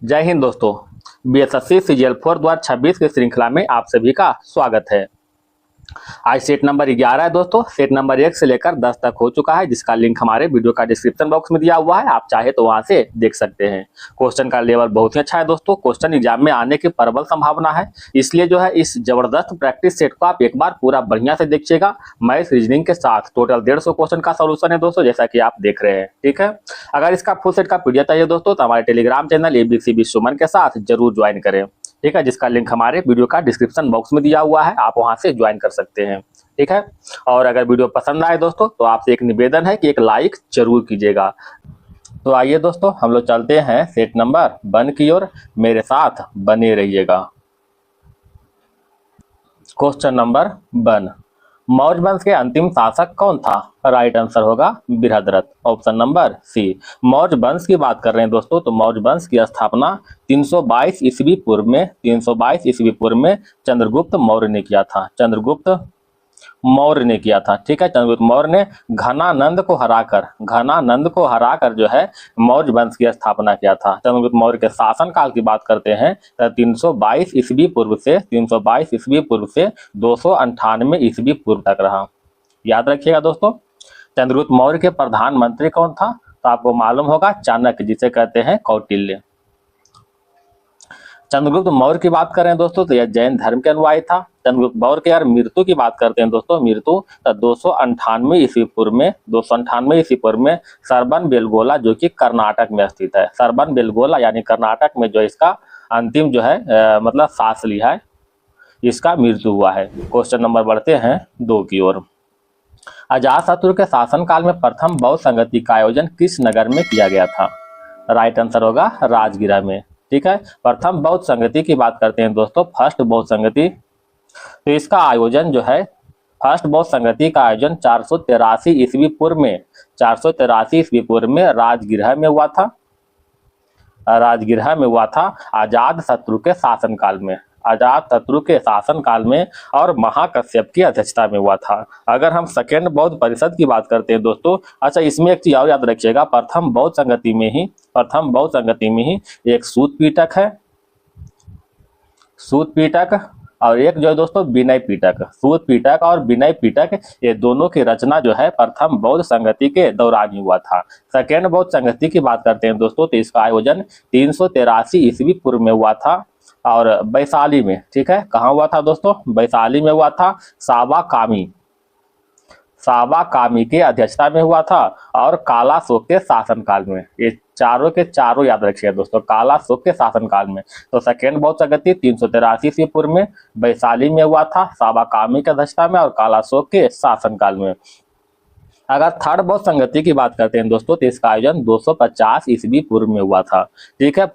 जय हिंद दोस्तों। BSSC CGL 4 2026 की श्रृंखला में आप सभी का स्वागत है। आज सेट नंबर 11 है दोस्तों। सेट नंबर 1 से लेकर 10 तक हो चुका है, जिसका लिंक हमारे वीडियो का डिस्क्रिप्शन बॉक्स में दिया हुआ है। आप चाहे तो वहां से देख सकते हैं। क्वेश्चन का लेवल बहुत ही अच्छा है दोस्तों। क्वेश्चन एग्जाम में आने की प्रबल संभावना है, इसलिए जो है इस जबरदस्त प्रैक्टिस सेट को आप एक बार पूरा बढ़िया से देखिएगा। मैथ्स रीजनिंग के साथ टोटल 150 क्वेश्चन का सोल्यूशन है दोस्तों, जैसा कि आप देख रहे हैं। ठीक है, अगर इसका फुल सेट का पीडीएफ चाहिए दोस्तों तो हमारे टेलीग्राम चैनल ABC विश्वमन के साथ जरूर ज्वाइन करें। ठीक है, जिसका लिंक हमारे वीडियो का डिस्क्रिप्शन बॉक्स में दिया हुआ है, आप वहां से ज्वाइन कर सकते हैं। ठीक है, और अगर वीडियो पसंद आए दोस्तों तो आपसे एक निवेदन है कि एक लाइक जरूर कीजिएगा। तो आइए दोस्तों, हम लोग चलते हैं सेट नंबर 1 की ओर। मेरे साथ बने रहिएगा। क्वेश्चन नंबर 1, मौर्य वंश के अंतिम शासक कौन था? राइट आंसर होगा Brihadratha, option number C. Maurya वंश की बात कर रहे हैं दोस्तों, तो मौर्य वंश की स्थापना 322 ईस्वी पूर्व में चंद्रगुप्त मौर्य ने किया था। चंद्रगुप्त मौर्य ने किया था। ठीक है, चंद्रगुप्त मौर्य ने घनानंद को हराकर जो है मौर्य वंश की स्थापना किया था। चंद्रगुप्त मौर्य के शासन काल की बात करते हैं तो 322 ईस्वी पूर्व से 298 ईस्वी पूर्व तक रहा। याद रखिएगा दोस्तों। चंद्रगुप्त मौर्य के प्रधानमंत्री कौन था? तो आपको मालूम होगा, चाणक्य, जिसे कहते हैं कौटिल्य। चंद्रगुप्त मौर्य की बात करें दोस्तों तो यह जैन धर्म के अनुयायी था। चंद्रगुप्त मौर्य के अगर मृत्यु की बात करते हैं दोस्तों, मृत्यु 298 ईस्वी पूर्व में सरबन बेलगोला, जो कि कर्नाटक में स्थित है। सरबन बेलगोला यानी कर्नाटक में जो इसका अंतिम जो है मतलब सांस लिया है, इसका मृत्यु हुआ है। क्वेश्चन नंबर बढ़ते हैं 2 की ओर। अजातशत्रु के शासनकाल में प्रथम बौद्ध संगति का आयोजन किस नगर में किया गया था? राइट आंसर होगा राजगीरा में। ठीक है, प्रथम बौद्ध संगति की बात करते हैं दोस्तों, फर्स्ट बौद्ध संगति। तो इसका आयोजन जो है, फर्स्ट बौद्ध संगति का आयोजन 483 ईस्वी पूर्व में राजगृह में हुआ था। अजातशत्रु के शासनकाल में और महाकश्यप की अध्यक्षता में हुआ था। अगर हम सेकेंड बौद्ध परिषद की बात करते हैं दोस्तों, अच्छा इसमें एक चीज और याद रखिएगा, प्रथम बौद्ध संगति में ही एक सूत पीटक और एक जो है दोस्तों विनय पीटक। सूत पीटक और विनय पीटक, ये दोनों की रचना जो है प्रथम बौद्ध संगति के दौरान ही हुआ था। सेकेंड बौद्ध संगति की बात करते हैं दोस्तों, तो इसका आयोजन 383 ईस्वी पूर्व में हुआ था और वैशाली में। ठीक है, कहाँ हुआ था दोस्तों? वैशाली में हुआ था। सावा कामी की अध्यक्षता में हुआ था और कालाशोक के शासनकाल में। ये चारों के चारों याद रखिएगा दोस्तों, कालाशोक के शासनकाल में। तो सेकेंड बौद्ध संगति 383 ईस्वी पूर्व में वैशाली में हुआ था, सावा कामी की अध्यक्षता में और कालाशोक के शासनकाल में। अगर थर्ड बौद्ध संगति की बात करते हैं दोस्तों, तो इसका आयोजन 250 ईस्वी पूर्व में हुआ था। ठीक है,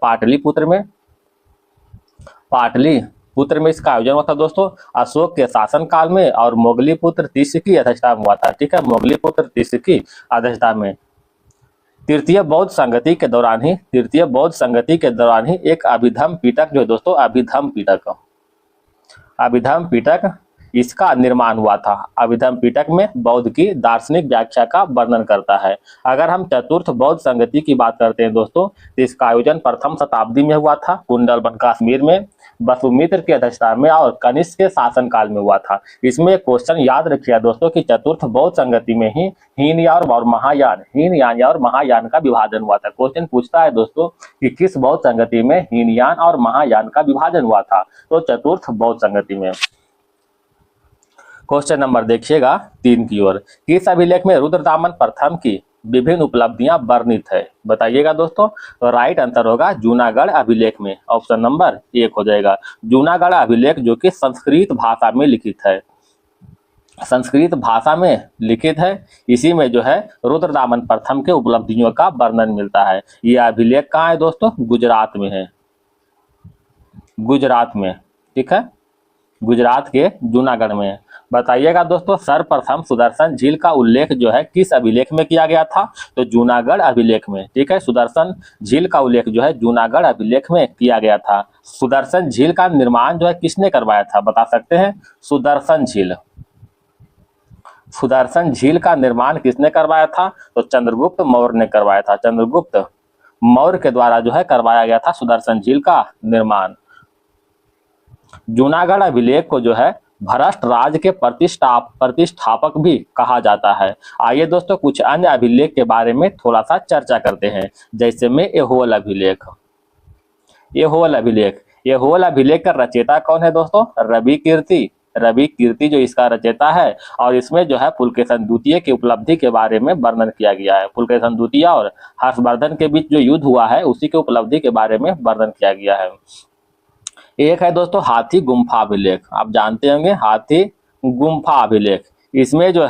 पाटलिपुत्र में इसका आयोजन हुआ था दोस्तों अशोक के शासनकाल में और मोगलीपुत्र तीसरे की अध्यक्षता में हुआ था। ठीक है, मोगलीपुत्र तीसरे की अध्यक्षता में। तृतीय बौद्ध संगति के दौरान ही एक अभिधम पीटक जो है दोस्तों, अभिधम पीटक इसका निर्माण हुआ था। अभिधम पीटक में बौद्ध की दार्शनिक व्याख्या का वर्णन करता है। अगर हम चतुर्थ बौद्ध संगति की बात करते हैं दोस्तों, तो इसका आयोजन प्रथम शताब्दी में हुआ था, कुंडलवन कश्मीर में वसुमित्र की अध्यक्षता में और कनिष्क के शासनकाल में हुआ था। इसमें एक क्वेश्चन याद रखिएगा दोस्तों कि चतुर्थ बौद्ध संगति में ही हीनयान और महायान का विभाजन हुआ था। क्वेश्चन पूछता है दोस्तों कि किस बौद्ध संगति में हीनयान और महायान का विभाजन हुआ था? तो चतुर्थ बौद्ध संगति में। क्वेश्चन नंबर देखिएगा 3 की ओर। किस अभिलेख में रुद्रदामन प्रथम की विभिन्न उपलब्धियां वर्णित है? बताइएगा दोस्तों। तो राइट आंसर होगा जूनागढ़ अभिलेख में, ऑप्शन नंबर 1 हो जाएगा। जूनागढ़ अभिलेख जो कि संस्कृत भाषा में लिखित है, इसी में जो है रुद्रदामन प्रथम के उपलब्धियों का वर्णन मिलता है। यह अभिलेख कहाँ है दोस्तों? गुजरात में है, ठीक है, गुजरात के जूनागढ़ में। बताइएगा दोस्तों, सर्वप्रथम सुदर्शन झील का उल्लेख जो है किस अभिलेख में किया गया था? तो जूनागढ़ अभिलेख में। ठीक है, सुदर्शन झील का उल्लेख जो है जूनागढ़ अभिलेख में किया गया था। सुदर्शन झील का निर्माण जो है किसने करवाया था? बता सकते हैं? सुदर्शन झील का निर्माण किसने करवाया था? तो चंद्रगुप्त मौर्य ने करवाया था। चंद्रगुप्त मौर्य के द्वारा जो है करवाया गया था सुदर्शन झील का निर्माण। जूनागढ़ अभिलेख को जो है भ्रष्ट राज के प्रतिष्ठापक भी कहा जाता है। आइए दोस्तों कुछ अन्य अभिलेख के बारे में थोड़ा सा चर्चा करते हैं, जैसे में ऐहोल अभिलेख। ऐहोल अभिलेख का रचयिता कौन है दोस्तों? रवि कीर्ति जो इसका रचयिता है, और इसमें जो है पुलकेशन द्वितीय की उपलब्धि के बारे में वर्णन किया गया है। पुलकेशन द्वितीय और हर्षवर्धन के बीच जो युद्ध हुआ है उसी की उपलब्धि के बारे में वर्णन किया गया है। एक है दोस्तों हाथी गुम्फा अभिलेख, आप जानते होंगे हाथी गुम्फा अभिलेख। इसमें जो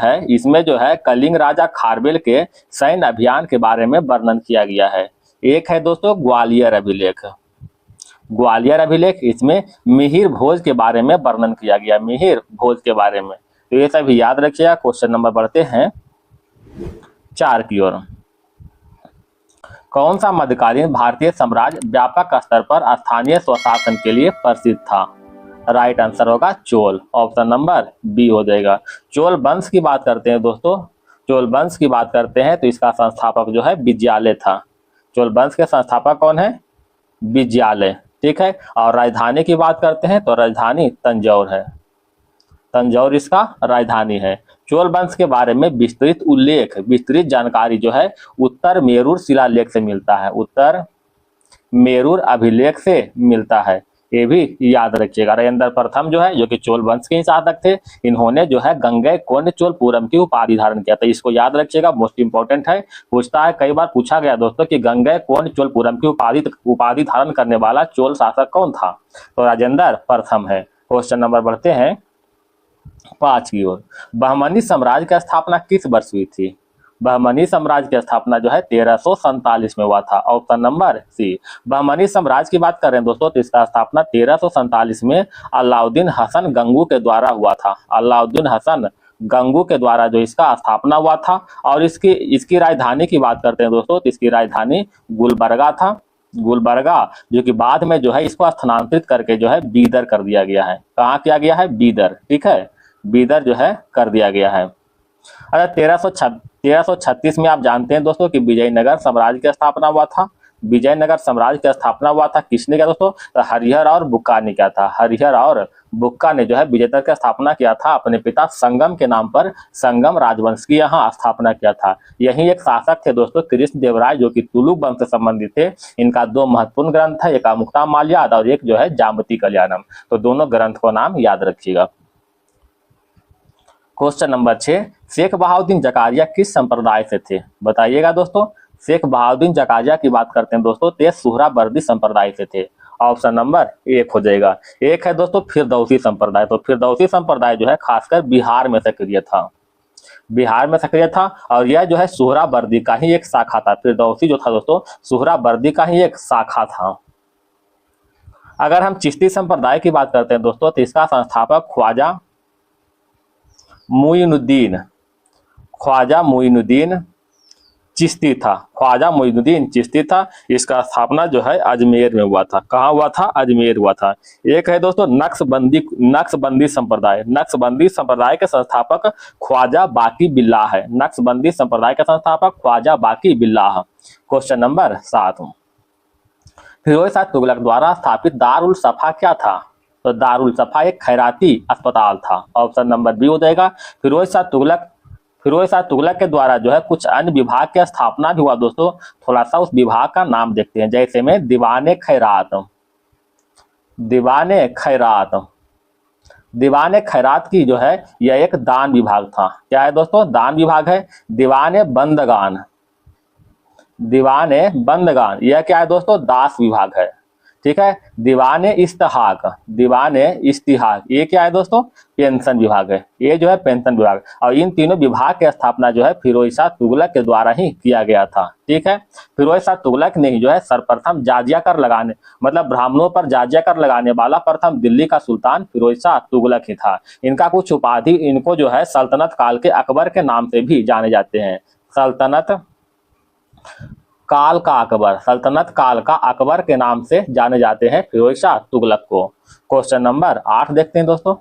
है कलिंग राजा खारवेल के सैन्य अभियान के बारे में वर्णन किया गया है। एक है दोस्तों ग्वालियर अभिलेख, इसमें मिहिर भोज के बारे में वर्णन किया गया, मिहिर भोज के बारे में। तो ये सभी याद रखिएगा। क्वेश्चन नंबर बढ़ते हैं 4 की ओर। कौन सा मध्यकालीन भारतीय साम्राज्य व्यापक स्तर पर स्थानीय स्वशासन के लिए प्रसिद्ध था? राइट आंसर होगा चोल, ऑप्शन नंबर बी हो जाएगा। चोल वंश की बात करते हैं दोस्तों, चोल वंश की बात करते हैं तो इसका संस्थापक जो है विजयालय था। चोल वंश के संस्थापक कौन है? विजयालय, ठीक है। और राजधानी की बात करते हैं तो राजधानी तंजौर है, तंजौर इसका राजधानी है। चोल वंश के बारे में विस्तृत जानकारी जो है उत्तर मेरूर शिलालेख से मिलता है, उत्तर मेरूर अभिलेख से मिलता है, ये भी याद रखिएगा। राजेंद्र प्रथम जो है जो कि चोल वंश के ही साधक थे, इन्होंने जो है गंगेय कोंड चोलपुरम की उपाधि धारण किया था। इसको याद रखिएगा, मोस्ट इंपॉर्टेंट है, पूछता है, कई बार पूछा गया दोस्तों कि गंगेय कोंड चोलपुरम की उपाधि धारण करने वाला चोल शासक कौन था? तो राजेंद्र प्रथम है। क्वेश्चन नंबर बढ़ते हैं 5 की ओर। बहमनी साम्राज्य की स्थापना किस वर्ष हुई थी? बहमनी साम्राज्य की स्थापना जो है 1347 में हुआ था, ऑप्शन नंबर सी। बहमनी साम्राज्य की बात करें दोस्तों तो इसका स्थापना 1347 में अलाउद्दीन हसन गंगू के द्वारा हुआ था, अलाउद्दीन हसन गंगू के द्वारा जो इसका स्थापना हुआ था। और इसकी राजधानी की बात करते हैं दोस्तों तो इसकी राजधानी गुलबर्गा था, गुलबर्गा, जो कि बाद में जो है इसको स्थानांतरित करके जो है बीदर कर दिया गया है। कहाँ किया गया है? बीदर, ठीक है, बीदर जो है कर दिया गया है। अच्छा 1336 में आप जानते हैं दोस्तों कि विजयनगर साम्राज्य की स्थापना हुआ था। विजयनगर साम्राज्य की स्थापना हुआ था किसने किया दोस्तों? तो हरिहर और बुक्का ने किया था। हरिहर और बुक्का ने जो है विजयनगर की स्थापना किया था अपने पिता संगम के नाम पर, संगम राजवंश की यहाँ स्थापना किया था। यही एक शासक थे दोस्तों कृष्णदेवराय जो कि तुलु वंश से संबंधित थे। इनका 2 महत्वपूर्ण ग्रंथ है, एक मुक्तामाल्याद और एक जो है जाम्बती कल्याणम। तो दोनों ग्रंथ को नाम याद रखिएगा। क्वेश्चन नंबर 6, शेख बहाउद्दीन जकारिया किस संप्रदाय से थे? बताइएगा दोस्तों। शेख बहाउद्दीन जकारिया की बात करते हैं दोस्तों तो सुहरावर्दी संप्रदाय से थे, ऑप्शन नंबर 1 हो जाएगा। एक है दोस्तों फिरदौसी संप्रदाय, तो फिरदौसी संप्रदाय जो है खासकर बिहार में सक्रिय था, बिहार में सक्रिय था। और यह जो है सुहरावर्दी का ही एक शाखा था। फिरदौसी जो था दोस्तों सुहरावर्दी का ही एक शाखा था। अगर हम चिश्ती संप्रदाय की बात करते हैं दोस्तों तो इसका संस्थापक ख्वाजा मुइनुद्दीन चिश्ती था, ख्वाजा मुइनुद्दीन चिश्ती था। इसका स्थापना जो है अजमेर में हुआ था। कहाँ हुआ था? अजमेर हुआ था। एक है दोस्तों नक्शबंदी संप्रदाय, नक्शबंदी संप्रदाय के संस्थापक ख्वाजा बाकी बिल्लाह है, नक्शबंदी संप्रदाय के संस्थापक ख्वाजा बाकी बिल्लाह। क्वेश्चन नंबर 7, फिरोज शाह तुगलक द्वारा स्थापित दारुल सफा क्या था? तो दारुल सफा एक खैराती अस्पताल था, ऑप्शन नंबर बी हो जाएगा। फिरोज शाह तुगलक के द्वारा जो है कुछ अन्य विभाग की स्थापना भी हुआ दोस्तों। थोड़ा सा उस विभाग का नाम देखते हैं, जैसे में दीवाने खैरात की जो है यह एक दान विभाग था। क्या है दोस्तों? दान विभाग है। दीवाने बंदगान यह क्या है दोस्तों? दास विभाग है, ठीक है। दीवाने इस्तिहाक ये क्या है दोस्तों? पेंशन विभाग है, ये जो है पेंशन विभाग। और इन तीनों विभाग की स्थापना जो है फिरोज शाह तुगलक के द्वारा ही किया गया था, ठीक है। फिरोज शाह तुगलक ने ही जो है सर्वप्रथम जाजिया कर लगाने मतलब ब्राह्मणों पर जाजिया कर लगाने वाला प्रथम दिल्ली का सुल्तान फिरोज शाह तुगलक ही था। इनका कुछ उपाधि इनको जो है सल्तनत काल के अकबर के नाम से भी जाने जाते हैं। सल्तनत काल का अकबर के नाम से जाने जाते हैं फिरोज शाह तुगलक को। क्वेश्चन नंबर 8 देखते हैं दोस्तों।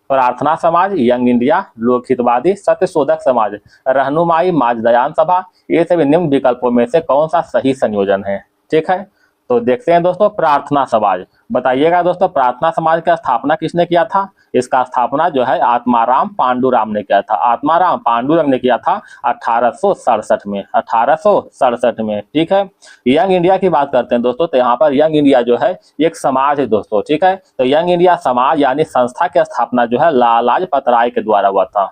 प्रार्थना समाज, यंग इंडिया, लोकहितवादी, सत्यशोधक समाज, रहनुमाई माजदयान सभा, ये सभी निम्न विकल्पों में से कौन सा सही संयोजन है? ठीक है। तो देखते हैं दोस्तों प्रार्थना समाज, बताइएगा दोस्तों प्रार्थना समाज का स्थापना किसने किया था। इसका स्थापना जो है आत्माराम पांडुराम ने किया था। आत्माराम पांडुरंग ने किया था 1867 में, 1867 में, ठीक है। यंग इंडिया की बात करते हैं दोस्तों, तो यहाँ पर यंग इंडिया जो है एक समाज है दोस्तों, ठीक है। तो यंग इंडिया समाज यानी संस्था की स्थापना जो है लाला लाजपत राय के द्वारा हुआ था।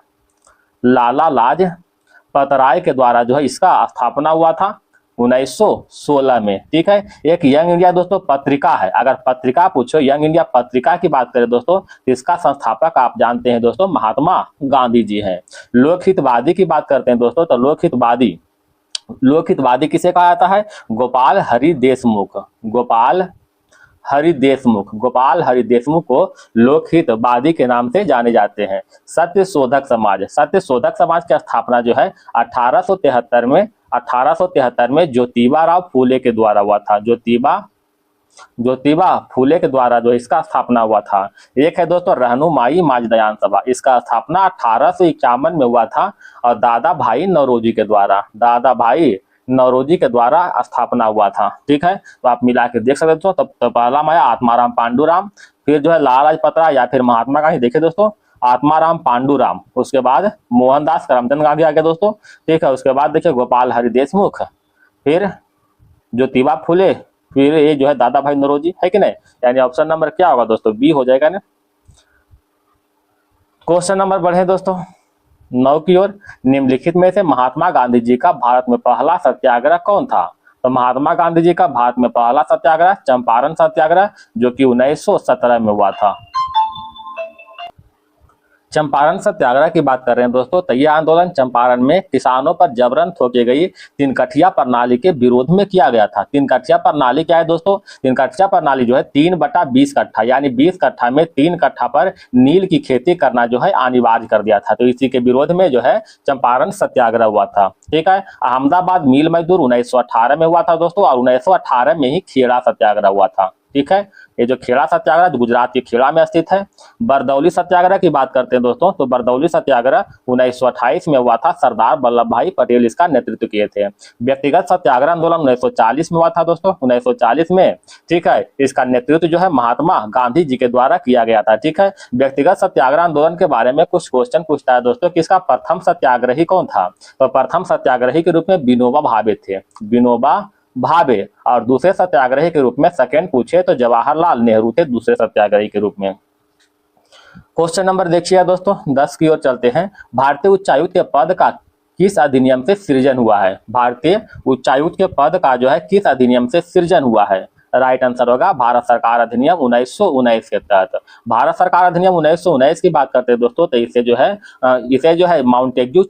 लाला लाजपत राय के द्वारा जो है इसका स्थापना हुआ था 1916 में, ठीक है। एक यंग इंडिया दोस्तों पत्रिका है, अगर पत्रिका पूछो यंग इंडिया पत्रिका की बात करें दोस्तों, तो इसका संस्थापक आप जानते हैं दोस्तों महात्मा गांधी जी हैं। लोकहितवादी की बात करते हैं दोस्तों, तो लोकहितवादी किसे कहा जाता है। गोपाल हरि देशमुख, गोपाल हरि देशमुख को लोकहितवादी के नाम से जाने जाते हैं। सत्य शोधक समाज की स्थापना जो है 1873 में ज्योतिबा राव फूले के द्वारा हुआ था। ज्योतिबा फूले के द्वारा जो इसका स्थापना हुआ था। एक है दोस्तों रहनुमाई माजदयान सभा, इसका स्थापना 1851 में हुआ था और दादा भाई नौरोजी के द्वारा स्थापना हुआ था, ठीक है। तो आप मिला के देख सकते हो। तब तो पहला आया आत्माराम पांडुराम, फिर जो है लाला लाजपत राय या फिर महात्मा गांधी। देखिए दोस्तों आत्माराम पांडुराम, उसके बाद मोहनदास करमचंद गांधी आ गया दोस्तों, ठीक है। उसके बाद देखिए गोपाल हरि देशमुख, फिर ज्योतिबा फूले, फिर ये जो है दादा भाई नौरोजी, है कि नहीं। यानी ऑप्शन नंबर क्या होगा दोस्तों, बी हो जाएगा ना। क्वेश्चन नंबर बढ़े दोस्तों 9 की ओर। निम्नलिखित में से महात्मा गांधी जी का भारत में पहला सत्याग्रह कौन था। तो महात्मा गांधी जी का भारत में पहला सत्याग्रह चंपारण सत्याग्रह, जो कि 1917 में हुआ था। चंपारण सत्याग्रह की बात कर रहे हैं दोस्तों, तो यह आंदोलन चंपारण में किसानों पर जबरन थोपी गई तीन कठिया प्रणाली के विरोध में किया गया था। तीन कठिया प्रणाली क्या है दोस्तों, तीन कठिया प्रणाली जो है 3/20 कट्ठा, यानी 20 कट्ठा में 3 कट्ठा पर नील की खेती करना जो है अनिवार्य कर दिया था। तो इसी के विरोध में जो है चंपारण सत्याग्रह हुआ था, ठीक है। अहमदाबाद मिल मजदूर 1918 में हुआ था दोस्तों, और 1918 में ही खेड़ा सत्याग्रह हुआ था, ठीक है। ये जो खेड़ा सत्याग्रह गुजरात के खेड़ा में स्थित है। बरदौली सत्याग्रह की बात करते हैं दोस्तों, तो बरदौली सत्याग्रह 1928 में हुआ था। सरदार वल्लभ भाई पटेल इसका नेतृत्व किए थे। व्यक्तिगत सत्याग्रह आंदोलन 1940 में हुआ था दोस्तों, 1940 में, ठीक है। इसका नेतृत्व जो है महात्मा गांधी जी के द्वारा किया गया था, ठीक है। व्यक्तिगत सत्याग्रह आंदोलन के बारे में कुछ क्वेश्चन पूछता है दोस्तों कि इसका प्रथम सत्याग्रही कौन था। तो प्रथम सत्याग्रही के रूप में विनोबा भावे थे, विनोबा भावे। और दूसरे सत्याग्रही के रूप में सेकंड पूछे तो जवाहरलाल नेहरू थे दूसरे सत्याग्रही के रूप में। क्वेश्चन नंबर देखिए दोस्तों 10 की ओर चलते हैं। भारतीय उच्चायुक्त के पद का किस अधिनियम से सृजन हुआ है। भारतीय उच्चायुक्त के पद का जो है किस अधिनियम से सृजन हुआ है। राइट आंसर होगा भारत सरकार अधिनियम 1919 के तहत। भारत सरकार अधिनियम 1919 की बात करते हैं दोस्तों, तो इसे जो है माउंटेग्यू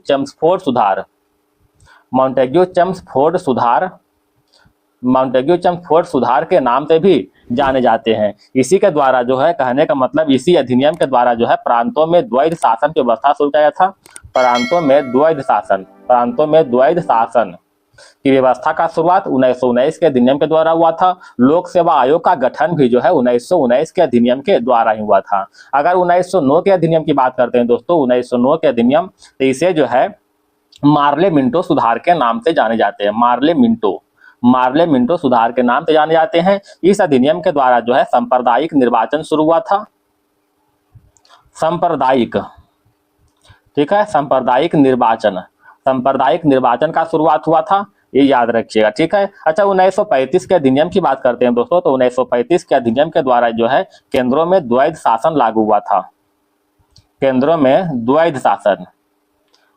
चेम्सफोर्ड सुधार के नाम से भी जाने जाते हैं। इसी के द्वारा जो है कहने का मतलब इसी अधिनियम के द्वारा जो है प्रांतों में द्वैध शासन की व्यवस्था शुरू किया था। प्रांतों में द्वैध शासन की व्यवस्था का शुरुआत 1919 के अधिनियम के द्वारा हुआ था। लोक सेवा आयोग का गठन भी जो है 1919 के अधिनियम के द्वारा ही हुआ था। अगर 1909 के अधिनियम की बात करते हैं दोस्तों, 1909 के अधिनियम, तो इसे जो है मार्ले मिंटो सुधार के नाम से जाने जाते हैं। मार्ले मिंटो सुधार के नाम से जाने जाते हैं। इस अधिनियम के द्वारा जो है सांप्रदायिक निर्वाचन शुरू हुआ था। ठीक है, सांप्रदायिक निर्वाचन का शुरुआत हुआ था, ये याद रखिएगा, ठीक है। अच्छा 1935 के अधिनियम की बात करते हैं दोस्तों, तो 1935 के अधिनियम के द्वारा जो है केंद्रों में द्वैध शासन लागू हुआ था। केंद्रों में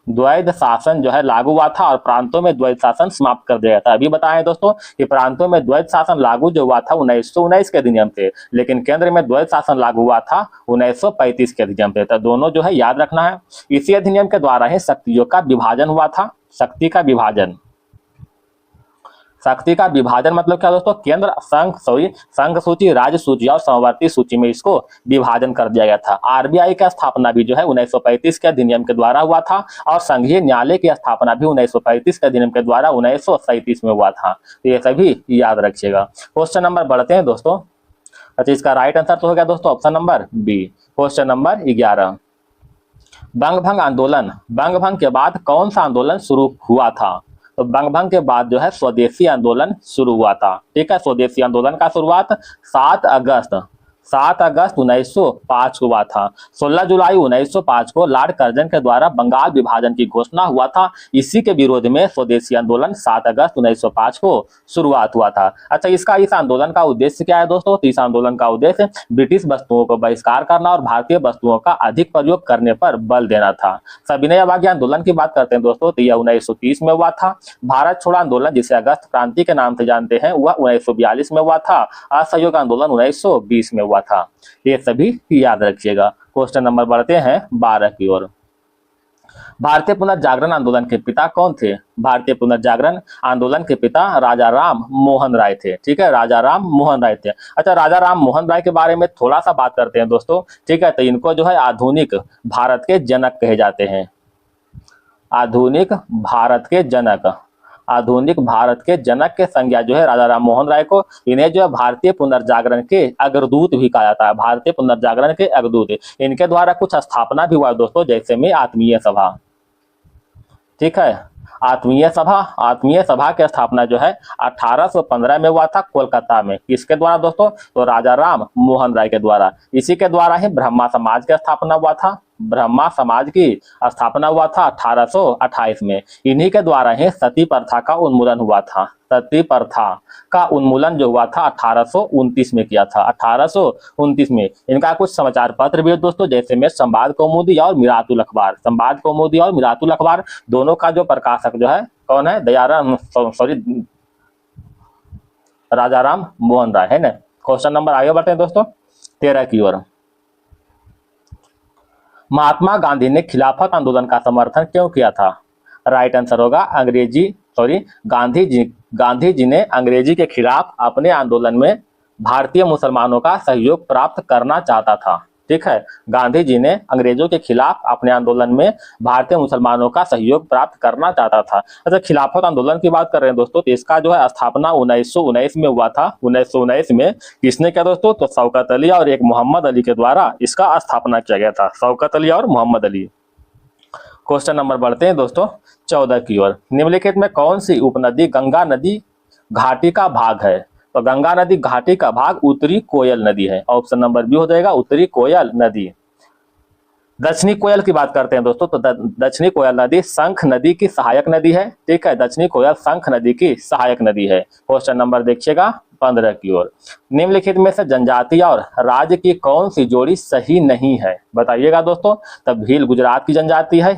द्वैध शासन जो है लागू हुआ था और प्रांतों में द्वैध शासन समाप्त कर दिया था। अभी बताएं दोस्तों कि प्रांतों में द्वैध शासन लागू जो हुआ था 1919 के अधिनियम से, लेकिन केंद्र में द्वैध शासन लागू हुआ था 1935 के अधिनियम से। तो दोनों जो है याद रखना है। इसी अधिनियम के द्वारा ही शक्तियों का विभाजन हुआ था। शक्ति का विभाजन मतलब क्या दोस्तों, केंद्र संघ सूची, राज्य सूची और समवर्ती सूची में इसको विभाजन कर दिया गया था। आरबीआई की स्थापना भी जो है 1935 के अधिनियम के द्वारा हुआ था और संघीय न्यायालय की स्थापना भी 1935 के अधिनियम के द्वारा 1937 में हुआ था। तो ये सभी याद रखिएगा। क्वेश्चन नंबर बढ़ते हैं दोस्तों। अच्छा इसका राइट आंसर तो हो गया दोस्तों option number B. Question number 11, बंग भंग के बाद कौन सा आंदोलन शुरू हुआ था। तो बंगभंग के बाद जो है स्वदेशी आंदोलन शुरू हुआ था। ठीक है, स्वदेशी आंदोलन का शुरुआत 7 अगस्त 1905 को हुआ था। 16 जुलाई 1905 को लॉर्ड कर्जन के द्वारा बंगाल विभाजन की घोषणा हुआ था। इसी के विरोध में स्वदेशी आंदोलन 7 अगस्त 1905 को शुरुआत हुआ था। अच्छा, इस आंदोलन का उद्देश्य क्या है दोस्तों? तो इस आंदोलन का उद्देश्य ब्रिटिश वस्तुओं को बहिष्कार करना और भारतीय वस्तुओं का अधिक प्रयोग करने पर बल देना था। सविनय अवज्ञा आंदोलन की बात करते हैं दोस्तों, तो यह 1930 में हुआ था। भारत छोड़ो आंदोलन, जिसे अगस्त क्रांति के नाम से जानते हैं, वह 1942 में हुआ था। असहयोग आंदोलन 1920 में हुआ था। ये सभी याद रखिएगा। क्वेश्चन नंबर बढ़ते हैं 12 की ओर। भारतीय पुनर्जागरण आंदोलन के पिता कौन थे? भारतीय पुनर्जागरण आंदोलन के पिता राजा राम मोहन राय थे। ठीक है, राजा राम मोहन राय थे। अच्छा, राजा राम मोहन राय के बारे में थोड़ा सा बात करते हैं दोस्तों। ठीक है, तो इनको जो है आधुनिक भारत के जनक कहे जाते हैं। आधुनिक भारत के जनक के संज्ञा जो है राजा राम मोहन राय को, इन्हें जो है भारतीय पुनर्जागरण के अग्रदूत भी कहा जाता है। भारतीय पुनर्जागरण के अग्रदूत। इनके द्वारा कुछ स्थापना भी हुआ दोस्तों, जैसे में आत्मीय सभा। ठीक है, आत्मीय सभा की स्थापना जो है 1815 में हुआ था कोलकाता में। किसके द्वारा दोस्तों? तो राजा राम मोहन राय के द्वारा। इसी के द्वारा ही ब्रह्मा समाज की स्थापना हुआ था। ब्रह्मा समाज की स्थापना हुआ था 1828 में। इन्हीं के द्वारा ही सती प्रथा का उन्मूलन हुआ था। सती प्रथा का उन्मूलन जो हुआ था 1829 में किया था। 1829 में। इनका कुछ समाचार पत्र भी है दोस्तों, जैसे में संवाद कौमुदी और मिरातुल अखबार। संवाद कौमुदी और मिरातुल अखबार दोनों का जो प्रकाशक जो है कौन है? राजा राम मोहन राय है ना। क्वेश्चन नंबर आगे बढ़ते हैं दोस्तों 13 की ओर। महात्मा गांधी ने खिलाफत आंदोलन का समर्थन क्यों किया था? राइट आंसर होगा गांधी जी ने अंग्रेजी के खिलाफ अपने आंदोलन में भारतीय मुसलमानों का सहयोग प्राप्त करना चाहता था। ठीक है, गांधी जी ने अंग्रेजों के खिलाफ अपने आंदोलन में भारतीय मुसलमानों का सहयोग प्राप्त करना चाहता था। अच्छा, खिलाफत आंदोलन की बात कर रहे हैं दोस्तों, तो इसका जो है स्थापना 1919 में हुआ था। 1919 में किसने किया दोस्तों? तो शौकत अली और एक मोहम्मद अली के द्वारा इसका स्थापना किया गया था। शौकत अली और मोहम्मद अली। क्वेश्चन नंबर बढ़ते हैं दोस्तों 14 की ओर। निम्नलिखित में कौन सी उपनदी गंगा नदी घाटी का भाग है? तो गंगा नदी घाटी का भाग उत्तरी कोयल नदी है। ऑप्शन नंबर बी हो जाएगा, उत्तरी कोयल नदी। दक्षिणी कोयल की बात करते हैं दोस्तों, तो दक्षिणी कोयल नदी शंख नदी की सहायक नदी है। ठीक है, दक्षिणी कोयल शंख नदी की सहायक नदी है। क्वेश्चन नंबर देखिएगा 15 की ओर। निम्नलिखित में से जनजातीय और राज्य की कौन सी जोड़ी सही नहीं है? बताइएगा दोस्तों। तब भील गुजरात की जनजाति है।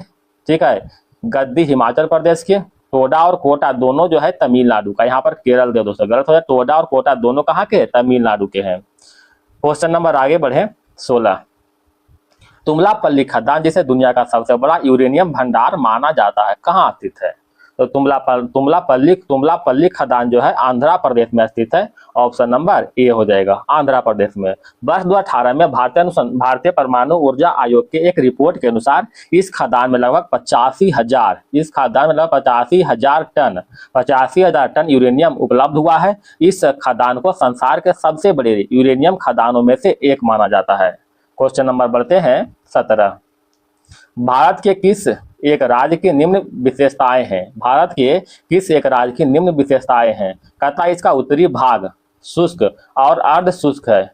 ठीक है, गद्दी हिमाचल प्रदेश की, टोडा और कोटा दोनों जो है तमिलनाडु का। यहाँ पर केरल दे दोस्तों, गलत हो जाए। टोडा और कोटा दोनों कहाँ के? तमिलनाडु के हैं। क्वेश्चन नंबर आगे बढ़े 16। तुमलापल्ली खदान, जिसे दुनिया का सबसे बड़ा यूरेनियम भंडार माना जाता है, कहाँ स्थित है? तो तुमलापल्ली खदान जो है आंध्र प्रदेश में स्थित है। ऑप्शन नंबर ए हो जाएगा, आंध्र प्रदेश में। वर्ष 2018 में भारतीय परमाणु ऊर्जा आयोग के एक रिपोर्ट के अनुसार इस खदान में लगभग 85,000 टन यूरेनियम उपलब्ध हुआ है। इस खदान को संसार के सबसे बड़े यूरेनियम खदानों में से एक माना जाता है। क्वेश्चन नंबर बढ़ते हैं 17। भारत के किस एक राज्य की निम्न विशेषताएं हैं? भारत के किस एक राज्य की निम्न विशेषताएं हैं? कहता है इसका उत्तरी भाग शुष्क और अर्ध शुष्क है।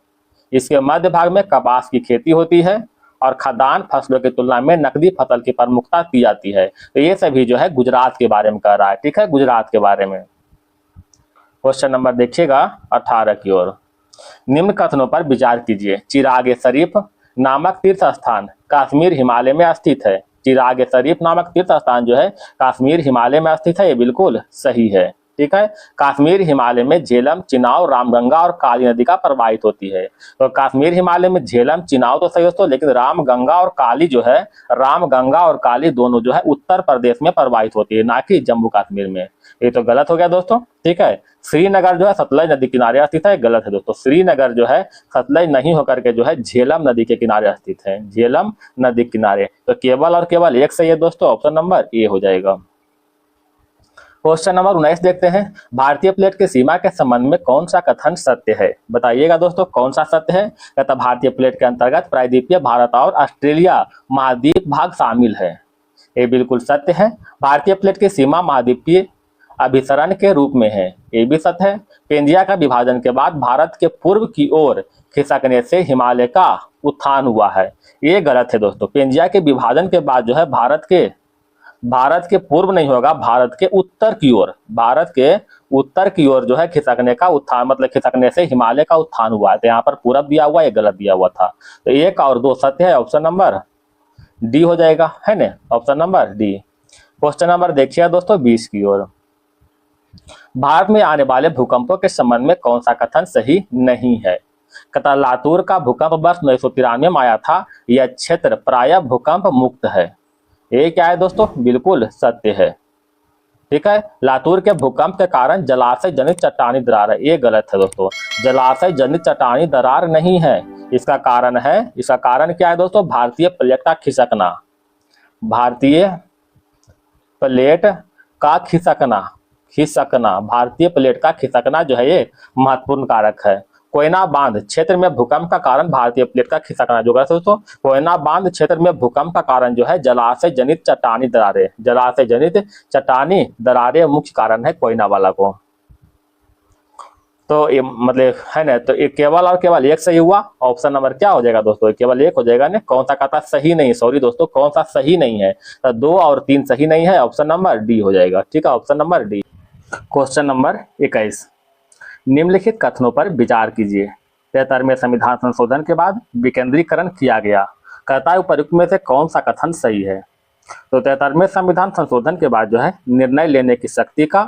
इसके मध्य भाग में कपास की खेती होती है और खदान फसलों की तुलना में नकदी फसल की प्रमुखता दी जाती है। तो ये सभी जो है गुजरात के बारे में कह रहा है। ठीक है, गुजरात के बारे में। क्वेश्चन नंबर देखिएगा 18 की ओर। निम्न कथनों पर विचार कीजिए। चिराग शरीफ नामक तीर्थ स्थान कश्मीर हिमालय में स्थित है। चिराग शरीफ नामक तीर्थ स्थान जो है कश्मीर हिमालय में स्थित है। ये बिल्कुल सही है। ठीक है, कश्मीर हिमालय में झेलम, चिनाब, रामगंगा और काली नदी का प्रवाहित होती है। तो कश्मीर हिमालय में झेलम, चिनाब तो सही दोस्तों, लेकिन रामगंगा और काली जो है, रामगंगा और काली दोनों जो है उत्तर प्रदेश में प्रवाहित होती है, ना कि जम्मू कश्मीर में। ये तो गलत हो गया दोस्तों। ठीक है, श्रीनगर जो है सतलज नदी किनारे स्थित है। गलत है दोस्तों, श्रीनगर जो है सतलज नहीं होकर के जो है झेलम नदी के किनारे स्थित है। झेलम नदी किनारे। तो केवल और केवल एक सही है दोस्तों, ऑप्शन नंबर ए हो जाएगा। क्वेश्चन नंबर 19 देखते हैं। भारतीय प्लेट की सीमा के संबंध में कौन सा कथन सत्य है? बताइएगा दोस्तों, कौन सा सत्य है? कहता भारतीय प्लेट के अंतर्गत प्रायद्वीपीय भारत और ऑस्ट्रेलिया महाद्वीप भाग शामिल है। ये बिल्कुल सत्य है। भारतीय प्लेट की सीमा महाद्वीपीय अभिसरण के रूप में है, ये भी सत्य है। पेंजिया का विभाजन के बाद भारत के पूर्व की ओर खिसकने से हिमालय का उत्थान हुआ है, ये गलत है दोस्तों। पेंजिया के विभाजन के बाद जो है भारत के पूर्व नहीं होगा, भारत के उत्तर की ओर, भारत के उत्तर की ओर जो है खिसकने का उत्थान, मतलब खिसकने से हिमालय का उत्थान हुआ है। तो यहाँ पर पूरब दिया हुआ, ये गलत दिया हुआ था। तो 1 और 2 सत्य है, ऑप्शन नंबर डी हो जाएगा, है ना, option number D. Question number देखिए दोस्तों 20 की ओर। भारत में आने वाले भूकंपों के संबंध में कौन सा कथन सही नहीं है? कथा लातूर का भूकंप वर्ष 1993 में आया था, यह क्षेत्र प्रायः भूकंप मुक्त है, ये क्या है दोस्तों? बिल्कुल सत्य है। ठीक है, लातूर के भूकंप के कारण जलाशय जनित चट्टानी दरार है, ये गलत है दोस्तों। जलाशय जनित चट्टानी दरार नहीं है, इसका कारण क्या है दोस्तों? भारतीय प्लेट का खिसकना, भारतीय प्लेट का खिसकना, भारतीय प्लेट का खिसकना जो है ये महत्वपूर्ण कारक है। कोयना बांध क्षेत्र में भूकंप का कारण भारतीय प्लेट का खिसकना, जो गलत है दोस्तों। कोयना बांध क्षेत्र में भूकंप का कारण जो है जलाशय जनित चट्टानी दरारें, जलाशय जनित चट्टानी दरारें मुख्य कारण है कोयना वाला को। तो ये मतलब है ना, तो ये केवल और केवल एक सही हुआ। ऑप्शन नंबर क्या हो जाएगा दोस्तों? केवल एक हो जाएगा ना। कौन सा कथा सही नहीं, सॉरी दोस्तों, कौन सा सही नहीं है? तो 2 और 3 सही नहीं है, ऑप्शन नंबर डी हो जाएगा। ठीक है, option number D. Question number 21, निम्नलिखित कथनों पर विचार कीजिए। 73वें संविधान संशोधन के बाद विकेंद्रीकरण किया गया, कहता है उपयुक्त में से कौन सा कथन सही है? तो 73वें संविधान संशोधन के बाद जो है निर्णय लेने की शक्ति का,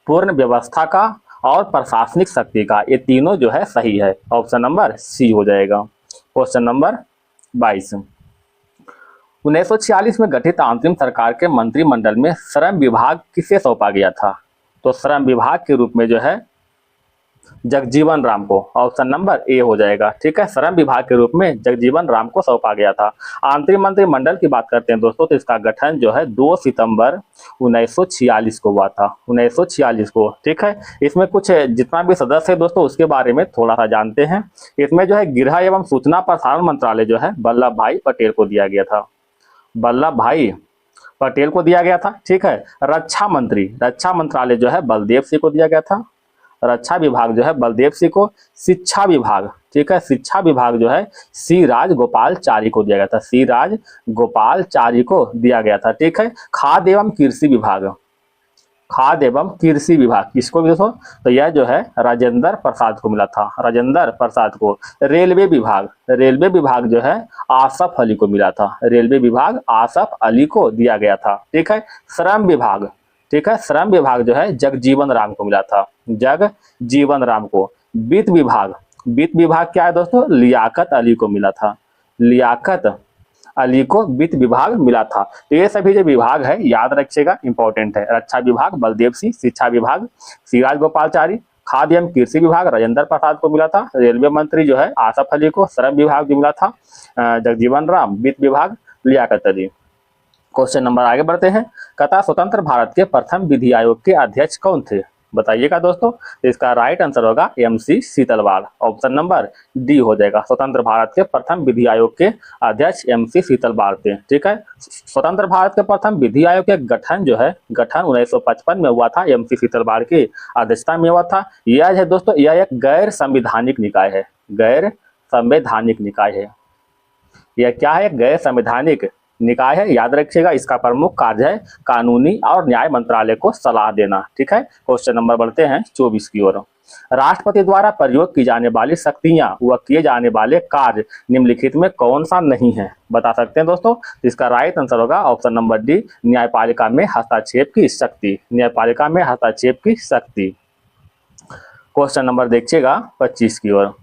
पूर्ण व्यवस्था का और प्रशासनिक शक्ति का, ये तीनों जो है सही है, ऑप्शन नंबर सी हो जाएगा। क्वेश्चन नंबर 22, 1946 में गठित अंतरिम सरकार के मंत्रिमंडल में श्रम विभाग किसे सौंपा गया था? तो श्रम विभाग के रूप में जो है जगजीवन राम को, ऑप्शन नंबर ए हो जाएगा। ठीक है, श्रम विभाग के रूप में जगजीवन राम को सौंपा गया था। अंतरिम मंत्रिमंडल की बात करते हैं दोस्तों, तो इसका गठन जो है 2 सितंबर 1946 को हुआ था, 1946 को। ठीक है, इसमें कुछ जितना भी सदस्य है दोस्तों उसके बारे में थोड़ा सा जानते हैं। इसमें जो है गृह एवं सूचना प्रसारण मंत्रालय जो है वल्लभ भाई पटेल को दिया गया था, वल्लभ भाई पटेल को दिया गया था। ठीक है, रक्षा मंत्रालय जो है बलदेव सिंह को दिया गया था, रक्षा विभाग जो है बलदेव सिंह को। शिक्षा विभाग, ठीक है, शिक्षा विभाग जो है सी राजगोपालचारी को दिया गया था, सी राजगोपालचारी को दिया गया था। ठीक है, खाद्य एवं कृषि विभाग किसको भी दोस्तों? तो यह जो है राजेंद्र प्रसाद को मिला था, राजेंद्र प्रसाद को। रेलवे विभाग जो है आसफ अली को मिला था, रेलवे विभाग आसफ अली को दिया गया था। ठीक है, श्रम विभाग, ठीक है, श्रम विभाग जो है जगजीवन राम को मिला था, जगजीवन राम को। वित्त विभाग क्या है दोस्तों? लियाकत अली को मिला था, लियाकत अली को वित्त विभाग मिला था। तो ये सभी जो विभाग है याद रखिएगा, इंपॉर्टेंट है। रक्षा विभाग बलदेव सिंह, शिक्षा विभाग सी राजगोपालचारी, खाद्य एवं कृषि विभाग राजेंद्र प्रसाद को मिला था, रेलवे मंत्री जो है आसफ अली को, श्रम विभाग जो मिला था जगजीवन राम, वित्त विभाग लियाकत अली। क्वेश्चन नंबर आगे बढ़ते हैं। कथा स्वतंत्र भारत के प्रथम विधि आयोग के अध्यक्ष कौन थे? बताइएगा दोस्तों। तो इसका राइट आंसर होगा MC Setalvad, option number D हो जाएगा। स्वतंत्र भारत के प्रथम विधि आयोग के अध्यक्ष MC सीतलवाड़ थे। ठीक है, स्वतंत्र भारत के प्रथम विधि आयोग के गठन जो है 1955 में हुआ था, MC सीतलवाड़ की अध्यक्षता में हुआ था। यह है दोस्तों, यह एक गैर संवैधानिक निकाय है, गैर संवैधानिक निकाय है। यह क्या है? गैर संवैधानिक निकाय है, याद रखिएगा। इसका प्रमुख कार्य है कानूनी और न्याय मंत्रालय को सलाह देना। ठीक है, क्वेश्चन नंबर बढ़ते हैं 24 की ओर। राष्ट्रपति द्वारा प्रयोग की जाने वाली शक्तियां व किए जाने वाले कार्य निम्नलिखित में कौन सा नहीं है? बता सकते हैं दोस्तों। इसका राइट आंसर होगा ऑप्शन नंबर डी, न्यायपालिका में हस्तक्षेप की शक्ति, न्यायपालिका में हस्तक्षेप की शक्ति। क्वेश्चन नंबर देखिएगा 25 की ओर।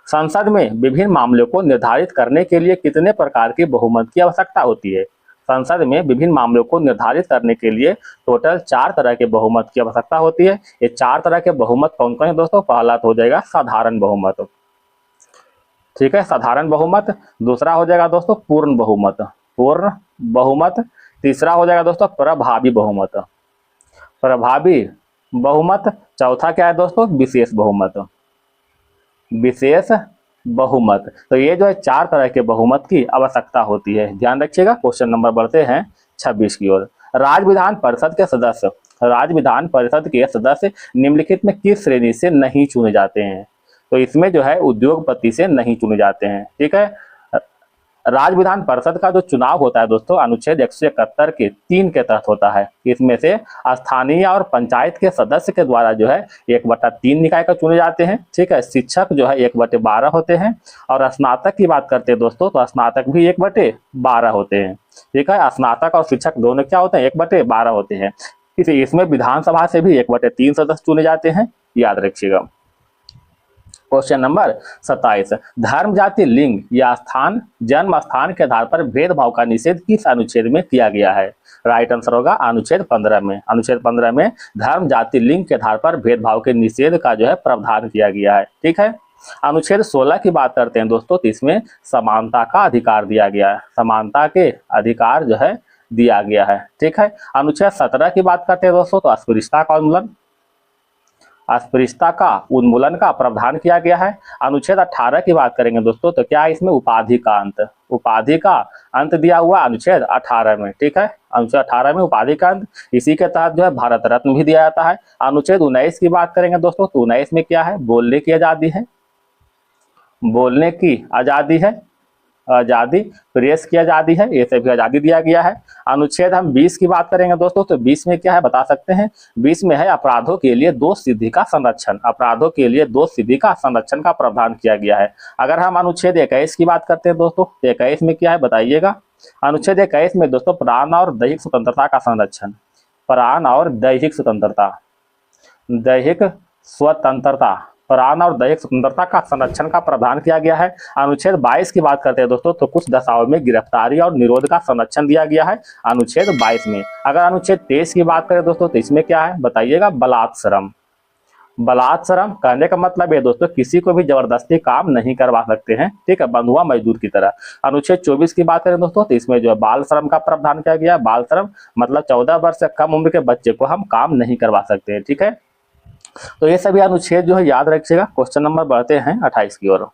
संसद में विभिन्न मामलों को निर्धारित करने के लिए कितने प्रकार के बहुमत की आवश्यकता होती है? संसद में विभिन्न मामलों को निर्धारित करने के लिए टोटल 4 तरह के बहुमत की आवश्यकता होती है। ये 4 तरह के बहुमत कौन कौन है दोस्तों? पहला तो हो जाएगा साधारण बहुमत, ठीक है, साधारण बहुमत। दूसरा हो जाएगा दोस्तों पूर्ण बहुमत। तीसरा हो जाएगा दोस्तों प्रभावी बहुमत। चौथा क्या है दोस्तों? विशेष बहुमत। तो ये जो है 4 तरह के बहुमत की आवश्यकता होती है, ध्यान रखिएगा। क्वेश्चन नंबर बढ़ते हैं 26 की ओर। राज्य विधान परिषद के सदस्य राज्य विधान परिषद के सदस्य निम्नलिखित में किस श्रेणी से नहीं चुने जाते हैं? तो इसमें जो है उद्योगपति से नहीं चुने जाते हैं। ठीक है, राज्य विधान परिषद का जो चुनाव होता है दोस्तों अनुच्छेद 171 के 3 के तहत होता है। इसमें से स्थानीय और पंचायत के सदस्य के द्वारा जो है 1/3 निकाय का चुने जाते हैं। ठीक है, शिक्षक जो है 1/12 होते हैं और स्नातक की बात करते हैं दोस्तों तो स्नातक भी 1/12 होते हैं। ठीक है, स्नातक और शिक्षक दोनों क्या होते हैं? 1/12 होते हैं। इसमें विधानसभा से भी 1/3 सदस्य चुने जाते हैं, याद रखिएगा। क्वेश्चन नंबर 27, धर्म, जाति, लिंग या स्थान, जन्म स्थान के आधार पर भेदभाव का निषेध किस अनुच्छेद में किया गया है? राइट आंसर होगा अनुच्छेद 15 में। अनुच्छेद 15 में धर्म, जाति, लिंग के आधार पर भेदभाव के निषेध का जो है प्रावधान किया गया है। ठीक है, अनुच्छेद 16 की बात करते हैं दोस्तों तो इसमें समानता का अधिकार दिया गया है। समानता के अधिकार जो है दिया गया है। ठीक है, अनुच्छेद 17 की बात करते हैं दोस्तों तो अस्पृश्यता का उन्मूलन का प्रावधान किया गया है। अनुच्छेद 18 की बात करेंगे दोस्तों तो क्या इसमें उपाधि का अंत दिया हुआ अनुच्छेद 18 में। ठीक है, अनुच्छेद 18 में उपाधि का अंत, इसी के तहत जो है भारत रत्न भी दिया जाता है। अनुच्छेद 19 की बात करेंगे दोस्तों तो 19 में क्या है? बोलने की आजादी है, बोलने की आजादी है, आजादी, प्रेस की आजादी है, ये सभी आजादी दिया गया है। अनुच्छेद हम 20 की बात करेंगे दोस्तों तो 20 में क्या है बता सकते हैं? 20 में है अपराधों के लिए दोष सिद्धि का संरक्षण। अपराधों के लिए दोष सिद्धि का संरक्षण का प्रावधान किया गया है। अगर हम अनुच्छेद 21 की बात करते हैं दोस्तों तो 21 में क्या है बताइएगा? अनुच्छेद 21 में दोस्तों प्राण और दैहिक स्वतंत्रता का संरक्षण, प्राण और दैहिक स्वतंत्रता, प्राण और दैहिक स्वतंत्रता का संरक्षण का प्रावधान किया गया है। अनुच्छेद 22 की बात करते हैं दोस्तों तो कुछ दशाओं में गिरफ्तारी और निरोध का संरक्षण दिया गया है अनुच्छेद 22 में। अगर अनुच्छेद 23 की बात करें दोस्तों तो इसमें क्या है बताइएगा? बलात्श्रम। बलात्श्रम कहने का मतलब है दोस्तों किसी को भी जबरदस्ती काम नहीं करवा सकते हैं। ठीक है, बंधुआ मजदूर की तरह। अनुच्छेद 24 की बात करें दोस्तों तो इसमें जो है बाल श्रम का प्रावधान किया गया है। बाल श्रम मतलब 14 वर्ष से कम उम्र के बच्चे को हम काम नहीं करवा सकते हैं। ठीक है, तो ये सभी अनुच्छेद जो है याद रखिएगा। क्वेश्चन नंबर बढ़ते हैं 28 की ओर।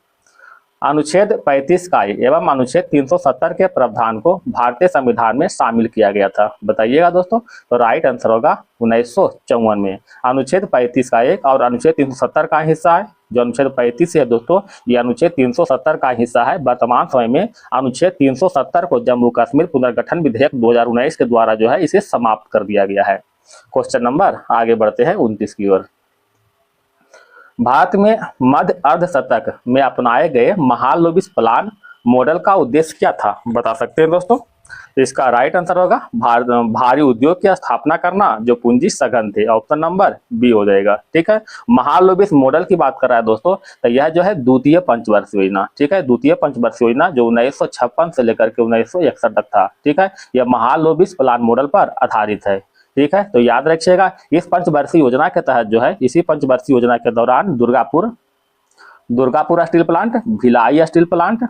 अनुच्छेद 35 का एवं अनुच्छेद 370 के प्रावधान को भारतीय संविधान में शामिल किया गया था, बताइएगा दोस्तों। तो राइट आंसर होगा 1954 में। अनुच्छेद 35 का एक और अनुच्छेद 370 का हिस्सा है। जो अनुच्छेद 35 है दोस्तों ये अनुच्छेद 370 का हिस्सा है। वर्तमान समय में अनुच्छेद 370 को जम्मू कश्मीर पुनर्गठन विधेयक 2019 के द्वारा जो है इसे समाप्त कर दिया गया है। क्वेश्चन नंबर आगे बढ़ते हैं 29 की ओर। भारत में मध्य अर्धशतक में अपनाए गए महालनोबिस प्लान मॉडल का उद्देश्य क्या था, बता सकते हैं दोस्तों। इसका राइट आंसर होगा भारी उद्योग की स्थापना करना जो पूंजी सघन थे। ऑप्शन नंबर बी हो जाएगा। ठीक है, महालनोबिस मॉडल की बात कर रहा है दोस्तों तो यह जो है द्वितीय पंचवर्षीय योजना। ठीक है, द्वितीय पंचवर्षीय योजना जो 1956 से लेकर के 1961 तक था। ठीक है, यह महालनोबिस प्लान मॉडल पर आधारित है। ठीक है, तो याद रखिएगा इस पंचवर्षीय योजना के तहत जो है इसी पंचवर्षीय योजना के दौरान Durgapur steel plant, Bhilai steel plant,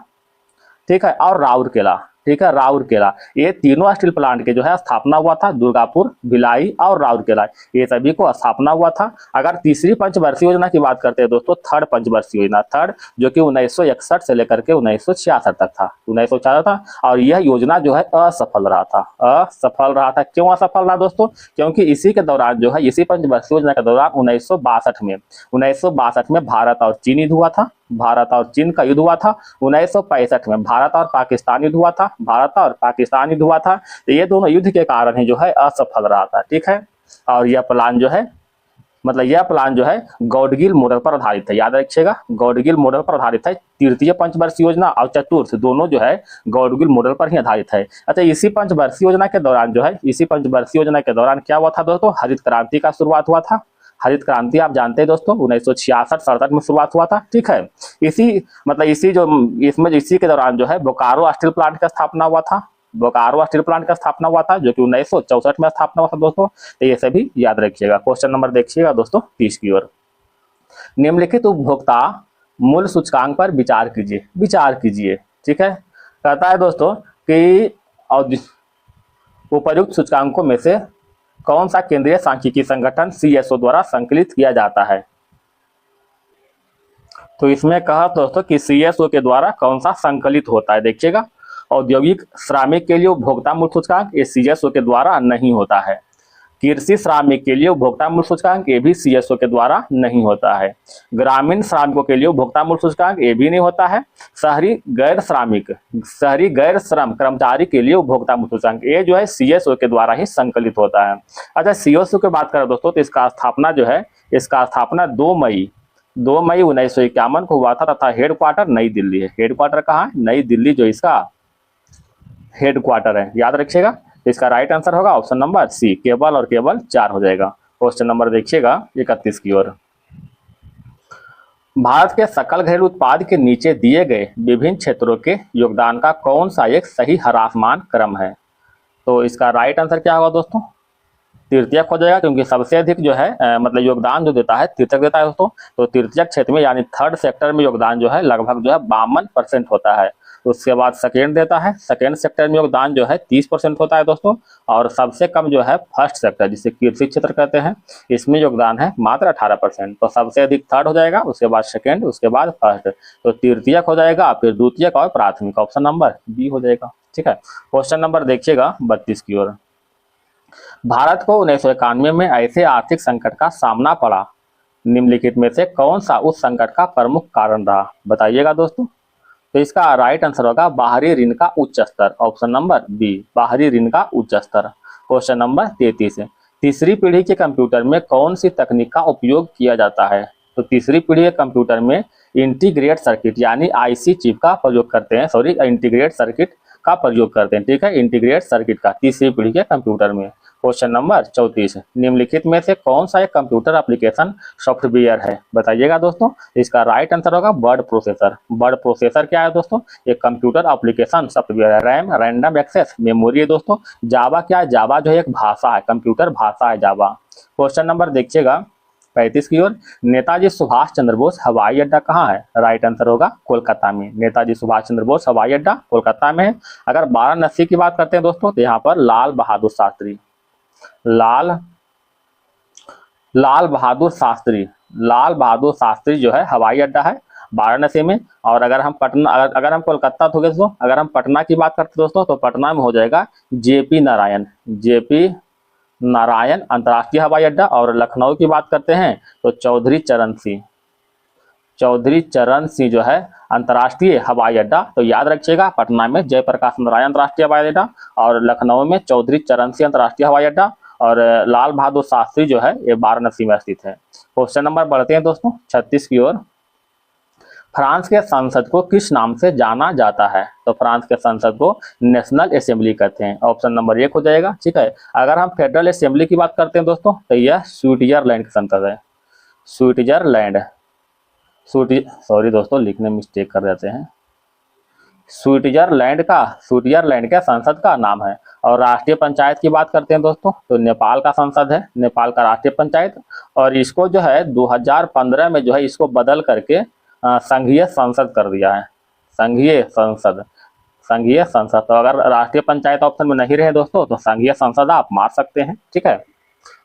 ठीक है, और राउरकेला, ठीक है, राउरकेला, ये तीनों स्टील प्लांट के जो है स्थापना हुआ था। दुर्गापुर, भिलाई और राउरकेला ये सभी को स्थापना हुआ था। अगर तीसरी पंचवर्षीय योजना की बात करते हैं दोस्तों, थर्ड पंचवर्षीय योजना, थर्ड जो कि 1961 से लेकर के 1966 तक था, 1966 था। और यह योजना जो है असफल रहा था। क्यों असफल रहा दोस्तों? क्योंकि इसी के दौरान जो है इसी पंचवर्षीय योजना के दौरान 1962 में भारत और चीन युद्ध हुआ था। भारत और चीन का युद्ध हुआ था। 1965 में भारत और पाकिस्तान युद्ध हुआ था। तो ये दोनों युद्ध के कारण ही जो है असफल रहा था। ठीक है, और यह प्लान जो है गॉडगिल मॉडल पर आधारित है। याद रखिएगा गॉडगिल मॉडल पर आधारित है। तृतीय पंचवर्षीय योजना और चतुर्थ दोनों जो है गॉडगिल मॉडल पर ही आधारित है। अच्छा, इसी पंचवर्षीय योजना के दौरान क्या हुआ था दोस्तों? हरित क्रांति का शुरुआत हुआ था। हरित क्रांति आप जानते हैं दोस्तों 1966-67 में शुरुआत हुआ था। ठीक है, इसी के दौरान जो है बोकारो स्टील प्लांट का स्थापना हुआ था। जो कि 1964 में स्थापना हुआ था दोस्तों। तो ये सभी याद रखिएगा। क्वेश्चन नंबर देखिएगा दोस्तों 30 की ओर। निम्नलिखित उपभोक्ता मूल्य सूचकांक पर विचार कीजिए। ठीक है, कहता है दोस्तों कि उपर्युक्त सूचकांकों में से कौन सा केंद्रीय सांख्यिकी संगठन CSO द्वारा संकलित किया जाता है? तो इसमें कहा दोस्तों कि CSO के द्वारा कौन सा संकलित होता है। देखिएगा, औद्योगिक श्रमिक के लिए उपभोक्ता मूल्य सूचकांक ये CSO के द्वारा नहीं होता है। कृषि श्रमिक के लिए उपभोक्ता मूल्य सूचकांक ये भी सीएसओ के द्वारा नहीं होता है। ग्रामीण श्रमिकों के लिए उपभोक्ता मूल्य सूचकांक ये भी नहीं होता है। शहरी गैर श्रम कर्मचारी के लिए उपभोक्ता मूल्य सूचकांक ये जो है सीएसओ के द्वारा ही संकलित होता है। अच्छा, सीएसओ की बात करें दोस्तों तो इसका स्थापना 2 मई 1951 को हुआ था तथा हेडक्वार्टर नई दिल्ली है। हेडक्वार्टर कहाँ है? नई दिल्ली जो इसका हेडक्वार्टर है, याद रखिएगा। इसका राइट आंसर होगा ऑप्शन नंबर सी, केवल और केवल 4 हो जाएगा। क्वेश्चन नंबर देखिएगा 31 की ओर। भारत के सकल घरेलू उत्पाद के नीचे दिए गए विभिन्न क्षेत्रों के योगदान का कौन सा एक सही ह्रासमान क्रम है? तो इसका राइट आंसर क्या होगा दोस्तों? तृतीयक हो जाएगा, क्योंकि सबसे अधिक जो है मतलब योगदान जो देता है तृतीयक देता है दोस्तों। तो तृतीयक क्षेत्र में यानी थर्ड सेक्टर में योगदान जो है लगभग जो है 52% होता है। उसके बाद सेकेंड देता है, सेकेंड सेक्टर में योगदान जो है 30% होता है दोस्तों। और सबसे कम जो है फर्स्ट सेक्टर जिसे कृषि क्षेत्र कहते हैं, इसमें योगदान है मात्र 18%। तो सबसे अधिक थर्ड हो जाएगा, उसके बाद सेकेंड, उसके बाद फर्स्ट। तो तृतीयक हो जाएगा, फिर द्वितीयक और प्राथमिक, ऑप्शन नंबर बी हो जाएगा। ठीक है, क्वेश्चन नंबर देखिएगा 32 की ओर। भारत को 1991 में ऐसे आर्थिक संकट का सामना पड़ा, निम्नलिखित में से कौन सा उस संकट का प्रमुख कारण रहा? बताइएगा दोस्तों। तो इसका राइट आंसर होगा बाहरी ऋण का उच्च स्तर, ऑप्शन नंबर बी, बाहरी ऋण का उच्च स्तर। क्वेश्चन नंबर 33 है। तीसरी पीढ़ी के कंप्यूटर में कौन सी तकनीक का उपयोग किया जाता है? तो तीसरी पीढ़ी के कंप्यूटर में इंटीग्रेट सर्किट यानी आईसी चिप का प्रयोग करते हैं, इंटीग्रेट सर्किट का प्रयोग करते हैं। ठीक है, इंटीग्रेट सर्किट का तीसरी पीढ़ी के कंप्यूटर में। क्वेश्चन नंबर 34, निम्नलिखित में से कौन सा एक कंप्यूटर एप्लीकेशन सॉफ्टवेयर है? बताइएगा दोस्तों। इसका राइट आंसर होगा वर्ड प्रोसेसर। वर्ड प्रोसेसर क्या है दोस्तों? एक कंप्यूटर एप्लीकेशन सॉफ्टवेयर है। रैम रैंडम एक्सेस मेमोरी है दोस्तों। जावा क्या है? जावा जो है एक भाषा है, कंप्यूटर भाषा है जावा। क्वेश्चन नंबर देखिएगा 35 की ओर। नेताजी सुभाष चंद्र बोस हवाई अड्डा कहाँ है? राइट आंसर होगा कोलकाता में। नेताजी सुभाष चंद्र बोस हवाई अड्डा कोलकाता में है। अगर वाराणसी की बात करते हैं दोस्तों तो यहाँ पर लाल बहादुर शास्त्री जो है हवाई अड्डा है वाराणसी में। और अगर हम कोलकाता तो दोस्तों, अगर हम पटना की बात करते हैं दोस्तों तो पटना में हो जाएगा जेपी नारायण अंतर्राष्ट्रीय हवाई अड्डा। और लखनऊ की बात करते हैं तो चौधरी चरण सिंह जो है अंतर्राष्ट्रीय हवाई अड्डा। तो याद रखिएगा, पटना में जयप्रकाश नारायण अंतर्राष्ट्रीय हवाई अड्डा और लखनऊ में चौधरी चरण सिंह अंतर्राष्ट्रीय हवाई अड्डा और लाल बहादुर शास्त्री जो है ये वाराणसी में स्थित है। क्वेश्चन नंबर बढ़ते हैं दोस्तों 36 की ओर। फ्रांस के संसद को किस नाम से जाना जाता है? तो फ्रांस के संसद को नेशनल असेंबली कहते हैं, ऑप्शन नंबर 1 हो जाएगा। ठीक है, अगर हम फेडरल असेंबली की बात करते हैं दोस्तों तो यह स्विट्जरलैंड का संसद है। सॉरी दोस्तों, लिखने में मिस्टेक कर देते हैं। स्विट्जरलैंड के संसद का नाम है। और राष्ट्रीय पंचायत की बात करते हैं दोस्तों तो नेपाल का संसद है, नेपाल का राष्ट्रीय पंचायत। और इसको जो है 2015 में जो है इसको बदल करके संघीय संसद कर दिया है। संघीय संसद। तो अगर राष्ट्रीय पंचायत ऑप्शन में नहीं रहे दोस्तों तो संघीय संसद आप मार सकते हैं। ठीक है,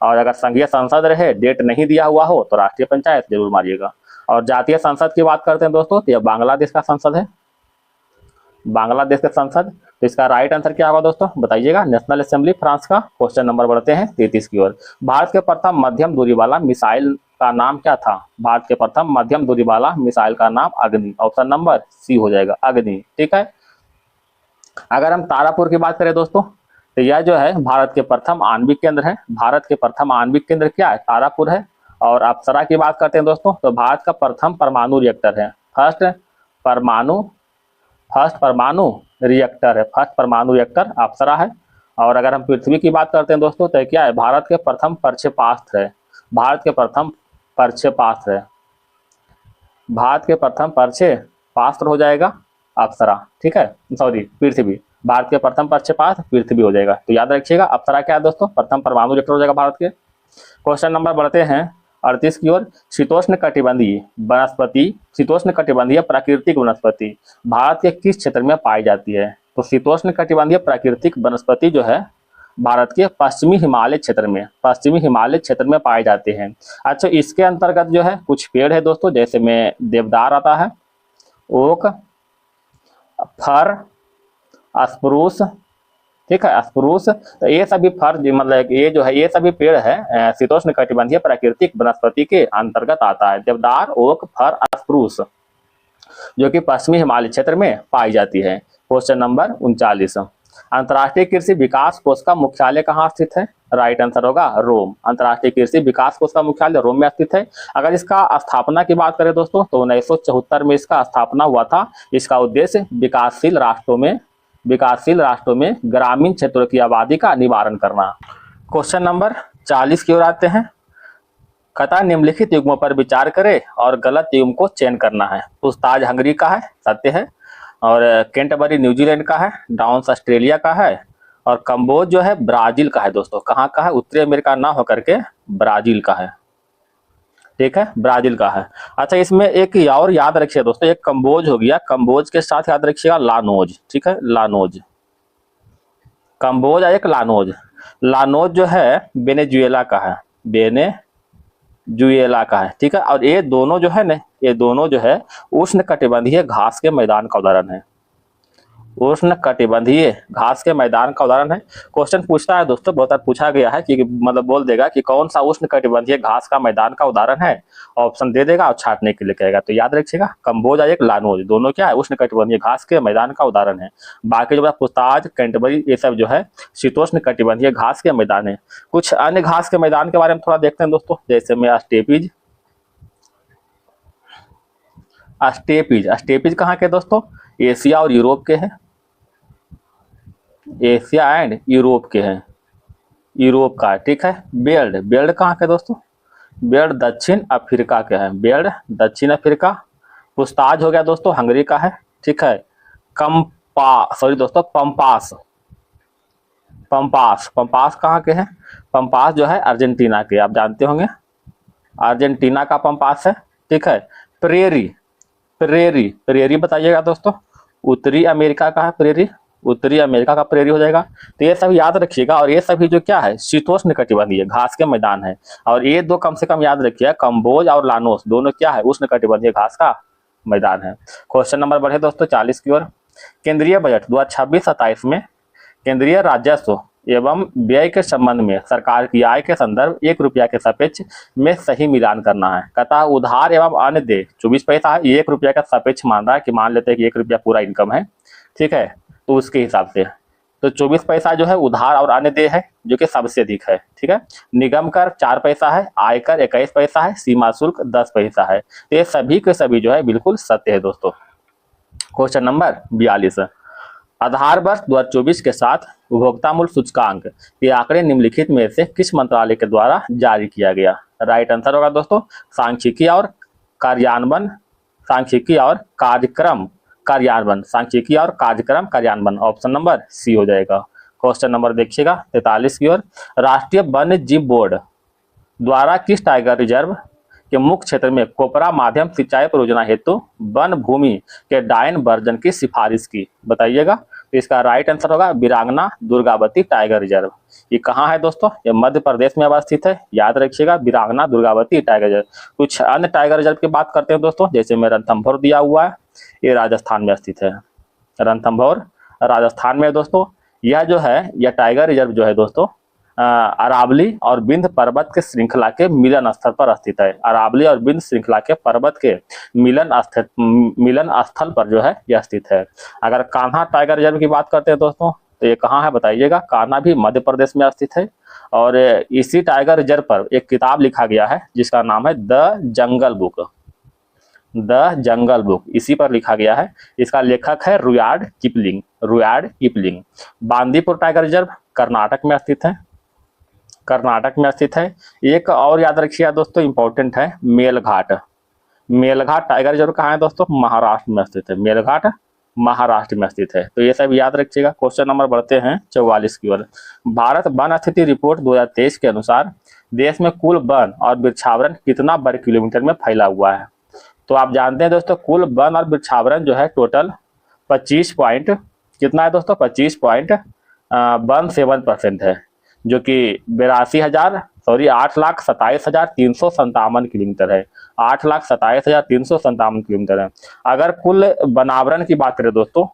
और अगर संघीय संसद रहे, डेट नहीं दिया हुआ हो तो राष्ट्रीय पंचायत जरूर मारिएगा। और जातीय संसद की बात करते हैं दोस्तों तो यह बांग्लादेश का संसद है, बांग्लादेश का संसद। तो इसका राइट आंसर क्या होगा दोस्तों? बताइएगा। नेशनल असेंबली फ्रांस का। क्वेश्चन नंबर बढ़ते हैं 33 की ओर। भारत के प्रथम मध्यम दूरी वाला मिसाइल का नाम क्या था? भारत के प्रथम मध्यम दूरी वाला मिसाइल का नाम अग्नि, ऑप्शन नंबर सी हो जाएगा, अग्नि। ठीक है, अगर हम तारापुर की बात करें दोस्तों तो यह जो है भारत के प्रथम आणविक केंद्र है। भारत के प्रथम आणविक केंद्र क्या है? तारापुर है। और अप्सरा की बात करते हैं दोस्तों तो भारत का प्रथम परमाणु रिएक्टर है, फर्स्ट परमाणु रिएक्टर अप्सरा है। और अगर हम पृथ्वी की बात करते हैं दोस्तों तो क्या है? भारत के प्रथम प्रक्षेपास्त्र है, भारत के प्रथम प्रक्षेपास्त्र हो जाएगा अप्सरा। ठीक है, सॉरी पृथ्वी, भारत के प्रथम प्रक्षेपास्त्र पृथ्वी हो जाएगा। तो याद रखिएगा अप्सरा क्या है दोस्तों? प्रथम परमाणु रिएक्टर हो जाएगा भारत के। क्वेश्चन नंबर बढ़ते हैं 38 की ओर। शीतोष्ण कटिबंधीय प्राकृतिक वनस्पति भारत के किस क्षेत्र में पाई जाती है? तो शीतोष्ण कटिबंधीय प्राकृतिक वनस्पति जो है भारत के पश्चिमी हिमालय क्षेत्र में पाए जाते हैं। अच्छा, इसके अंतर्गत जो है कुछ पेड़ है दोस्तों, जैसे में देवदार आता है, ओक, फर, स्प्रूस, ठीक है, स्प्रूस। तो ये सभी फर मतलब ये जो है ये सभी पेड़ है शीतोष्ण कटिबंधीय प्राकृतिक वनस्पति के अंतर्गत आता है। देवदार, ओक, फर, स्प्रूस जो कि पश्चिमी हिमालय क्षेत्र में पाई जाती है। क्वेश्चन नंबर 39, अंतर्राष्ट्रीय कृषि विकास कोष का मुख्यालय कहाँ स्थित है? राइट आंसर होगा रोम। अंतर्राष्ट्रीय कृषि विकास कोष का मुख्यालय रोम में स्थित है। अगर इसका स्थापना की बात करें दोस्तों तो 1974 में इसका स्थापना हुआ था। इसका उद्देश्य विकासशील राष्ट्रों में ग्रामीण क्षेत्रों की आबादी का निवारण करना। क्वेश्चन नंबर 40 की ओर आते हैं। कथा निम्नलिखित युग्मों पर विचार करें और गलत युग्म को चयन करना है। पुछताछ हंगरी का है, सत्य है। और कैंटरबरी न्यूजीलैंड का है, डाउन्स ऑस्ट्रेलिया का है, और कंबोज जो है ब्राजील का है दोस्तों। कहाँ का है? उत्तरी अमेरिका ना होकर के ब्राजील का है। ठीक है, ब्राजील का है। अच्छा, इसमें एक और याद रखिए दोस्तों, एक कंबोज हो गया, कंबोज के साथ याद रखिएगा लानोज। ठीक है, लानोज, कंबोज एक लानोज। लानोज जो है वेनेजुएला का है, वेनेजुएला का है। ठीक है, और ये दोनों जो है ना, ये दोनों जो है उष्ण कटिबंधीय घास के मैदान का उदाहरण है। उष्ण कटिबंधीय घास के मैदान का उदाहरण है। क्वेश्चन पूछता है दोस्तों, बहुत बार पूछा गया है कि मतलब बोल देगा कि कौन सा उष्ण कटिबंधीय घास का मैदान का उदाहरण है, ऑप्शन दे देगा और छाटने के लिए कहेगा। तो याद रखिएगा कंबोज और एक लानोज दोनों क्या है? उष्ण कटिबंधीय घास के मैदान का उदाहरण है। बाकी जो पुछताछ, कैंटरबरी, ये सब जो है शीतोष्ण कटिबंधीय घास के मैदान है। कुछ अन्य घास के मैदान के बारे में थोड़ा देखते हैं दोस्तों, जैसे में स्टेपीज। स्टेपीज कहाँ के दोस्तों? एशिया और यूरोप के हैं। एशिया एंड यूरोप के हैं, यूरोप का। ठीक है, बेल्ड कहाँ के दोस्तों? बेल्ड दक्षिण अफ्रीका के हैं, बेल्ड दक्षिण अफ्रीका। पुछताछ हो गया दोस्तों हंगरी का है। ठीक है, पंपास कहाँ के हैं? पंपास जो है अर्जेंटीना के, आप जानते होंगे अर्जेंटीना का पंपास है। ठीक है, प्रेरी बताइएगा दोस्तों, उत्तरी अमेरिका का है प्रेरी, उत्तरी अमेरिका का प्रेरी हो जाएगा। तो ये सब याद रखिएगा। और ये सभी जो क्या है? शीतोष्ण कटिबंधीय घास के मैदान है। और ये दो कम से कम याद रखिएगा, कंबोज और लानोस दोनों क्या है? उष्ण कटिबंधीय घास का मैदान है। क्वेश्चन नंबर बढ़े दोस्तों 40 की ओर। केंद्रीय बजट 2026-27 में केंद्रीय राजस्व एवं व्यय के संबंध में सरकार की आय के संदर्भ 1 रुपया के सापेक्ष में सही मिलान करना है। कथा उधार एवं अन्य देय 24 पैसा है। 1 रुपया का सापेक्ष मान रहा है कि मान लेते हैं कि 1 रुपया पूरा इनकम है। ठीक है, तो उसके हिसाब से तो 24 पैसा जो है उधार और अन्य देय है, जो कि सबसे अधिक है। ठीक है, निगम कर 4 पैसा है, आयकर 21 पैसा है, सीमा शुल्क 10 पैसा है। तो ये सभी के सभी जो है बिल्कुल सत्य है दोस्तों। क्वेश्चन नंबर 42, आधार वर्ष 2024 के साथ उपभोक्ता मूल्य सूचकांक ये आंकड़े निम्नलिखित में से किस मंत्रालय के द्वारा जारी किया गया? राइट आंसर होगा दोस्तों सांख्यिकी और कार्यान्वयन, ऑप्शन नंबर सी हो जाएगा। क्वेश्चन नंबर देखिएगा 43 की ओर। राष्ट्रीय वन्य जीव बोर्ड द्वारा किस टाइगर रिजर्व के मुख्य क्षेत्र में कोपरा माध्यम सिंचाई परियोजना हेतु वन भूमि के डायन वर्जन की सिफारिश की? बताइएगा। तो इसका राइट आंसर होगा वीरांगना दुर्गावती टाइगर रिजर्व। ये कहाँ है दोस्तों? ये मध्य प्रदेश में अवस्थित है। याद रखिएगा वीरांगना दुर्गावती टाइगर रिजर्व। कुछ अन्य टाइगर रिजर्व की बात करते हैं दोस्तों, जैसे में रणथंभौर दिया हुआ है, ये राजस्थान में स्थित है। रणथंभौर राजस्थान में दोस्तों। यह जो है यह टाइगर रिजर्व जो है दोस्तों अरावली और विंध्य पर्वत के श्रृंखला के मिलन स्थल पर स्थित है। अरावली और विंध्य श्रृंखला के पर्वत के मिलन स्थल पर जो है यह स्थित है। अगर कान्हा टाइगर रिजर्व की बात करते हैं दोस्तों, तो ये कहाँ है बताइएगा? कान्हा भी मध्य प्रदेश में स्थित है। और इसी टाइगर रिजर्व पर एक किताब लिखा गया है जिसका नाम है द जंगल बुक, इसी पर लिखा गया है। इसका लेखक है Rudyard Kipling. Bandipur tiger reserve Karnataka में स्थित है। एक और याद रखिएगा दोस्तों, इंपॉर्टेंट है, मेलघाट टाइगर रिजर्व कहाँ है दोस्तों? महाराष्ट्र में स्थित है। मेलघाट महाराष्ट्र में स्थित है। तो ये सब याद रखिएगा। क्वेश्चन नंबर बढ़ते हैं 44 की ओर। भारत वन स्थिति रिपोर्ट 2023 के अनुसार देश में कुल वन और वृक्षावरण कितना वर्ग किलोमीटर में फैला हुआ है? तो आप जानते हैं दोस्तों कुल वन और वृक्षावरण जो है टोटल 25.17% है, जो कि 8,27,357 किलोमीटर है। 8,27,357 किलोमीटर है। अगर कुल वनावरण की बात करें दोस्तों,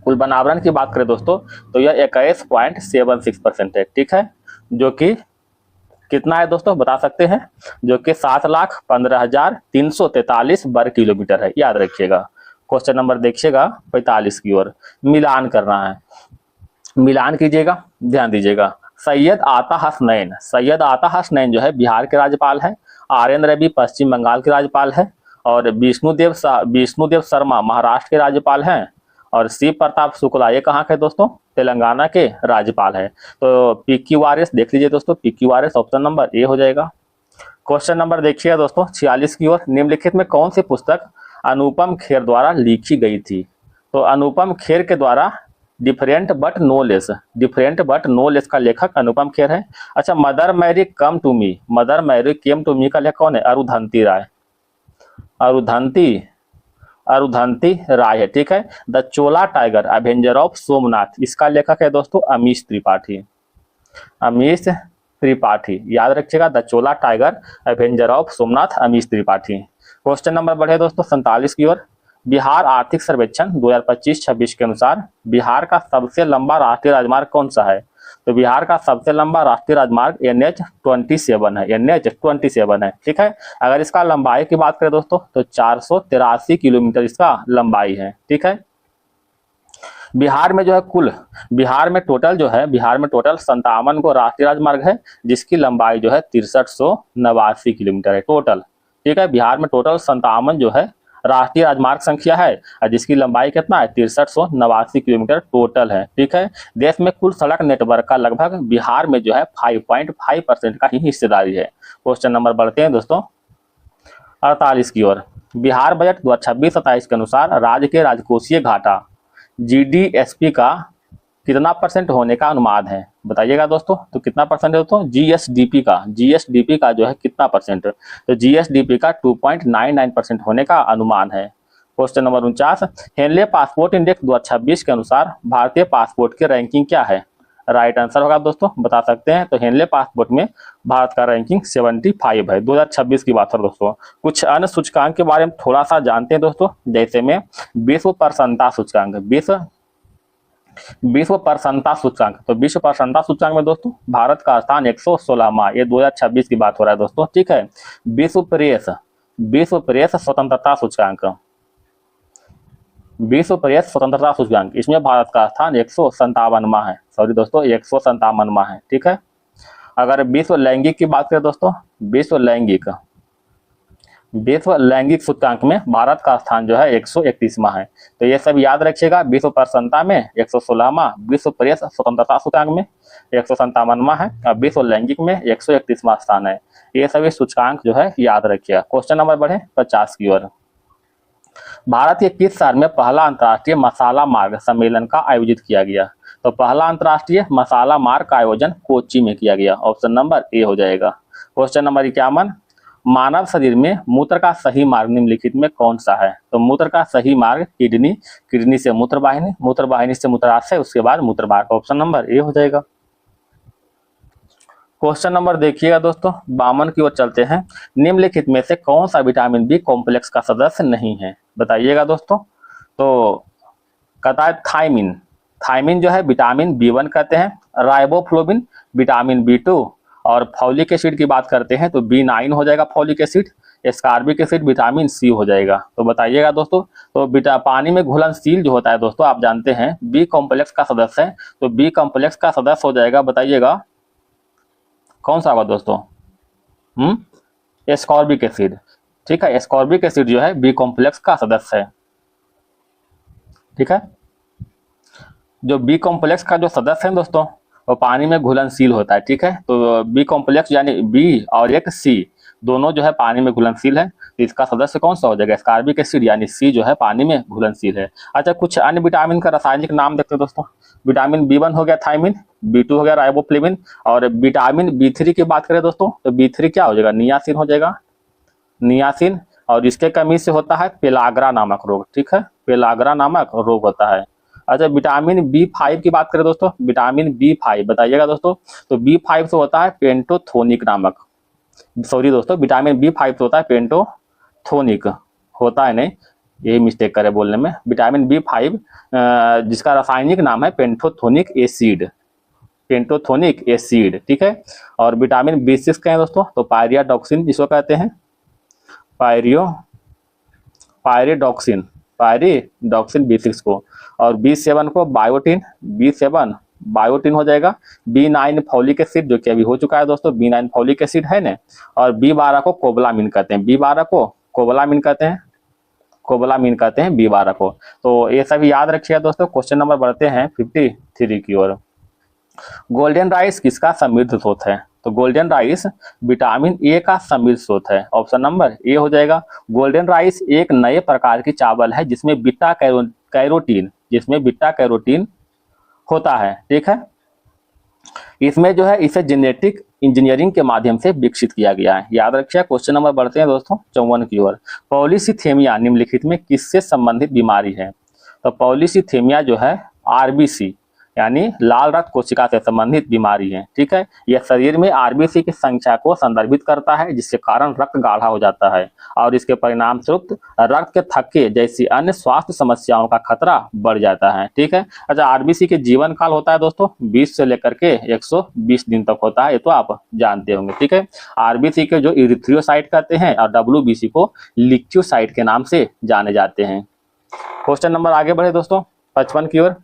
कुल कुल बनावरण की बात करें दोस्तों तो यह 21.76% है, ठीक है, जो कि कितना है दोस्तों बता सकते हैं, जो कि 7,15,343 वर्ग किलोमीटर है, याद रखिएगा। क्वेश्चन नंबर देखिएगा 45 की ओर, मिलान करना है, मिलान कीजिएगा, ध्यान दीजिएगा। सैयद आता हसनैन, सैयद आता हसनैन जो है बिहार के राज्यपाल है, RN रवि पश्चिम बंगाल के राज्यपाल है, और विष्णुदेव शर्मा महाराष्ट्र के राज्यपाल हैं, और शिव प्रताप शुक्ला ये कहाँ के दोस्तों, तेलंगाना के राज्यपाल है। तो PQRS देख लीजिए दोस्तों, PQRS ऑप्शन नंबर ए हो जाएगा। क्वेश्चन नंबर देखिएगा दोस्तों 46 की ओर, निम्नलिखित में कौन सी पुस्तक अनुपम खेर द्वारा लिखी गई थी। तो अनुपम खेर के द्वारा different but no less, different but no less का लेखक अनुपम खेर है। अच्छा, mother Mary come to me, mother Mary came to me का लेखक कौन है, अरुधंती राय, अरुधंती राय है, ठीक है। The Chola tiger Avenger of Somnath, इसका लेखक है दोस्तों अमीश त्रिपाठी, अमीश त्रिपाठी, याद रखिएगा। The Chola tiger Avenger of Somnath, Amish Tripathi. Question number बढ़े दोस्तों 47 की ओर, बिहार आर्थिक सर्वेक्षण 2025-26 के अनुसार बिहार का सबसे लंबा राष्ट्रीय राजमार्ग कौन सा है। तो बिहार का सबसे लंबा राष्ट्रीय राजमार्ग NH27 है, NH27 है, ठीक है। अगर इसका लंबाई की बात करें दोस्तों तो 483 किलोमीटर इसका लंबाई है, ठीक है। बिहार में जो है कुल, बिहार में टोटल 57 को राष्ट्रीय राजमार्ग है, जिसकी लंबाई जो है 6389 किलोमीटर है टोटल, ठीक है। बिहार में टोटल 57 जो है राष्ट्रीय राजमार्ग संख्या है, और जिसकी लंबाई कितना है 6389 किलोमीटर टोटल है, ठीक है। देश में कुल सड़क नेटवर्क का लगभग बिहार में जो है 5.5% का ही हिस्सेदारी है। क्वेश्चन नंबर बढ़ते हैं दोस्तों 48 की ओर, बिहार बजट 2026-27 के अनुसार राज्य के राजकोषीय घाटा GDSP का कितना % होने का अनुमान है, बताइएगा दोस्तों। तो कितना % है दोस्तों, GSDP का जो है कितना %, तो GSDP का 2.99% होने का अनुमान है। Question number 49, Henley passport index 2026 के अनुसार भारतीय पासपोर्ट की रैंकिंग क्या है। राइट आंसर होगा दोस्तों, बता सकते हैं। तो हेनले पासपोर्ट में भारत का रैंकिंग 75 है, 2026 की बात है दोस्तों। कुछ अन्य सूचकांक के बारे में थोड़ा सा जानते हैं दोस्तों, जैसे में विश्व प्रसन्नता सूचकांक, विश्व प्रसन्नता सूचकांक। तो विश्व प्रसन्नता सूचकांक में दोस्तों भारत का स्थान 116वां, ये 2026 की बात हो रहा है दोस्तों, ठीक है। विश्व प्रेस स्वतंत्रता सूचकांक, विश्व प्रेस स्वतंत्रता सूचकांक, इसमें भारत का स्थान 157वां है, सॉरी दोस्तों 157वां है, ठीक है। अगर विश्व लैंगिक की बात करें दोस्तों, विश्व लैंगिक सूचकांक में भारत का स्थान जो है 131वां है। तो ये सब याद रखिएगा, विश्व प्रसन्नता में 116वां, विश्व प्रेस स्वतंत्रता सूचकांक में 157वां है, और विश्व लैंगिक में 131वां स्थान है। ये सभी सूचकांक जो है याद रखिएगा। क्वेश्चन नंबर बढ़े 50 की ओर, भारत के किस शहर में पहला अंतर्राष्ट्रीय मसाला मार्ग सम्मेलन का आयोजित किया गया। तो पहला अंतर्राष्ट्रीय मसाला मार्ग का आयोजन कोच्चि में किया गया, ऑप्शन नंबर ए हो जाएगा। क्वेश्चन नंबर 51, मानव शरीर में मूत्र का सही मार्ग निम्नलिखित में कौन सा है। तो मूत्र का सही मार्ग किडनी, किडनी से मूत्रवाहिनी, मूत्रवाहिनी से मूत्राशय, उसके बाद मूत्र मार्ग, ऑप्शन नंबर ए हो जाएगा। क्वेश्चन नंबर देखिएगा दोस्तों 52 की ओर चलते हैं, निम्नलिखित में से कौन सा विटामिन बी कॉम्प्लेक्स का सदस्य नहीं है, बताइएगा दोस्तों। तो कहता है थायमिन, थायमिन जो है विटामिन B1 कहते हैं, राइबोफ्लोविन विटामिन B2, और फॉलिक एसिड की बात करते हैं तो B9 हो जाएगा folic acid, ascorbic acid vitamin C हो जाएगा। तो बताइएगा दोस्तों, तो पानी में घुलनशील जो होता है दोस्तों, आप जानते हैं बी कॉम्प्लेक्स का सदस्य है, तो बी कॉम्प्लेक्स का सदस्य हो जाएगा, बताइएगा कौन सा होगा दोस्तों, एस्कॉर्बिक एसिड, ठीक है। एस्कॉर्बिक एसिड जो है बी कॉम्प्लेक्स का सदस्य है, ठीक है। जो बी कॉम्प्लेक्स का जो सदस्य है दोस्तों वो पानी में घुलनशील होता है, ठीक है। तो बी कॉम्प्लेक्स यानी बी और एक सी दोनों जो है पानी में घुलनशील है, तो इसका सदस्य कौन सा हो जाएगा, एस्कॉर्बिक एसिड यानी सी जो है पानी में घुलनशील है। अच्छा, कुछ अन्य विटामिन का रासायनिक नाम देखते हैं दोस्तों। विटामिन B1 हो गया थायमिन, B2 हो गया राइबोफ्लेविन, और विटामिन B3 की बात करें दोस्तों तो B3 क्या हो जाएगा, नियासिन हो जाएगा, नियासिन। और इसके कमी से होता है पेलाग्रा नामक रोग, ठीक है, पेलाग्रा नामक रोग होता है। अच्छा, विटामिन B5 की बात करें दोस्तों, विटामिन B5 बताइएगा दोस्तों, तो B5 से होता है पेंटोथोनिक नामक, सॉरी दोस्तों विटामिन B5 से होता है पेंटोथोनिक, होता है नहीं, यही मिस्टेक करे बोलने में। विटामिन B5 जिसका रासायनिक नाम है पेंटोथोनिक एसिड, पेंटोथोनिक एसिड, ठीक है। और विटामिन B6 का है दोस्तों, तो पायरियाडॉक्सिन जिसको कहते हैं, पायरिडॉक्सिन, पायरिडॉक्सिन B6 को। और B7 को बायोटिन, B7 बायोटिन हो जाएगा। B9 फॉलिक एसिड जो कि अभी हो चुका है दोस्तों, B9 फॉलिक एसिड है ना। और B12 को कोबलामिन कहते हैं, B12 को कोबलामिन कहते हैं, कोबलामिन कहते हैं B12 को। तो ये सभी याद रखिएगा दोस्तों। क्वेश्चन नंबर बढ़ते हैं 53 की ओर। गोल्डन राइस किसका समृद्ध स्रोत है? तो गोल्डन राइस विटामिन ए का समृद्ध स्रोत है। ऑप्शन नंबर ए हो जाएगा। गोल्डन राइस एक नए प्रकार की चावल है जिसमें बीटा कैरोटीन, जिसमें बीटा कैरोटीन होता है, ठीक है। इसमें जो है इसे जेनेटिक इंजीनियरिंग के माध्यम से विकसित किया गया है, याद रखिए। क्वेश्चन नंबर बढ़ते हैं दोस्तों 54 की ओर। पॉलीसीथेमिया निम्नलिखित में किससे संबंधित बीमारी है? तो पॉलीसीथेमिया जो है आरबीसी यानी लाल रक्त कोशिका से संबंधित बीमारी है, ठीक है। यह शरीर में आरबीसी की संख्या को संदर्भित करता है जिसके कारण रक्त गाढ़ा हो जाता है और इसके परिणाम स्वरूप रक्त के थक्के जैसी अन्य स्वास्थ्य समस्याओं का खतरा बढ़ जाता है, ठीक है। अच्छा, आरबीसी के जीवन काल होता है दोस्तों 20 से लेकर के 120 दिन तक होता है, ये तो आप जानते होंगे, ठीक है। आरबीसी के जो इरिथ्रियोसाइट कहते हैं और डब्ल्यूबीसी को लिक्योसाइट के नाम से जाने जाते हैं। क्वेश्चन नंबर आगे बढ़े दोस्तों 55 की ओर।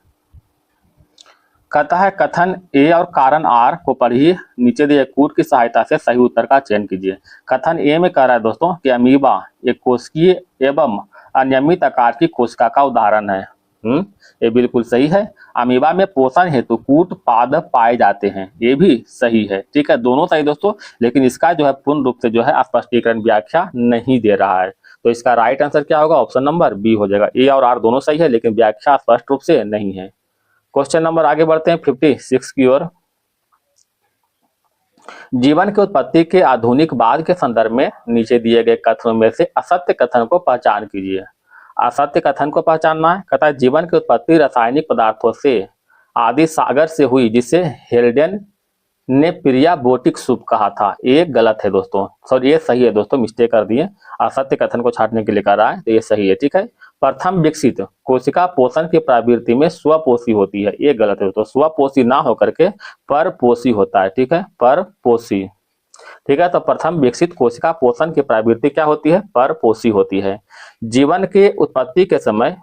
कहता है कथन ए और कारण आर को पढ़िए, नीचे दिए कूट की सहायता से सही उत्तर का चयन कीजिए। कथन ए में कह रहा है दोस्तों कि अमीबा एक कोशिकीय एवं अनियमित आकार की कोशिका का उदाहरण है। ये बिल्कुल सही है। अमीबा में पोषण हेतु कूट पादप पाए जाते हैं, ये भी सही है, ठीक है। दोनों सही दोस्तों, लेकिन इसका जो है पूर्ण रूप से जो है स्पष्टीकरण व्याख्या नहीं दे रहा है। तो इसका राइट आंसर क्या होगा? ऑप्शन नंबर बी हो जाएगा। ए और आर दोनों सही है लेकिन व्याख्या स्पष्ट रूप से नहीं है। क्वेश्चन नंबर आगे बढ़ते हैं 56 की ओर। जीवन की उत्पत्ति के आधुनिकवाद के संदर्भ में नीचे दिए गए कथनों में से असत्य कथन को पहचान कीजिए। असत्य कथन को पहचानना है। कहता है जीवन की उत्पत्ति रासायनिक पदार्थों से आदि सागर से हुई जिसे हेल्डेन ने प्रियाबोटिक सूप कहा था। ये गलत है दोस्तों, सॉरी ये सही है दोस्तों, मिस्टेक कर दिए। असत्य कथन को छाटने के लिए कर रहा है, तो ये सही है, ठीक है। प्रथम विकसित कोशिका पोषण की प्रवृत्ति में स्वपोषी होती है, ये गलत है दोस्तों। स्वपोषी ना होकर के परपोषी होता है, ठीक है, परपोषी, ठीक है। तो प्रथम विकसित कोशिका पोषण की प्रवृत्ति क्या होती है? परपोषी होती है। जीवन के उत्पत्ति के समय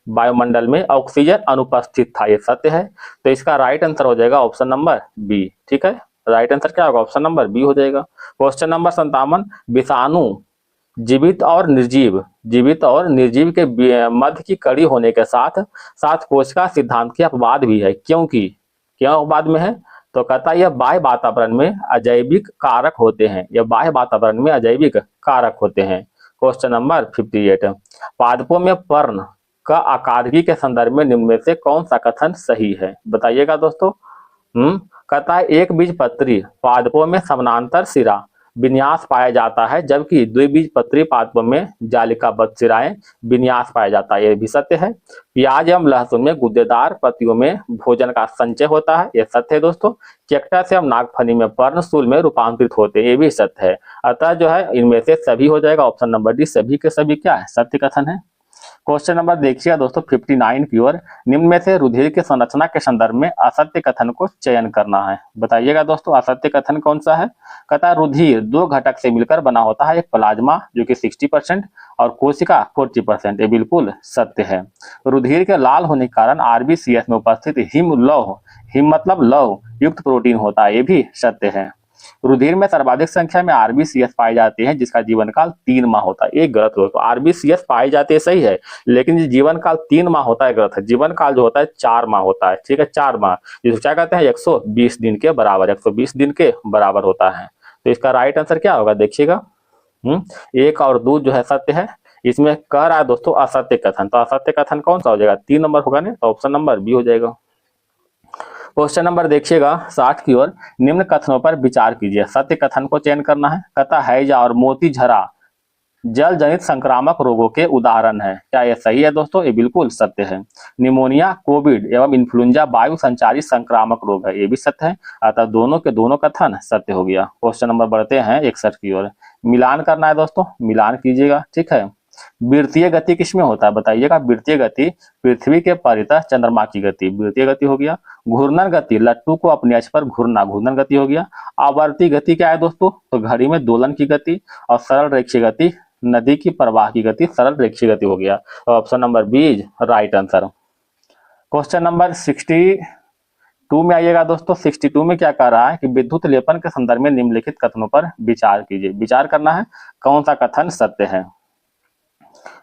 वायुमंडल में ऑक्सीजन अनुपस्थित था, ये सत्य है। तो इसका राइट आंसर हो जाएगा ऑप्शन नंबर बी, ठीक है। राइट आंसर क्या होगा? ऑप्शन नंबर बी हो जाएगा। Question number 57। विषाणु जीवित और निर्जीव के मध्य की कड़ी होने के साथ साथ कोशिका सिद्धांत के अपवाद भी है, क्योंकि क्यों अपवाद में है? तो कहता है यह बाह्य वातावरण में अजैविक कारक होते हैं, यह बाह्य वातावरण में अजैविक कारक होते हैं। Question number 58। पादपों में पर्ण का आकारिकी के संदर्भ में निम्न में से कौन सा कथन सही है? बताइएगा दोस्तों। कहता है एक बीजपत्री पादपों में समानांतर सिरा विन्यास पाया जाता है जबकि द्विबीजपत्री पादपों में जालिकाबद्ध सिराएं विन्यास पाया जाता है, यह भी सत्य है। प्याज एवं लहसुन में गुद्देदार पत्तियों में भोजन का संचय होता है, यह सत्य है दोस्तों। कैक्टस एवं नागफनी में पर्णशूल में रूपांतरित होते हैं, ये भी सत्य है। अतः जो है इनमें से सभी हो जाएगा ऑप्शन नंबर डी, सभी के सभी क्या है? सत्य कथन है। क्वेश्चन नंबर देखिए दोस्तों 59 की ओर। निम्न में से रुधिर की संरचना के संदर्भ में असत्य कथन को चयन करना है, बताइएगा दोस्तों असत्य कथन कौन सा है? कहता है रुधिर दो घटक से मिलकर बना होता है, एक प्लाज्मा जो कि 60% और कोशिका 40%, ये बिल्कुल सत्य है। रुधिर के लाल होने के कारण आरबीसीएस में उपस्थित हिम मतलब लौह युक्त प्रोटीन होता है, ये भी सत्य है। रुधिर में सर्वाधिक संख्या में आरबीसीएस पाई जाती है जिसका जीवन काल 3 माह होता है, एक गलत हो। तो आरबीसीएस पाई जाती है सही है, लेकिन जीवन काल 3 माह होता है गलत है। जीवन काल जो होता है 4 माह होता है, ठीक है, 4 माह, जिसको क्या कहते हैं 120 दिन के बराबर, 120 दिन के बराबर होता है। तो इसका राइट आंसर क्या होगा देखिएगा। 1 और 2 जो है सत्य है। इसमें कह रहा है दोस्तों असत्य कथन, तो असत्य कथन कौन सा हो जाएगा? 3 नंबर होगा ना, तो ऑप्शन नंबर बी हो जाएगा। क्वेश्चन नंबर देखिएगा 60 की ओर। निम्न कथनों पर विचार कीजिए, सत्य कथन को चयन करना है। कहता हैजा और मोती झरा जल जनित संक्रामक रोगों के उदाहरण है, क्या यह सही है दोस्तों? ये बिल्कुल सत्य है। निमोनिया, कोविड एवं इन्फ्लुएंजा वायु संचारित संक्रामक रोग है, ये भी सत्य है। अतः दोनों के दोनों कथन सत्य हो गया। क्वेश्चन नंबर बढ़ते हैं 61 की ओर। मिलान करना है दोस्तों, मिलान कीजिएगा, ठीक है। वृत्तीय गति किसमें होता है बताइएगा। वृत्तीय गति पृथ्वी के परितः चंद्रमा की गति वृत्तीय गति हो गया। घूर्णन गति लट्टू को अपने अक्ष पर घूरना घूर्णन गति हो गया। आवर्ती गति क्या है दोस्तों, तो घड़ी में दोलन की गति। और सरल रेखीय गति नदी की प्रवाह की गति सरल रेखीय गति हो गया। तो option number B is right answer. Question number 62 में आइएगा दोस्तों। 62 में क्या कह रहा है कि विद्युत लेपन के संदर्भ में निम्नलिखित कथनों पर विचार कीजिए। विचार करना है कौन सा कथन सत्य है।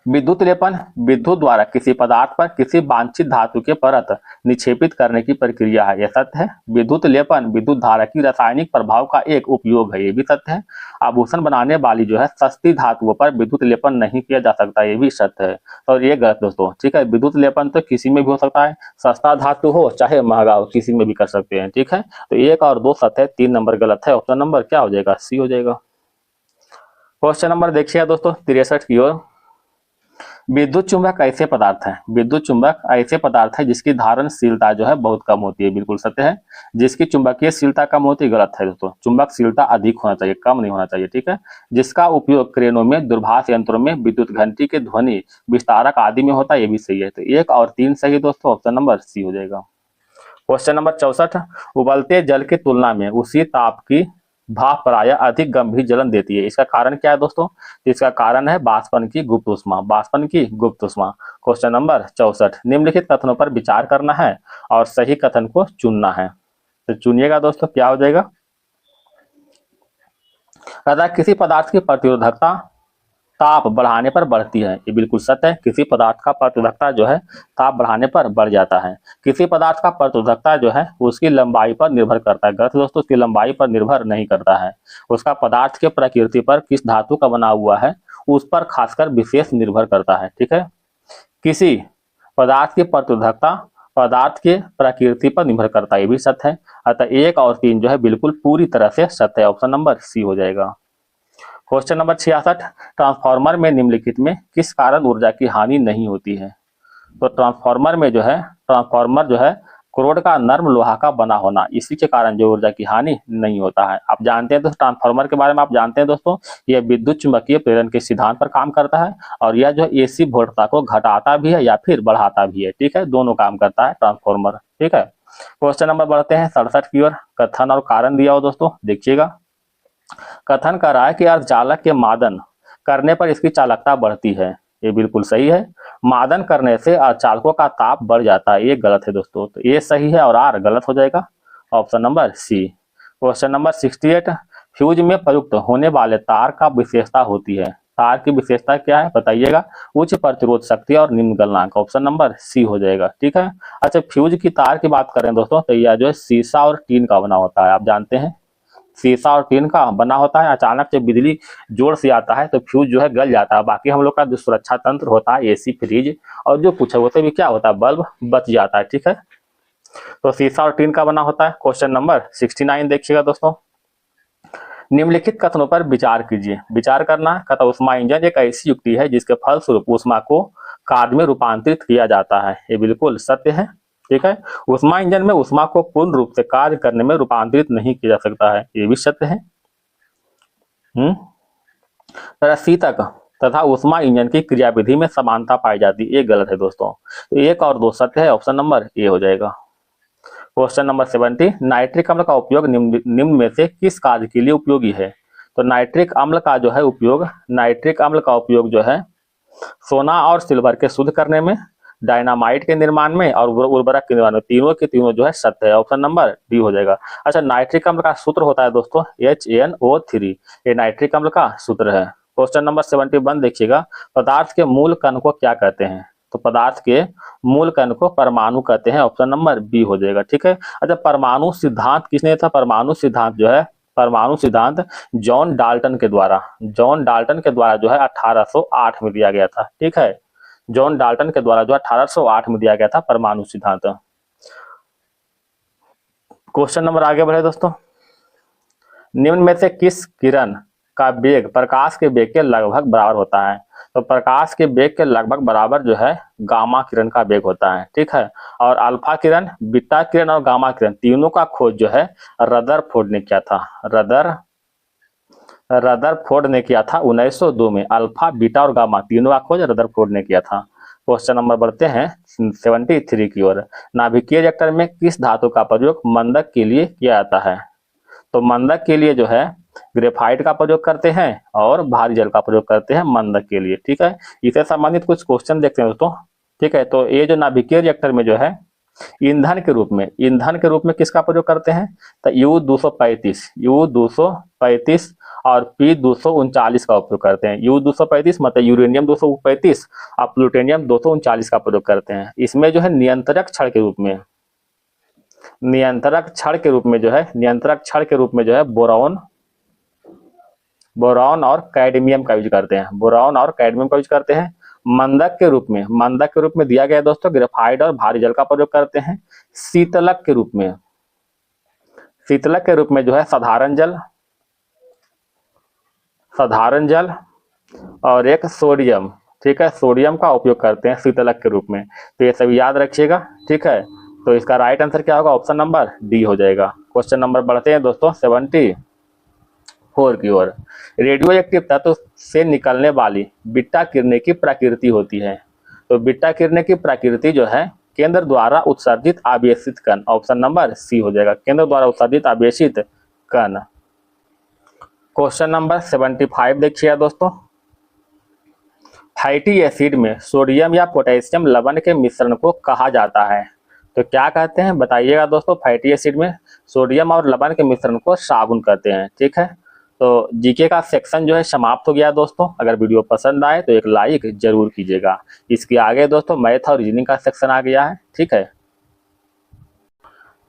विद्युत लेपन विद्युत द्वारा किसी पदार्थ पर किसी वांछित धातु के परत निक्षेपित करने की प्रक्रिया है, यह सत्य है। विद्युत लेपन विद्युत धारा की रासायनिक प्रभाव का एक उपयोग है, ये भी सत्य है। आभूषण बनाने वाली जो है सस्ती धातुओं पर विद्युत लेपन नहीं किया जा सकता, ये भी सत्य है। और ये गलत दोस्तों, ठीक है। विद्युत लेपन तो किसी में भी हो सकता है, सस्ता धातु हो चाहे महंगा हो, किसी में भी कर सकते हैं, ठीक है। तो 1 और 2 सत्य है, 3 नंबर गलत है। ऑप्शन नंबर क्या हो जाएगा, सी हो जाएगा। क्वेश्चन नंबर देखिएगा दोस्तों 63 की ओर। विद्युत चुंबक ऐसे पदार्थ है, विद्युत चुंबक ऐसे पदार्थ है जिसकी धारणशीलता जो है बहुत कम होती है, बिल्कुल सत्य है। जिसकी चुंबकीयशीलता कम होती है, गलत है दोस्तों। चुंबकशीलता अधिक होना चाहिए, कम नहीं होना चाहिए, ठीक है। जिसका उपयोग क्रेनों में, दूरभाष यंत्रों में, विद्युत घंटी के ध्वनि विस्तारक आदि में होता है, ये भी सही है। तो 1 और 3 सही दोस्तों, ऑप्शन नंबर सी हो जाएगा। Question number 64। उबलते जल की तुलना में उसी ताप की भाप प्रायः अधिक गंभीर जलन देती है, इसका कारण क्या है दोस्तों। इसका कारण है बाष्पन की गुप्त ऊष्मा, बाष्पन की गुप्त ऊष्मा। Question number 64। निम्नलिखित कथनों पर विचार करना है और सही कथन को चुनना है। तो चुनिएगा दोस्तों, क्या हो जाएगा। अतः किसी पदार्थ की प्रतिरोधकता ताप बढ़ाने पर बढ़ती है, ये बिल्कुल सत्य है। किसी पदार्थ का प्रतिरोधकता जो है ताप बढ़ाने पर बढ़ जाता है। किसी पदार्थ का प्रतिरोधकता जो है उसकी लंबाई पर निर्भर करता है, गलत दोस्तों। उसकी लंबाई पर निर्भर नहीं करता है, उसका पदार्थ के प्रकृति पर, किस धातु का बना हुआ है उस पर खासकर विशेष निर्भर करता है, ठीक है। किसी पदार्थ की प्रतिरोधकता पदार्थ के प्रकृति पर निर्भर करता है, ये भी सत्य है। अतः 1 और 3 जो है बिल्कुल पूरी तरह से सत्य है, ऑप्शन नंबर सी हो जाएगा। Question number 66। ट्रांसफार्मर में निम्नलिखित में किस कारण ऊर्जा की हानि नहीं होती है। तो ट्रांसफार्मर में जो है, ट्रांसफार्मर जो है क्रोड का नर्म लोहा का बना होना, इसी के कारण जो ऊर्जा की हानि नहीं होता है। आप जानते हैं दोस्तों ट्रांसफार्मर के बारे में, आप जानते हैं दोस्तों यह विद्युत चुंबकीय प्रेरण के सिद्धांत पर काम करता है और यह जो एसी वोल्टता को घटाता भी है या फिर बढ़ाता भी है, ठीक है। दोनों काम करता है ट्रांसफार्मर, ठीक है। क्वेश्चन नंबर बढ़ते हैं 67 की ओर। कथन और कारण दिया हो दोस्तों, देखिएगा। कथन कर रहा है कि अर्धचालक के मादन करने पर इसकी चालकता बढ़ती है, ये बिल्कुल सही है। मादन करने से अर्धचालकों का ताप बढ़ जाता है, ये गलत है दोस्तों। तो ये सही है और आर गलत हो जाएगा, option number C. Question number 68। Fuse में प्रयुक्त होने वाले तार का विशेषता होती है, तार की विशेषता क्या है बताइएगा। उच्च प्रतिरोध शक्ति और निम्न गलनांक, ऑप्शन नंबर सी हो जाएगा, ठीक है। अच्छा, फ्यूज की तार की बात करें दोस्तों तो यह जो है शीशा और टीन का बना होता है, आप जानते हैं शीशा और टीन का बना होता है। अचानक जब बिजली जोर से आता है तो फ्यूज जो है गल जाता है। बाकी हम लोग का जो सुरक्षा तंत्र होता है, एसी, फ्रिज और जो कुछ होते भी क्या होता है, बल्ब बच जाता है, ठीक है। तो शीशा और टीन का बना होता है। क्वेश्चन नंबर 69 देखिएगा दोस्तों। निम्नलिखित कथनों पर विचार कीजिए। विचार करना है। ऊष्मा इंजन एक ऐसी युक्ति है जिसके फलस्वरूप ऊष्मा को कार्य में रूपांतरित किया जाता है, ये बिल्कुल सत्य है, ठीक है। ऊष्मा इंजन में ऊष्मा को पूर्ण रूप से कार्य करने में रूपांतरित नहीं किया जा सकता है, ये भी सत्य है। शीतक तथा ऊष्मा इंजन की क्रियाविधि में समानता पाई जाती है, ये गलत है दोस्तों। तो 1 और 2 सत्य है, ऑप्शन नंबर ए हो जाएगा। Question number 70। नाइट्रिक अम्ल का उपयोग निम्न में से किस कार्य के लिए उपयोगी है। तो नाइट्रिक अम्ल का जो है उपयोग, नाइट्रिक अम्ल का उपयोग जो है सोना और सिल्वर के शुद्ध करने में, डायनामाइट के निर्माण में और उर्वरक के निर्माण में, तीनों के तीनों जो है सत्य है, ऑप्शन नंबर डी हो जाएगा। अच्छा, नाइट्रिक अम्ल का सूत्र होता है दोस्तों HNO3, ये नाइट्रिक अम्ल का सूत्र है। क्वेश्चन नंबर 71 देखिएगा। पदार्थ के मूल कण को क्या कहते हैं। तो पदार्थ के मूल कण को परमाणु कहते हैं, ऑप्शन नंबर बी हो जाएगा, ठीक है। अच्छा, परमाणु सिद्धांत किसने था। परमाणु सिद्धांत जो है, परमाणु सिद्धांत जॉन डाल्टन के द्वारा जो है 1808 में दिया गया था, ठीक है। जॉन डाल्टन के द्वारा जो 1808 में दिया गया था परमाणु सिद्धांत। क्वेश्चन नंबर आगे बढ़े दोस्तों। निम्न में से किस किरण का वेग प्रकाश के वेग के लगभग बराबर होता है। तो प्रकाश के वेग के लगभग बराबर जो है गामा किरण का वेग होता है, ठीक है। और अल्फा किरण, बीटा किरण और गामा किरण तीनों का खोज जो है रदरफोर्ड ने किया था। रदरफोर्ड ने किया था 1902 में। अल्फा, बीटा और गामा तीनों का खोज रदरफोर्ड ने किया था। क्वेश्चन नंबर बढ़ते हैं 73 की ओर। नाभिकीय रिएक्टर में किस धातु का प्रयोग मंदक के लिए किया जाता है? तो मंदक के लिए जो है ग्रेफाइट का प्रयोग करते हैं और भारी जल का प्रयोग करते हैं मंदक के लिए। ठीक है, इससे संबंधित कुछ क्वेश्चन देखते हैं दोस्तों। ठीक है, तो ये जो नाभिकीय रिएक्टर में जो है ईंधन के रूप में किसका प्रयोग करते हैं? तो U235 और P239 का उपयोग करते हैं। U235 मतलब यूरेनियम 235 और प्लूटोनियम 239 का प्रयोग करते हैं। इसमें जो है नियंत्रक छड़ के रूप में जो है बोरॉन और कैडमियम का यूज करते हैं। मंदक के रूप में दिया गया दोस्तों ग्रेफाइट और भारी जल का प्रयोग करते हैं। शीतलक के रूप में जो है साधारण जल और एक सोडियम, ठीक है, सोडियम का उपयोग करते हैं शीतलक के रूप में। तो ये सभी याद रखिएगा। ठीक है, तो इसका राइट आंसर क्या होगा? ऑप्शन नंबर डी हो जाएगा। क्वेश्चन नंबर बढ़ते हैं दोस्तों 74 की ओर। रेडियो एक्टिव तत्व से निकलने वाली बीटा किरणें की प्रकृति होती है। तो बीटा किरणें की प्रकृति जो है केंद्र द्वारा उत्सर्जित आवेशित कण, ऑप्शन नंबर सी हो जाएगा, केंद्र द्वारा उत्सर्जित आवेशित कण। क्वेश्चन नंबर 75 देखिएगा दोस्तों। फैटी एसिड में सोडियम या पोटेशियम लवण के मिश्रण को कहा जाता है? तो क्या कहते हैं बताइएगा दोस्तों? फैटी एसिड में सोडियम और लवण के मिश्रण को साबुन कहते हैं। ठीक है, तो जीके का सेक्शन जो है समाप्त हो गया दोस्तों। अगर वीडियो पसंद आए तो एक लाइक जरूर कीजिएगा। इसके आगे दोस्तों मैथ और रीजनिंग का सेक्शन आ गया है। ठीक है,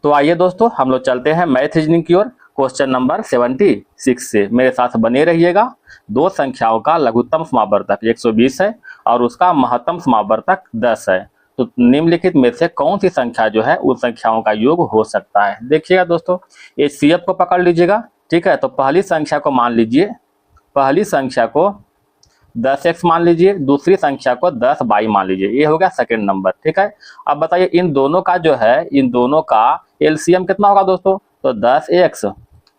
तो आइए दोस्तों हम लोग चलते हैं मैथ रीजनिंग की ओर। क्वेश्चन नंबर 76 से मेरे साथ बने रहिएगा। दो संख्याओं का लघुत्तम समावर्तक 120 है और उसका महत्तम समावर्तक 10 है। तो निम्नलिखित में से कौन सी संख्या जो है उन संख्याओं का योग हो सकता है? देखिएगा दोस्तों, HCF को पकड़ लीजिएगा। ठीक है, तो पहली संख्या को 10x मान लीजिए, दूसरी संख्या को 10y मान लीजिए। ये हो गया सेकंड नंबर। ठीक है, अब बताइए इन दोनों का एलसीएम कितना होगा दोस्तों? तो 10x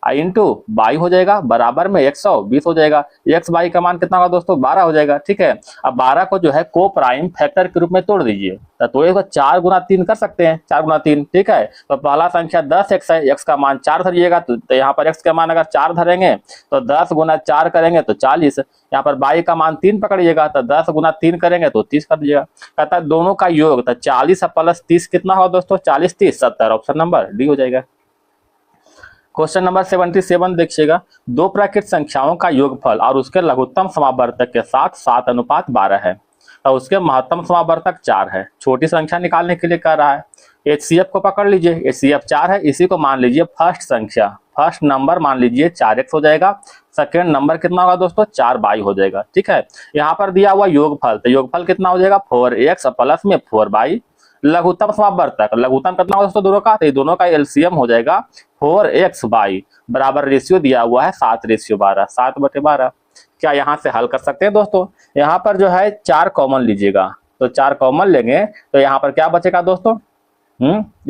इंटू बाई हो जाएगा, बराबर में 120 हो जाएगा। एक्स बाई का मान कितना होगा दोस्तों? 12 हो जाएगा। ठीक है, अब 12 को जो है को प्राइम फैक्टर के रूप में तोड़ दीजिए। तो इसको 4 गुना 3 कर सकते हैं, 4 गुना 3। ठीक है, तो पहला संख्या 10x है, x का मान 4 धरिएगा। तो यहाँ पर x का मान अगर 4 धरेंगे तो 10 गुना 4 करेंगे तो 40। यहाँ पर बाई का मान 3 पकड़िएगा, तो 10 गुना 3 करेंगे तो 30 कर दीजिएगा। कहता है दोनों का योग, तो 40 प्लस 30 कितना होगा दोस्तों? 40 30 70, ऑप्शन नंबर डी हो जाएगा। क्वेश्चन नंबर 77 देखिएगा। दो प्राकृत संख्याओं का योगफल और उसके लघुत्तम समावर्तक के साथ 7:12 है और उसके महत्तम समावर्तक 4 है। छोटी संख्या निकालने के लिए कह रहा है। HCF को पकड़ लीजिए, HCF 4 है, इसी को मान लीजिए फर्स्ट नंबर मान लीजिए 4x हो जाएगा। सेकेंड नंबर कितना होगा दोस्तों? 4y हो जाएगा। ठीक है, यहाँ पर दिया हुआ योगफल, तो योगफल कितना हो जाएगा? 4x प्लस में 4y। लघुत्तम समावर्तक, लघुत्तम कितना होगा दोस्तों दोनों का? तो दोनों का एलसीएम हो जाएगा 4x/, बराबर रेशियो दिया हुआ है 7:12, 7/12। क्या यहाँ से हल कर सकते हैं दोस्तों? यहाँ पर जो है 4 कॉमन लीजिएगा, तो 4 कॉमन लेंगे तो यहाँ पर क्या बचेगा दोस्तों?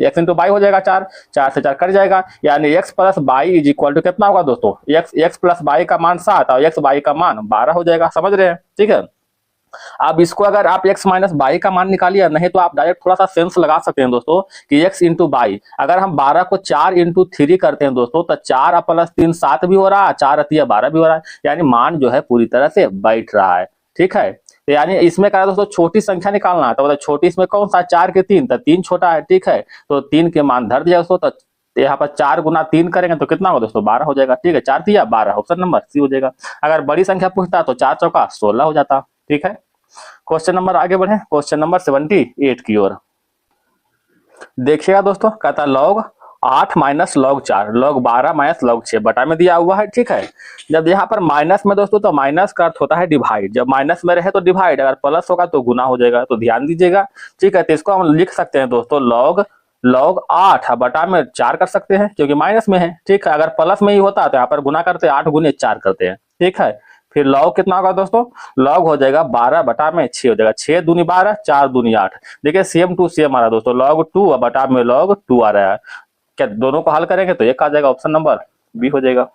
x इंटू बाई हो जाएगा, 4 से 4 कट जाएगा, यानी x plus by is equal to कितना होगा दोस्तों? x प्लस बाई का मान 7 और x बाई का मान 12 हो जाएगा। समझ रहे हैं? ठीक है, अब इसको अगर आप x माइनस बाई का मान निकालिए, नहीं तो आप डायरेक्ट थोड़ा सा सेंस लगा सकते हैं दोस्तों कि x इंटू बाई, अगर हम 12 को 4 इंटू 3 करते हैं दोस्तों, तो 4 प्लस 3 7 भी हो रहा है, 4 अतिया 12 भी हो रहा है, यानी मान जो है पूरी तरह से बैठ रहा है। ठीक है, तो यानी इसमें क्या है दोस्तों? छोटी संख्या निकालना है, तो मतलब छोटी इसमें कौन सा? 4 के 3, तो 3 छोटा है। ठीक है, तो 3 के मान धर दिया उसको, तो यहाँ पर 4 गुना 3 करेंगे तो कितना होगा दोस्तों? 12 हो जाएगा। ठीक है, 4 3 12, ऑप्शन नंबर सी हो जाएगा। अगर बड़ी संख्या पूछता तो 4 चौका 16 हो जाता। ठीक है, क्वेश्चन नंबर आगे बढ़े, क्वेश्चन नंबर 78 की ओर देखिएगा दोस्तों। कहता log 8 minus log 4, log 12 minus log 6 बटा में दिया हुआ है। ठीक है, जब यहाँ पर माइनस में दोस्तों, तो माइनस का अर्थ होता है डिवाइड, जब माइनस में रहे तो डिवाइड, अगर प्लस होगा तो गुना हो जाएगा, तो ध्यान दीजिएगा। ठीक है, तो इसको हम लिख सकते हैं दोस्तों log 8 बटा में 4 कर सकते हैं क्योंकि माइनस में है। ठीक है, अगर प्लस में ही होता तो यहाँ पर गुना करते, 8 गुने 4 करते हैं। ठीक है, फिर log कितना होगा दोस्तों? log हो जाएगा 12 बटा में 6 हो जाएगा, 6 दूनी 12, 4 दूनी 8। देखिए सेम टू सेम आ रहा है दोस्तों, log 2 बटा में log 2 आ रहा है। क्या दोनों को हल करेंगे तो एक आ जाएगा, ऑप्शन नंबर बी हो जाएगा।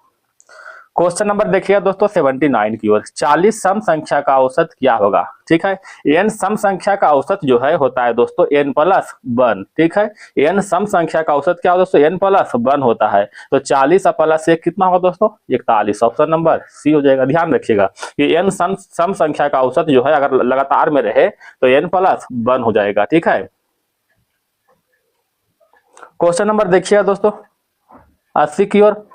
क्वेश्चन नंबर देखिए दोस्तों 79 की ओर। 40 सम संख्या का औसत क्या होगा? ठीक है, n सम संख्या का औसत जो है होता है दोस्तों n प्लस 1। ठीक है, n सम संख्या का औसत क्या होगा दोस्तों? n प्लस 1 होता है। तो 40 प्लस 1 कितना होगा दोस्तों? 41। ऑप्शन नंबर सी हो जाएगा। ध्यान रखिएगा कि n सम संख्या का औसत जो है अगर लगातार में रहे तो n प्लस 1 हो जाएगा। ठीक है, क्वेश्चन नंबर देखिएगा दोस्तों 80 की ओर।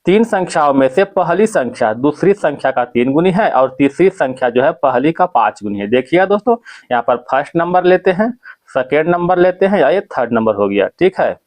तीन संख्याओं में से पहली संख्या दूसरी संख्या का 3 गुनी है और तीसरी संख्या जो है पहली का 5 गुनी है। देखिए दोस्तों, यहाँ पर फर्स्ट नंबर लेते हैं, सेकेंड नंबर लेते हैं, या ये थर्ड नंबर हो गया। ठीक है,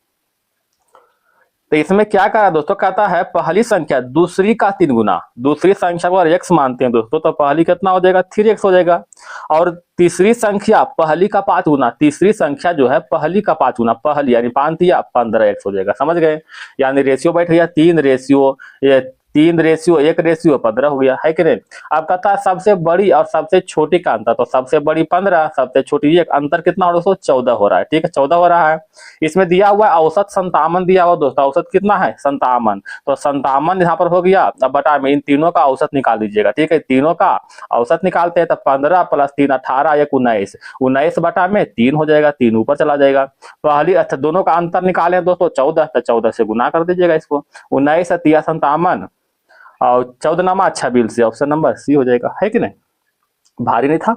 तो इसमें क्या करा दोस्तों? कहता है पहली संख्या दूसरी का 3 गुना। दूसरी संख्या को अगर x मानते हैं दोस्तों तो पहली कितना हो जाएगा? 3x हो जाएगा। और तीसरी संख्या पहली का 5 गुना। तीसरी संख्या जो है पहली का 5 गुना, पहली यानी 5 या 15x हो जाएगा। समझ गए? यानी रेशियो बैठ गया 3:1:15 हो गया, है कि नहीं? अब कहता है सबसे बड़ी और सबसे छोटी का अंतर। तो सबसे बड़ी 15, सबसे छोटी 1, अंतर कितना हो रहा है दोस्तों? 14 हो रहा है। ठीक है, 14 हो रहा है। इसमें दिया हुआ है औसत 57 दिया हुआ दोस्तों। औसत कितना है? 57। तो 57 यहाँ पर हो गया। अब बटा में इन तीनों का औसत निकाल दीजिएगा। ठीक है, तीनों का औसत निकालते हैं तो 15 + 3 18, 1 19। 19 बटा में 3 हो जाएगा, 3 ऊपर चला जाएगा। पहली अच्छा दोनों का अंतर निकालें दोस्तों 14, तो 14 से गुना कर दीजिएगा इसको। 19 × 3 = 57 और 14 नामा 26 से। ऑप्शन नंबर सी हो जाएगा, है कि नहीं? भारी नहीं था।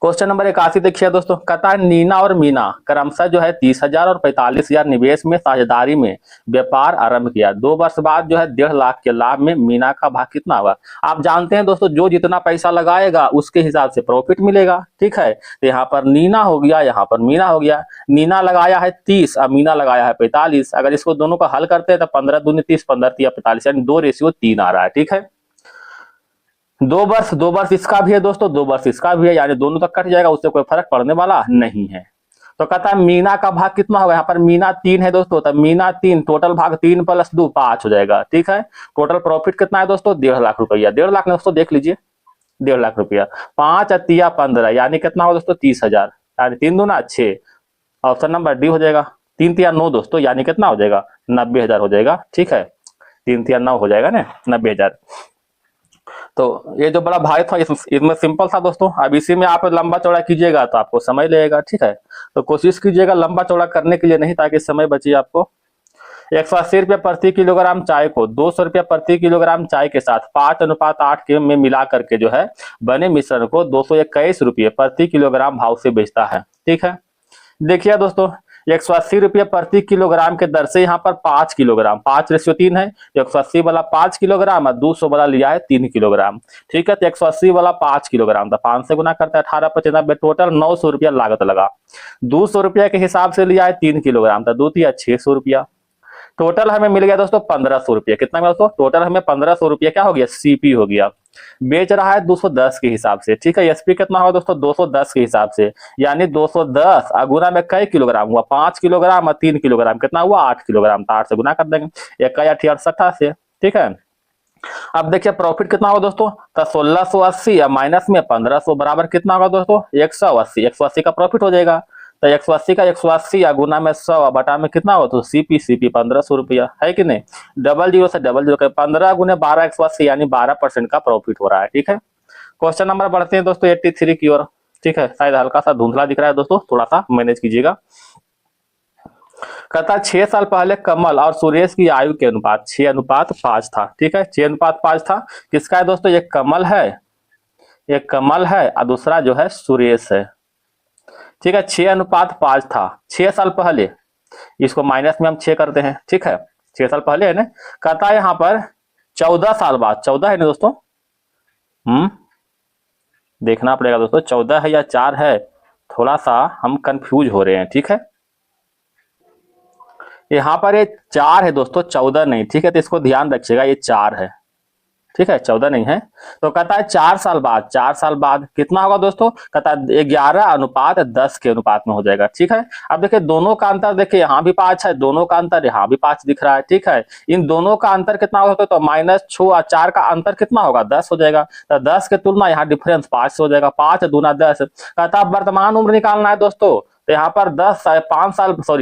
क्वेश्चन नंबर 81 देखिए दोस्तों। कहता है नीना और मीना क्रमशः जो है 30,000 और 45,000 निवेश में साझेदारी में व्यापार आरंभ किया। 2 वर्ष बाद जो है 1.5 लाख के लाभ में मीना का भाग कितना होगा? आप जानते हैं दोस्तों, जो जितना पैसा लगाएगा उसके हिसाब से प्रॉफिट मिलेगा। ठीक है, तो यहाँ पर नीना हो गया, यहाँ पर मीना हो गया। नीना लगाया है 30 और मीना लगाया है 45। अगर इसको दोनों का हल करते हैं तो 15 दूनी 30, 15 × 3 = 45, यानी 2:3 आ रहा है। ठीक है, 2 वर्ष इसका भी है दोस्तों, 2 वर्ष इसका भी है, यानी दोनों तक कट जाएगा, उससे कोई फर्क पड़ने वाला नहीं है। तो कहता है मीना का भाग कितना होगा? यहाँ पर मीना 3 है दोस्तों, तो मीना 3, टोटल भाग 3 + 2 5 हो जाएगा। ठीक है, टोटल प्रॉफिट कितना है दोस्तों? 1.5 लाख रुपया। 1.5 लाख दोस्तों देख लीजिए, 1.5 लाख रुपया। 5 × 3 = 15, यानी कितना होगा दोस्तों? 30,000, यानी 3 दूना 6। ऑप्शन नंबर डी हो जाएगा। 3 × 3 = 9 दोस्तों, यानी कितना हो जाएगा? 90,000 हो जाएगा। ठीक है, 3 × 3 = 9 हो जाएगा ना, 90,000। तो ये जो बड़ा भाई था इसमें सिंपल था दोस्तों। अब इसी में आप लंबा चौड़ा कीजिएगा तो आपको समय लगेगा। ठीक है, तो कोशिश कीजिएगा लंबा चौड़ा करने के लिए नहीं, ताकि समय बचे आपको। 180 रुपये प्रति किलोग्राम चाय को 200 रुपये प्रति किलोग्राम चाय के साथ 5:8 के में मिला करके जो है बने मिश्रण को 221 रुपये प्रति किलोग्राम भाव से बेचता है। ठीक है, देखिए दोस्तों 180 रुपये प्रति किलोग्राम के दर से यहाँ पर 5 किलोग्राम, 5:3 है। 180 वाला 5 किलोग्राम और 200 वाला लिया है 3 किलोग्राम। ठीक है, तो 180 वाला 5 किलोग्राम था, 5 से गुना करता है 18×5 टोटल 900 रुपया लागत लगा। 200 रुपया के हिसाब से लिया है 3 किलोग्राम, तो 2 × 3 = 600 रुपया। टोटल हमें मिल गया दोस्तों 1500 रुपया। कितना मिला दोस्तों? टोटल हमें 1500 रुपया क्या हो गया? सीपी हो गया। बेच रहा है 210 के हिसाब से। ठीक है, एसपी कितना होगा दोस्तों? 210 के हिसाब से, यानी 210 गुना में कई किलोग्राम हुआ? 5 किलोग्राम और 3 किलोग्राम कितना हुआ? 8 किलोग्राम। 8 से गुना कर देंगे, 1 × 8 = 68 से। ठीक है, अब देखिए प्रॉफिट कितना होगा दोस्तों? तो 1680 या माइनस में 1500 बराबर कितना होगा दोस्तों? 180। 180 का प्रॉफिट हो जाएगा। तो 180 का 180 या गुना में 100 बटा में कितना हो? तो सीपी 1500 रुपया, है कि नहीं? 00 से 00 का 15 × 12 180, यानी 12% का प्रॉफिट हो रहा है। ठीक है, क्वेश्चन नंबर बढ़ते हैं दोस्तों 83 की ओर। ठीक है, शायद हल्का सा धुंधला दिख रहा है दोस्तों, थोड़ा सा मैनेज कीजिएगा। कहता 6 साल पहले कमल और सुरेश की आयु के अनुपात 6:5 था। ठीक है, 6:5 था। किसका है दोस्तों? एक कमल है, एक कमल है और दूसरा जो है सुरेश है। ठीक है, 6:5 था 6 साल पहले। इसको माइनस में हम 6 करते हैं। ठीक है, 6 साल पहले है ना। कहता है यहाँ पर 14 साल बाद, 14 है ना दोस्तों? देखना पड़ेगा दोस्तों 14 है या 4 है, थोड़ा सा हम कंफ्यूज हो रहे हैं। ठीक है, यहाँ पर ये 4 है दोस्तों, 14 नहीं। ठीक है, तो इसको ध्यान रखिएगा, ये 4 है। ठीक है, 14 नहीं है। तो कहता है 4 साल बाद, 4 साल बाद कितना होगा दोस्तों? कहता है 11:10 के अनुपात में हो जाएगा। ठीक है, अब देखिए दोनों का अंतर, देखिए यहाँ भी 5 है, दोनों का अंतर यहाँ भी 5 दिख रहा है। ठीक है, इन दोनों का अंतर कितना होगा? तो -6 और 4 का अंतर कितना होगा? 10 हो जाएगा। तो 10 के तुलना यहाँ डिफरेंस 5 से हो जाएगा। 5 दूना 10। कहता है वर्तमान उम्र निकालना है दोस्तों, तो यहाँ पर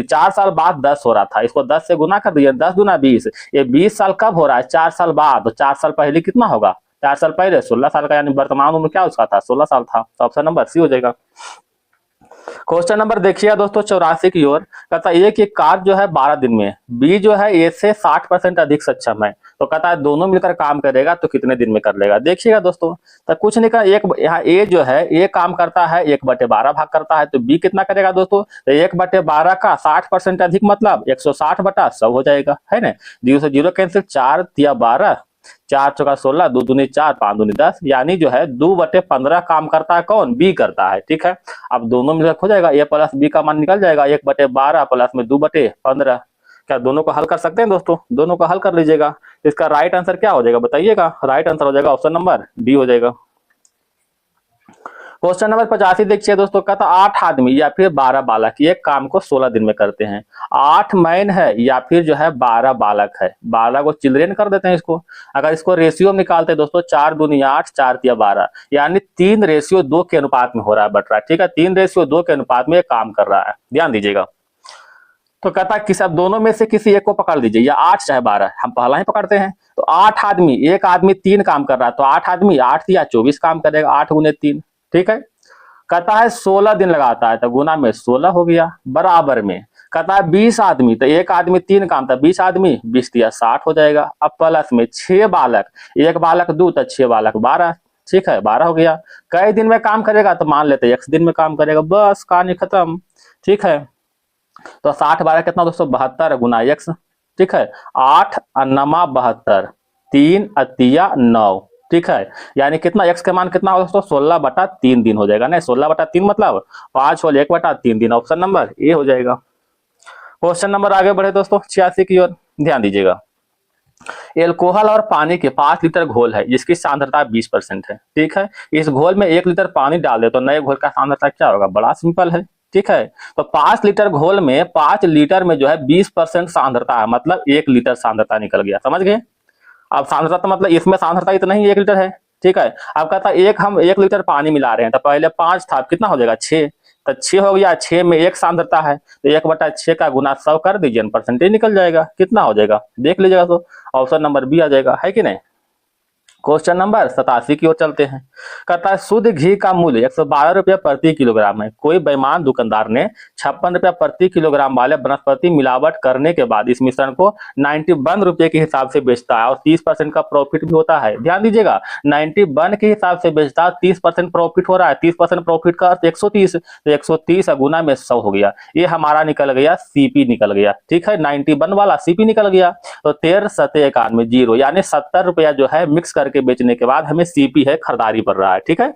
4 साल बाद 10 हो रहा था, इसको 10 से गुना कर दिया, 10 दूना 20। ये 20 साल कब हो रहा है? 4 साल बाद। तो 4 साल पहले कितना होगा? 4 साल पहले 16 साल का, यानी वर्तमान उम्र क्या उसका था? 16 साल था। तो ऑप्शन नंबर सी हो जाएगा। क्वेश्चन नंबर देखिए दोस्तों 84 की ओर, कहता है एक कार जो है 12 दिन में, बी जो है ए से 60% अधिक सक्षम है, तो कहता है दोनों मिलकर काम करेगा तो कितने दिन में कर लेगा? देखिएगा दोस्तों, तो कुछ नहीं कर, एक यहाँ ए जो है ए काम करता है 1/12 भाग करता है, तो बी कितना करेगा दोस्तों? तो 1/12 का 60% अधिक मतलब 160/100 हो जाएगा, है ना। 0 से 0 कैंसिल, 4 तिया 12, 4 चौका 16, 2 दूनी 4, 5 दूनी 10, यानी जो है 2/15 काम करता है कौन? बी करता है, ठीक है। अब दोनों मिलकर हो जाएगा, ए प्लस बी का मान निकल जाएगा, 1/12 प्लस में 2/15। क्या दोनों को हल कर सकते हैं दोस्तों? दोनों को हल कर लीजिएगा। इसका राइट आंसर क्या हो जाएगा बताइएगा? राइट आंसर हो जाएगा ऑप्शन नंबर डी हो जाएगा। क्वेश्चन नंबर 85 देखिए दोस्तों, कहता 8 आदमी या फिर 12 बालक एक काम को 16 दिन में करते हैं। 8 मैन है या फिर जो है 12 बालक है, 12 को चिल्ड्रेन कर देते हैं इसको। अगर इसको रेशियो निकालते हैं दोस्तों, 4 दूनी 8, 4 तिया 12, यानी 3:2 के अनुपात में हो रहा है, बट रहा है, ठीक है। 3:2 के अनुपात में काम कर रहा है, ध्यान दीजिएगा। तो कहता है किसी, अब दोनों में से किसी एक को पकड़ लीजिए, या 8 चाहे 12, हम पहला ही पकड़ते हैं। तो 8 आदमी, एक आदमी 3 काम कर रहा है, तो 8 आदमी 8 या 24 काम करेगा, 8 गुने 3, ठीक है। कहता है 16 दिन लगाता है, तो गुना में 16 हो गया, बराबर में। कहता है 20 आदमी, तो एक आदमी 3 काम था, 20 आदमी 20 दिया 60 हो जाएगा। अब प्लस में 6 बालक, एक बालक 2, तो 6 बालक 12, ठीक है, 12 हो गया। कई दिन में काम करेगा? तो मान लेते हैं x दिन में काम करेगा, बस कहानी खत्म, ठीक है। तो 60 12 कितना दोस्तों? 72 गुना x, ठीक है। 8 अन्नमा 72, 3 अतिया 9, ठीक है। यानी कितना x के मान कितना होगा दोस्तों? 16/3 दिन हो जाएगा ना। 16/3 मतलब 5 होल 1/3 दिन, ऑप्शन नंबर ए हो जाएगा। क्वेश्चन नंबर आगे बढ़े दोस्तों 86 की ओर, ध्यान दीजिएगा। एल्कोहल और पानी के 5 लीटर घोल है जिसकी सांद्रता 20% है, ठीक है। इस घोल में 1 लीटर पानी डाल दे तो नए घोल का सांद्रता क्या होगा? बड़ा सिंपल है, ठीक है। तो 5 लीटर घोल में 5 लीटर में जो है 20% सांद्रता है, मतलब 1 लीटर सांद्रता निकल गया, समझ गए। अब सांद्रता तो मतलब इसमें सांद्रता इतना ही 1 लीटर है, ठीक है। अब कहता है हम 1 लीटर पानी मिला रहे हैं, तो पहले 5 था, कितना हो जाएगा? 6, तो 6 हो गया, 6 में 1 सांद्रता है, तो 1/6 का गुना 100 कर दीजिए, परसेंटेज निकल जाएगा, कितना हो जाएगा देख लीजिएगा। तो ऑप्शन नंबर बी आ जाएगा, है कि नहीं। क्वेश्चन नंबर 87 की ओर चलते हैं। कहता है शुद्ध घी का मूल्य 112 रुपया प्रति किलोग्राम है। कोई बेईमान दुकानदार ने 56 रुपया प्रति किलोग्राम वाले वनस्पति मिलावट करने के बाद इस मिश्रण को 91 रुपये के हिसाब से बेचता है और 30% का प्रॉफिट भी होता है। ध्यान दीजिएगा, 91 के हिसाब से बेचता है, 30% प्रॉफिट हो रहा है। 30% प्रॉफिट का अर्थ 130, तो 130 गुना में 100 हो गया। ये हमारा निकल गया सीपी निकल गया, ठीक है। 91 वाला सीपी निकल गया। तो 13 सते 91 0, यानी 70 रुपया जो है मिक्स करके बेचने के बाद हमें सीपी है खरीदारी पड़ रहा है, ठीक है।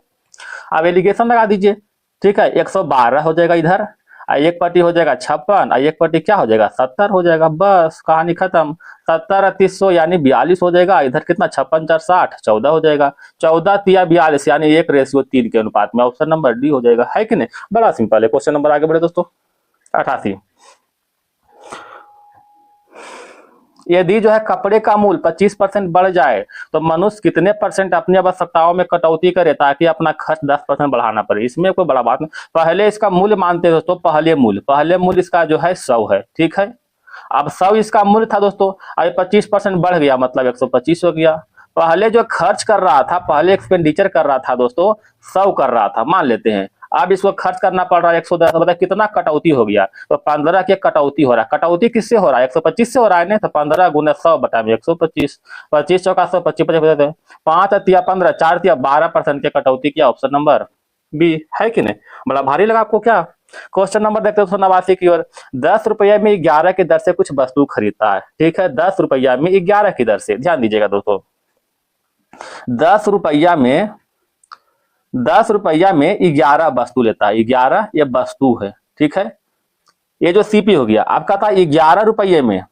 अब एलिगेशन लगा दीजिए, ठीक है। 112 हो जाएगा इधर, एक पट्टी हो जाएगा 56, एक पट्टी क्या हो जाएगा? 70 हो जाएगा, बस कहानी खत्म। 70 300 यानी 42 हो जाएगा। इधर कितना? 56 4 60, 14 हो जाएगा। 14 तिया 42 यानी 1:3 के अनुपात में, ऑप्शन नंबर डी हो जाएगा, है कि नहीं। बड़ा सिंपल है। क्वेश्चन नंबर आगे बढ़े दोस्तों 88। यदि जो है कपड़े का मूल्य 25% बढ़ जाए तो मनुष्य कितने परसेंट अपनी आवश्यकताओं में कटौती करे ताकि अपना खर्च 10% बढ़ाना पड़े? इसमें कोई बड़ा बात नहीं। पहले इसका मूल्य मानते हैं दोस्तों, पहले मूल्य इसका जो है 100 है, ठीक है। अब 100 इसका मूल्य था दोस्तों, अब 25% बढ़ गया मतलब 125 हो गया। पहले जो खर्च कर रहा था, पहले एक्सपेंडिचर कर रहा था दोस्तों 100 कर रहा था, मान लेते हैं। अब इसको खर्च करना पड़ रहा है 110, तो बताए कितना कटौती हो गया? तो 15 की कटौती हो रहा है। कटौती किससे हो रहा है? 125 से हो रहा है ना। तो 15 गुना 100 बटा में 125, 25 चौका 100, 25 5 तिया 15, 4 तिया 12% की कटौती किया, ऑप्शन नंबर बी, है कि नहीं। बड़ा भारी लगा आपको क्या? क्वेश्चन नंबर देखते हैं 89 की ओर। 10 रुपया में 11 की दर से कुछ वस्तु खरीदता है, ठीक है। 10 रुपया में 11 की दर से, ध्यान दीजिएगा दोस्तों, 10 रुपया में 11 वस्तु लेता है। 11 ये वस्तु है, ठीक है। ये जो सीपी हो गया। अब कहता है 11 रुपये में,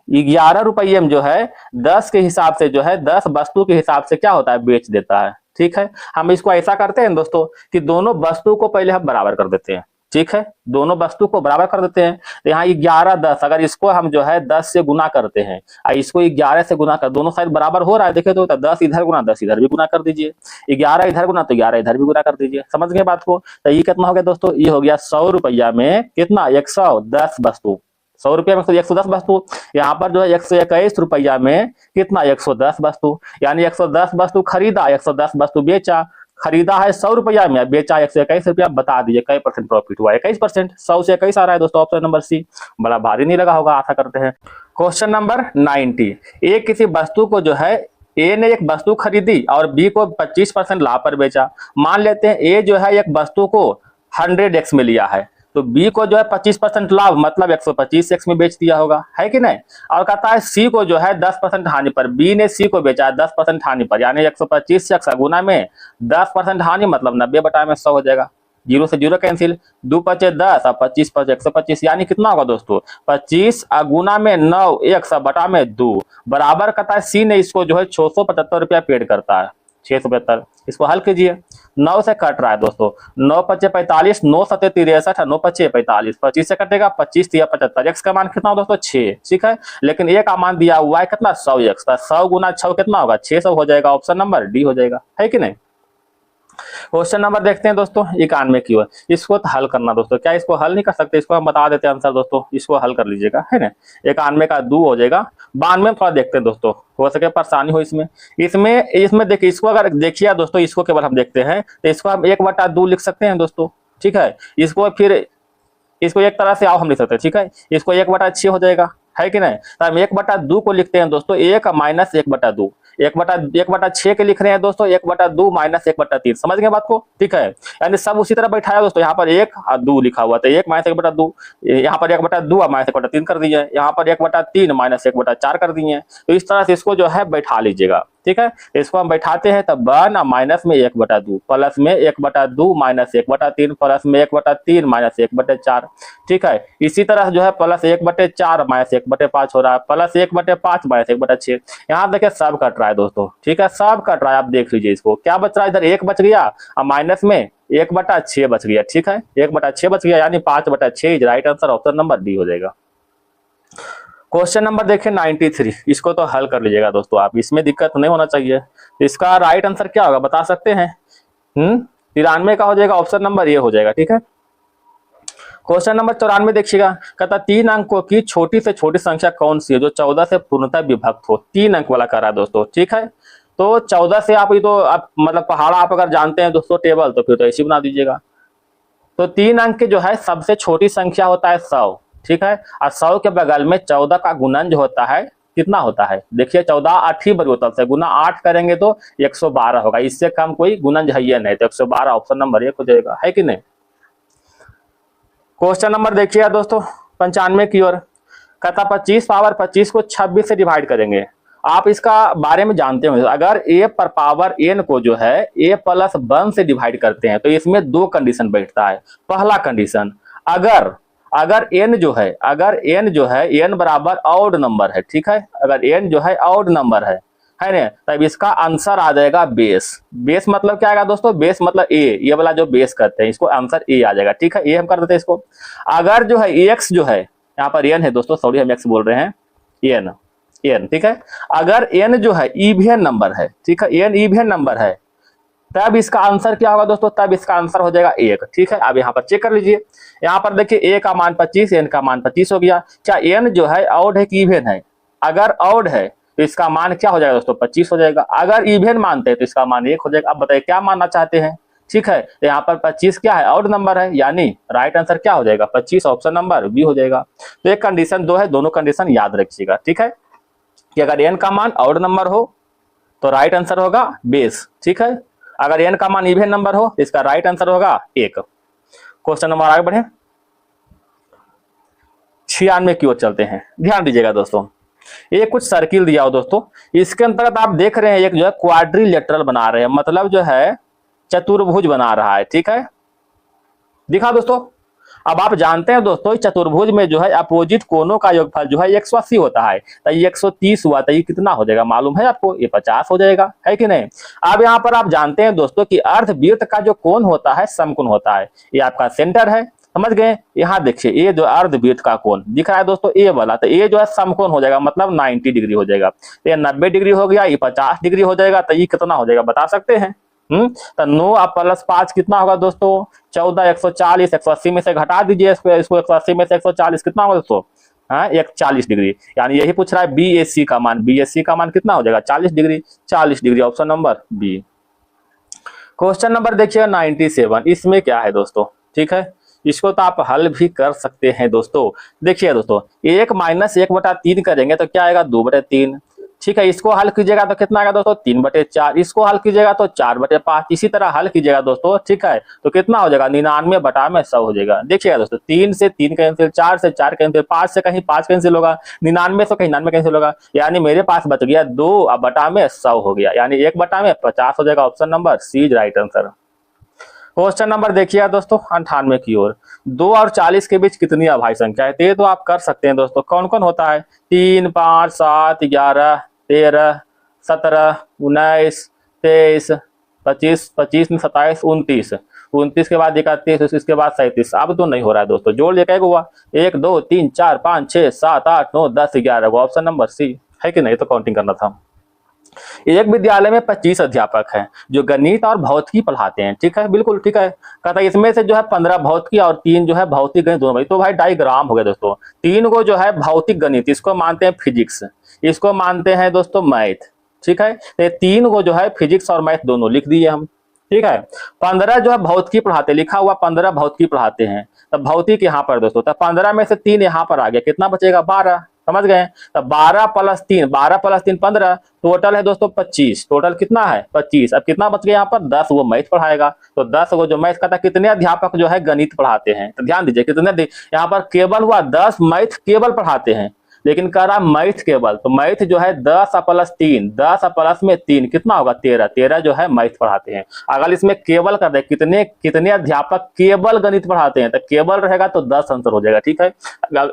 11 रुपये में जो है 10 के हिसाब से जो है 10 वस्तु के हिसाब से क्या होता है? बेच देता है, ठीक है। हम इसको ऐसा करते हैं दोस्तों कि दोनों वस्तु को पहले हम बराबर कर देते हैं, ठीक है, दोनों वस्तु को बराबर कर देते हैं। तो यहाँ 11 10, अगर इसको हम जो है 10 से गुना करते हैं और इसको 11 से गुना कर, दोनों साइड बराबर हो रहा है, देखे तो 10 इधर गुना 10 इधर भी गुना कर दीजिए, 11 इधर गुना तो 11 इधर भी गुना कर दीजिए। समझ गए बात को? तो ये कितना हो गया दोस्तों? ये हो गया 100 रुपया में कितना? 110 वस्तु। 100 रुपया में 110 वस्तु। यहाँ पर जो है 121 रुपया में कितना? 110 वस्तु। यानी 110 वस्तु खरीदा, 110 वस्तु बेचा। खरीदा है 100 रुपया में, बेचा 121 रुपया। बता दीजिए कई परसेंट प्रॉफिट हुआ? 21%। 100 से 21 आ रहा है दोस्तों, ऑप्शन नंबर सी। बड़ा भारी नहीं लगा होगा, आशा करते हैं। Question number 90। एक किसी वस्तु को जो है ए ने एक वस्तु खरीदी और बी को 25% लाभ पर बेचा। मान लेते हैं ए जो है एक वस्तु को 100x में लिया है, तो बी को जो है 25% लाभ मतलब 125x में बेच दिया होगा, है कि नहीं? और कहता है सी को जो है 10% हानि पर, बी ने सी को बेचा है 10% हानि पर, यानी 125 से 100 गुना में 10% हानि मतलब 90 बटा में 100 हो जाएगा। 0 से 0 कैंसिल, 2 पचे 10 और 25 पचे 125, यानी कितना होगा दोस्तों? 25 गुना में 9 100 बटा में 2 बराबर कहता है सी ने इसको जो है 675 रुपया पेड करता है। 675, इसको हल कीजिए। 9 से कट रहा है दोस्तों, 9 पचे 45, 9 सते 63, 9 पचे 45, 25 से कटेगा, 25 तिया 75। एक्स का मान कितना दोस्तों? 6, ठीक है। लेकिन ए का मान दिया हुआ है कितना? 100x। 100 गुना 6 कितना होगा? 600 हो जाएगा। ऑप्शन नंबर डी हो जाएगा, है कि नहीं? क्वेश्चन नंबर देखते हैं दोस्तों 91 की ओर। इसको तो हल करना दोस्तों, क्या इसको हल नहीं कर सकते? इसको हम बता देते हैं आंसर दोस्तों, इसको हल कर लीजिएगा, है ना। 91 का 2 हो जाएगा। 92 में थोड़ा देखते हैं दोस्तों, हो सके परेशानी हो इसमें। इसमें देखिए, इसको अगर देखिए दोस्तों, इसको केवल हम देखते हैं तो इसको हम 1/2 लिख सकते हैं दोस्तों, ठीक है। इसको फिर इसको एक तरह से आओ हम लिख सकते हैं, ठीक है। इसको 1/6 हो जाएगा, है कि नहीं? तो हम 1/2 को लिखते हैं दोस्तों, 1 माइनस 1/2, 1/6 के लिख रहे हैं दोस्तों, 1/2 माइनस 1/3। समझ गए बात को? ठीक है। यानी सब उसी तरह बैठाया दोस्तों। यहाँ पर 1 और 2 लिखा हुआ, तो 1 माइनस 1/2, यहाँ पर 1/2 माइनस 1/3 कर दिए, यहाँ पर 1/3 माइनस 1/4 कर दिए। तो इस तरह से इसको जो है बैठा लीजिएगा, ठीक है। इसको हम बैठाते हैं तब 1 माइनस में 1/2, प्लस में 1/2 माइनस 1/3, प्लस में 1/3 माइनस 1/4, ठीक है। इसी तरह जो है प्लस 1/4 माइनस 1/5 हो रहा है, प्लस 1/5 माइनस 1/6। यहाँ देखिए सब कट रहा है दोस्तों, ठीक है, सब कट रहा है। आप देख लीजिए इसको, क्या बच रहा है? इधर 1 बच गया और माइनस में 1/6 बच गया, ठीक है। 1/6 बच गया, यानी 5/6 is right answer. Option number D हो जाएगा। क्वेश्चन नंबर देखिए 93। इसको तो हल कर लीजिएगा दोस्तों आप, इसमें दिक्कत नहीं होना चाहिए। इसका राइट आंसर क्या होगा बता सकते हैं? 93 का हो जाएगा, ऑप्शन नंबर ए हो जाएगा, ठीक है। क्वेश्चन नंबर 94 देखिएगा, कहता 3 अंकों की छोटी से छोटी संख्या कौन सी है जो 14 से पूर्णतः विभक्त हो? 3 अंक वाला कर रहा है दोस्तों, ठीक है। तो 14 से आप ये तो आप मतलब पहाड़ा आप अगर जानते हैं दोस्तों टेबल, तो फिर तो ऐसी बना दीजिएगा। तो 3 अंक की जो है सबसे छोटी संख्या होता है 100, ठीक है। और 100 के बगल में 14 का गुणन जो होता है कितना होता है? देखिए 14 8 ही बड़ी से गुना 8 करेंगे तो 112 होगा, इससे कम कोई गुणन है नहीं, तो 112 ऑप्शन नंबर 1 हो जाएगा, है कि नहीं। क्वेश्चन नंबर देखिए दोस्तों 95 की ओर, कहता 25 पावर 25 को 26 से डिवाइड करेंगे। आप इसका बारे में जानते हो, अगर a पर पावर n को जो है a प्लस 1 से डिवाइड करते हैं तो इसमें 2 कंडीशन बैठता है। पहला कंडीशन, अगर n जो है n बराबर ऑड नंबर है, ठीक है। अगर n जो है ऑड नंबर है ना, तब इसका आंसर आ जाएगा बेस। बेस मतलब क्या आएगा दोस्तों? बेस मतलब a, ये वाला जो बेस करते हैं इसको आंसर a आ जाएगा, ठीक है। ये हम कर देते हैं इसको। अगर जो है x जो है, यहाँ पर n है दोस्तों, सॉरी हम x बोल रहे हैं, n, ठीक है। अगर n जो है इवन नंबर है, ठीक है, n इवन नंबर है, तब इसका आंसर क्या होगा दोस्तों? तब इसका आंसर हो जाएगा 1, ठीक है। अब यहाँ पर चेक कर लीजिए, यहाँ पर देखिए a का मान 25, n का मान 25 हो गया। क्या n जो है ऑड है कि इवन है? अगर ऑड है तो इसका मान क्या हो जाएगा दोस्तों? 25 हो जाएगा। अगर इवन मानते हैं तो इसका मान 1 हो जाएगा। अब बताइए क्या मानना चाहते हैं, ठीक है। तो यहाँ पर 25 क्या है? ऑड नंबर है, यानी राइट आंसर क्या हो जाएगा? 25, ऑप्शन नंबर बी हो जाएगा। तो एक कंडीशन 2 है, दोनों कंडीशन याद रखिएगा, ठीक है। कि अगर n का मान ऑड नंबर हो तो राइट आंसर होगा बेस, ठीक है। अगर n का मान इवन नंबर हो तो इसका राइट आंसर होगा 1। क्वेश्चन नंबर आगे बढ़े, 96 की ओर चलते हैं। ध्यान दीजिएगा दोस्तों, ये कुछ सर्किल दिया हो दोस्तों, इसके अंतर्गत आप देख रहे हैं एक जो है क्वाड्रिलेटरल बना रहे हैं, मतलब जो है चतुर्भुज बना रहा है, ठीक है। दिखा दोस्तों। अब आप जानते हैं दोस्तों चतुर्भुज में जो है अपोजिट कोनों का योगफल जो है 180 होता है, तो ये 130 हुआ, तो ये कितना हो जाएगा मालूम है आपको? ये 50 हो जाएगा, है कि नहीं। अब यहाँ पर आप जानते हैं दोस्तों कि अर्धवृत्त का जो कोण होता है समकोण होता है, ये आपका सेंटर है समझ गए। यहाँ देखिए ये जो अर्धवृत्त का कोण दिख रहा है दोस्तों ए वाला, तो ये जो है समकोण हो जाएगा, मतलब 90 डिग्री हो जाएगा। तो ये 90 डिग्री हो गया, ये 50 डिग्री हो जाएगा, तो ये कितना हो जाएगा बता सकते हैं? तो 9 अब प्लस 5 कितना होगा दोस्तों? 14, 140, 180 में से घटा दीजिए इसको 180 में से 140 कितना होगा दोस्तों? हाँ 140 डिग्री। यानी यही पूछ रहा है BAC का मान, BAC का मान कितना हो जाएगा? 40 degree. 40 degree option number B. Question number देखिएगा 97, इसमें क्या है दोस्तों? ठीक है, इसको तो आप हल भी कर सकते हैं दोस्तों। देखिए दोस्तों 1 - 1/3 करेंगे तो क्या आएगा? 2/3। ठीक है, इसको हल कीजिएगा तो कितना आएगा दोस्तों? 3/4। इसको हल कीजिएगा तो 4/5। इसी तरह हल कीजिएगा दोस्तों, ठीक है, तो कितना हो जाएगा? 99/100 हो जाएगा। देखिएगा दोस्तों 3 से 3 कैंसिल, 4 से 4 कैंसिल, 5 से कहीं 5 कैंसिल होगा, 99 से कहीं 99 कैंसिल होगा, यानी मेरे पास बच गया 2/100 हो गया, यानी 1/50 हो जाएगा। Option number C is right answer. Question number देखिए दोस्तों 98 की ओर। 2 और 40 के बीच कितनी अभाज्य संख्या है? तो ये तो आप कर सकते हैं दोस्तों। कौन कौन होता है? 3, 5, 7, 11, 13, 17, 19, 23, 25, 25, 27, 29, 29 के बाद 31, इसके बाद 37। अब तो नहीं हो रहा है दोस्तों, जोड़ लिया क्या हुआ? 1, 2, 3, 4, 5, 6, 7, 8, 9, 10, 11। ऑप्शन नंबर सी है कि नहीं? तो काउंटिंग करना था। एक विद्यालय में 25 अध्यापक हैं जो गणित और भौतिकी पढ़ाते हैं। ठीक है, बिल्कुल ठीक है। कहता है इसमें से जो है 15 भौतिकी और 3 जो है भौतिक गणित दोनों। तो भाई डायग्राम हो गया दोस्तों। 3 को जो है भौतिक गणित, इसको मानते हैं फिजिक्स, इसको मानते हैं दोस्तों मैथ। ठीक है, तो 3 को जो है फिजिक्स और मैथ दोनों लिख दिए हम। ठीक है, 15 जो है भौतिकी पढ़ाते, लिखा हुआ 15 भौतिकी पढ़ाते हैं, तो भौतिक यहाँ पर दोस्तों, तो 15 में से 3 यहाँ पर आ गया, कितना बचेगा? 12। समझ गए? तो 12 + 3, 12 + 3 15, टोटल है दोस्तों 25। टोटल कितना है? 25। अब कितना बच गया यहाँ पर? 10 वो मैथ पढ़ाएगा, तो 10 वो जो मैथ का था। कितने अध्यापक जो है गणित पढ़ाते हैं? तो ध्यान दीजिए कितने, यहाँ पर केवल हुआ 10 मैथ केवल पढ़ाते हैं, लेकिन कह रहा मैथ केवल, तो मैथ जो है 10 + 3, 10 प्लस में 3 कितना होगा? 13। 13 जो है मैथ पढ़ाते हैं। अगर इसमें केवल कर दे कितने कितने अध्यापक केवल गणित पढ़ाते हैं, तो केवल रहेगा तो 10 आंसर हो जाएगा। ठीक है,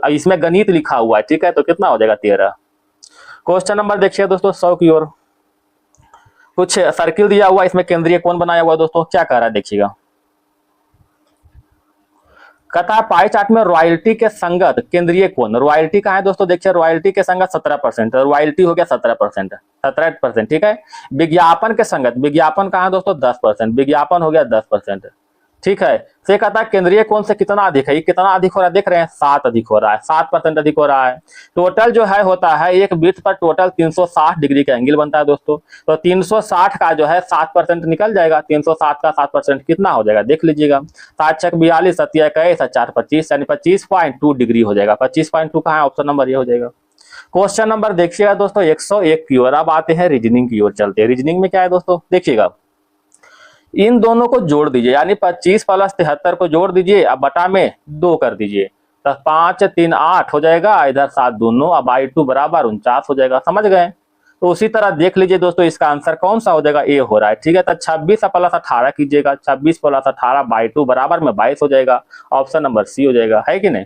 इसमें गणित लिखा हुआ है, ठीक है, तो कितना हो जाएगा? 13। क्वेश्चन नंबर देखिए दोस्तों 100 की ओर। कुछ सर्किल दिया हुआ, इसमें केंद्रीय कोण बनाया हुआ दोस्तों। क्या कह रहा है देखिएगा, कहता है पाई चार्ट में रॉयल्टी के संगत केंद्रीय कोण, रॉयल्टी का है दोस्तों, देखिए रॉयल्टी के संगत 17%, रॉयल्टी हो गया 17%, 17%। ठीक है, विज्ञापन के संगत, विज्ञापन का है दोस्तों 10%, विज्ञापन हो गया 10%। ठीक है, से कहता है केंद्रीय कोण से कितना अधिक है? ये कितना अधिक हो रहा है देख रहे हैं? 7 अधिक हो रहा है, 7% अधिक हो रहा है। टोटल जो है होता है एक वृत्त पर टोटल 360 डिग्री का एंगल बनता है दोस्तों। तो 360 का जो है 7% निकल जाएगा, 360 का 7% कितना हो जाएगा देख लीजिएगा। 7 छक 42, 7 21, 4 25, यानी 25.2 डिग्री हो जाएगा। 25.2 कहाँ है? ऑप्शन नंबर ये हो जाएगा। क्वेश्चन नंबर देखिएगा दोस्तों 101 की ओर। अब आते हैं रीजनिंग की ओर, चलते हैं। रीजनिंग में क्या है दोस्तों देखिएगा, इन दोनों को जोड़ दीजिए, यानी 25 + 73 को जोड़ दीजिए, अब बटा में 2 कर दीजिए, तो 5 3 8 हो जाएगा, इधर 7 दोनों, अब I2 बराबर 49 हो जाएगा। समझ गए? तो उसी तरह देख लीजिए दोस्तों, इसका आंसर कौन सा हो जाएगा? ए हो रहा है। ठीक है, तो 26 + 18 कीजिएगा, 26 + 18 by 2 बराबर में 22 हो जाएगा। ऑप्शन नंबर सी हो जाएगा, है कि नहीं?